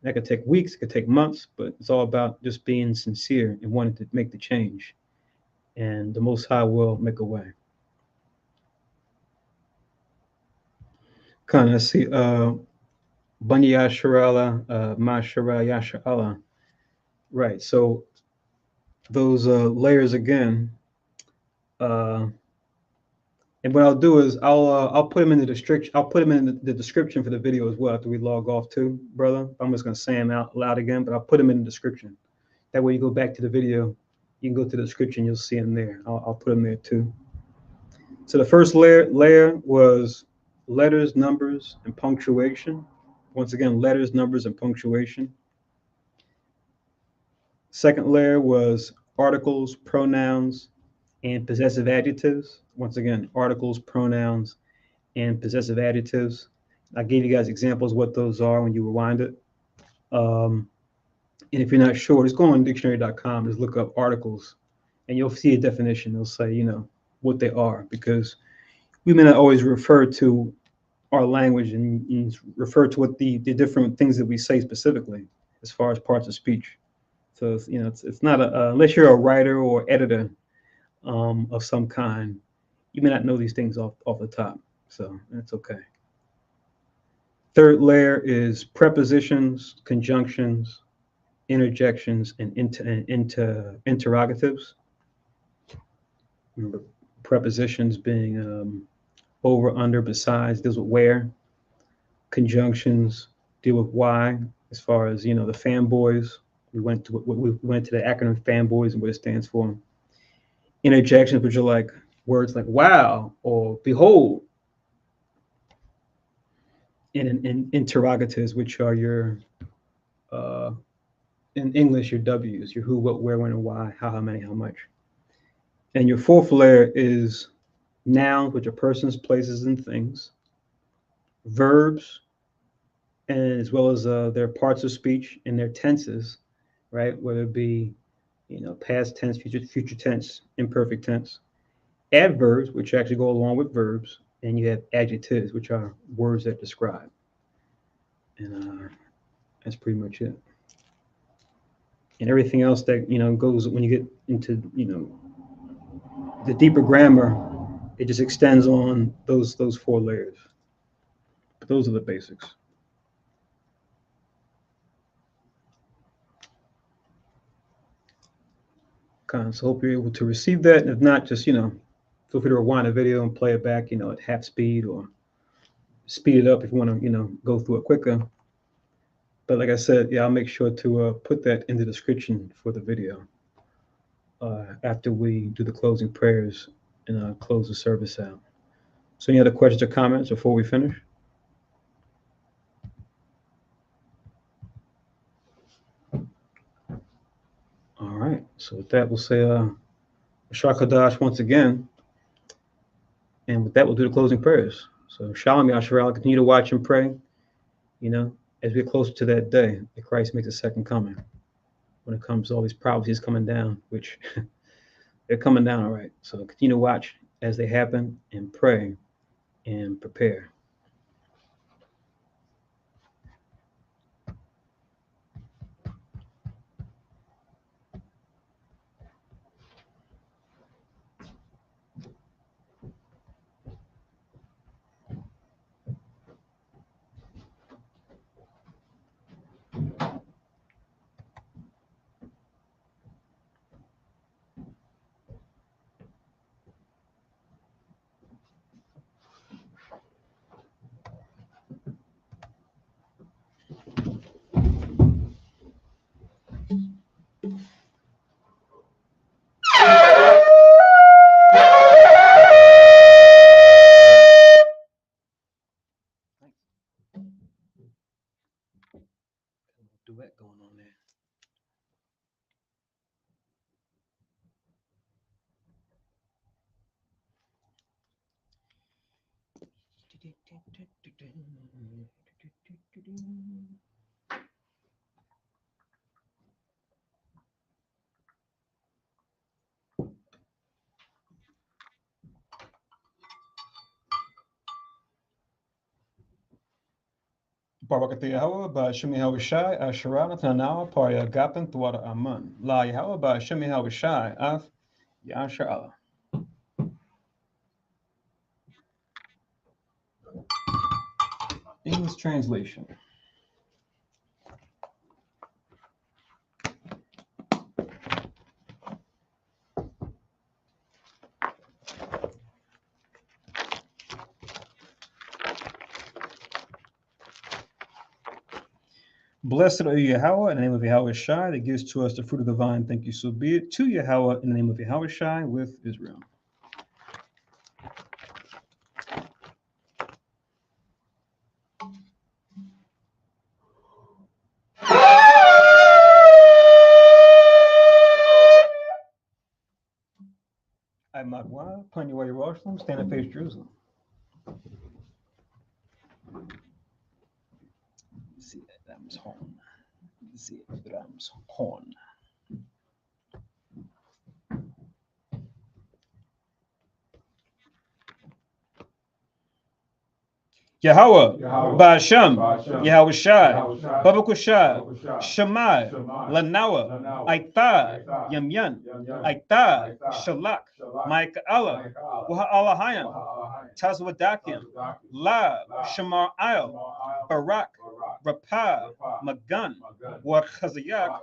That could take weeks, it could take months, but it's all about just being sincere and wanting to make the change. And the Most High will make a way. Kind of see Banya Yasharala, Mashara Yasharala. Right. So those layers again. And what I'll do is I'll put them in the description. I'll put them in the description for the video as well after we log off too, brother. I'm just gonna say them out loud again, but I'll put them in the description. That way you go back to the video, you can go to the description, you'll see them there. I'll put them there too. So the first layer was letters, numbers, and punctuation. Once again, letters, numbers, and punctuation. Second layer was articles, pronouns, and possessive adjectives. Once again, articles, pronouns, and possessive adjectives. I gave you guys examples what those are when you rewind it. And if you're not sure, just go on dictionary.com, just look up articles, and you'll see a definition. It'll say, what they are, because we may not always refer to our language and refer to what the different things that we say specifically as far as parts of speech. So, it's not unless you're a writer or editor of some kind, you may not know these things off the top. So that's okay. Third layer is prepositions, conjunctions, interjections, and interrogatives. Remember, prepositions being over, under, besides, deals with where. Conjunctions deal with why, as far as the fanboys. We went to the acronym fanboys and what it stands for. Interjections, which are like words like wow or behold. And interrogatives, which are your in English, your W's, your who, what, where, when, and why, how many, how much. And your fourth layer is nouns, which are persons, places, and things. Verbs, and as well as their parts of speech and their tenses, right? Whether it be, past tense, future tense, imperfect tense. Adverbs, which actually go along with verbs, and you have adjectives, which are words that describe. And that's pretty much it. And everything else that goes when you get into the deeper grammar, it just extends on those four layers. But those are the basics. So hope you're able to receive that. And if not, just feel free to rewind the video and play it back, at half speed, or speed it up if you want to go through it quicker. But like I said, I'll make sure to put that in the description for the video after we do the closing prayers and close the service out. So any other questions or comments before we finish? All right. So with that, we'll say Shakadash once again. And with that, we'll do the closing prayers. So Shalom Yasharal, continue to watch and pray, as we get closer to that day that Christ makes a second coming. When it comes to all these prophecies coming down, which they're coming down, all right. So continue to watch as they happen and pray and prepare. Duet going on there. Barakati Yahweh ba Shemi Hawashai Asherah Tanawa Parya Gapan Tuara Aman. La Yahweh ba Shemi Hawashai Af Yasha Allah. English translation. Blessed are you, Yahweh, in the name of Yahweh Shai, that gives to us the fruit of the vine. Thank you, so be it. To Yahweh, in the name of Yahweh Shai, with Israel. I Magwa, Panya Yerushalayim, stand and face Jerusalem. See that was home. Zebram's horn. Yahweh, Ba'ashem, Yahweh Shai, Baruch Shai, Shemai, Lanawa, Aitad, Yamyan, Aitad, Shalak, Micah Allah, Waha'alahayim, Tazwadakim, La, Shamar Al, Barak, Rapah, Magan, Wachazayak,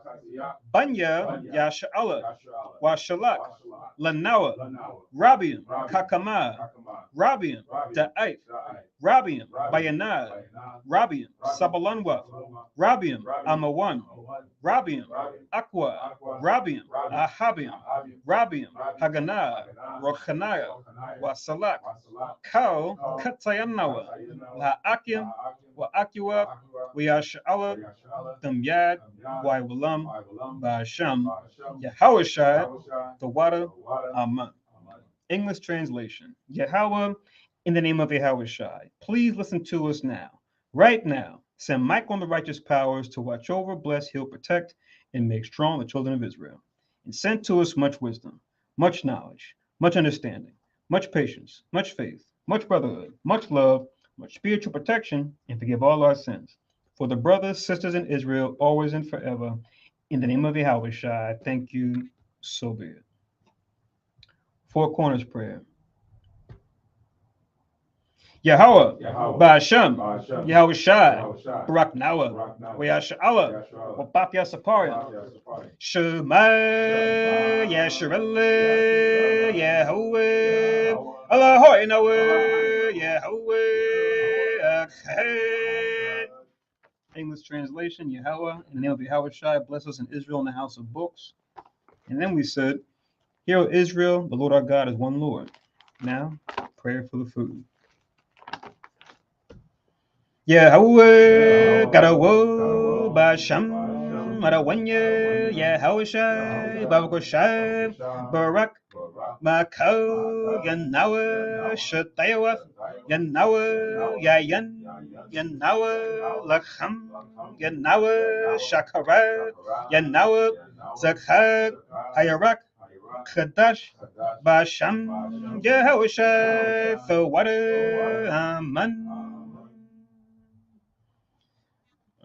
Banya, Yasha'ala, Washalak, Lanawa, Rabian, Kakamah, Rabian, Da'if, Rabian, Bayanad, Rabian, Sabalanwa, Rabian, Amawan, Rabian, Aqua, Rabian, Ahabian, Rabian, Haganah, Rochanaya, Wasalak, Kau, Katayanawa, La'akim, Wa'akiwa, Wiyasha'ala, Damyad, Waiwalam, Ba'asham, Yahawashai, the water, Aman. English translation. Yahweh, in the name of Yahweh Shai, please listen to us now. Right now, send Michael and the righteous powers to watch over, bless, heal, protect, and make strong the children of Israel. And send to us much wisdom, much knowledge, much understanding, much patience, much faith, much brotherhood, much love, much spiritual protection, and forgive all our sins. For the brothers, sisters in Israel, always and forever. In the name of Yahweh Shai, thank you, so be it. Four Corners Prayer. Yahweh, Ba'ashem, Yahweh Shai, Barak Nawa, Wayasha'ala, Wapapya Saparia, Shema, Yasharele, Yahweh, Allahoi Nawe, Yahweh, Akhed. English translation, Yahweh, in the name of Yahweh Shai, bless us in Israel in the house of books. And then we said, Hear, O Israel, the Lord our God is one Lord. Now, prayer for the food. Yahweh, Garawo, Basham, Marawanya, Yahweh Shai, Baruch Shai, Barak, Makau, Yanawa, Shatayawa, Yanawa, Yayan, Yanawa, Lacham, Yanawa, Shakara, Yanawa, Zakhar, Hayarak, Kadash, Basham, Yahweh Shai, the water, Aman.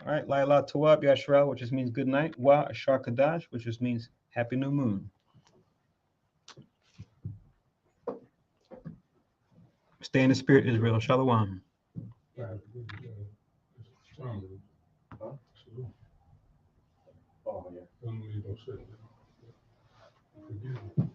All right, Laila Tawab Yashra, which just means good night. Wa Ashar Kadash, which just means happy new moon. Stay in the spirit, Israel. Shalom. Oh, yeah.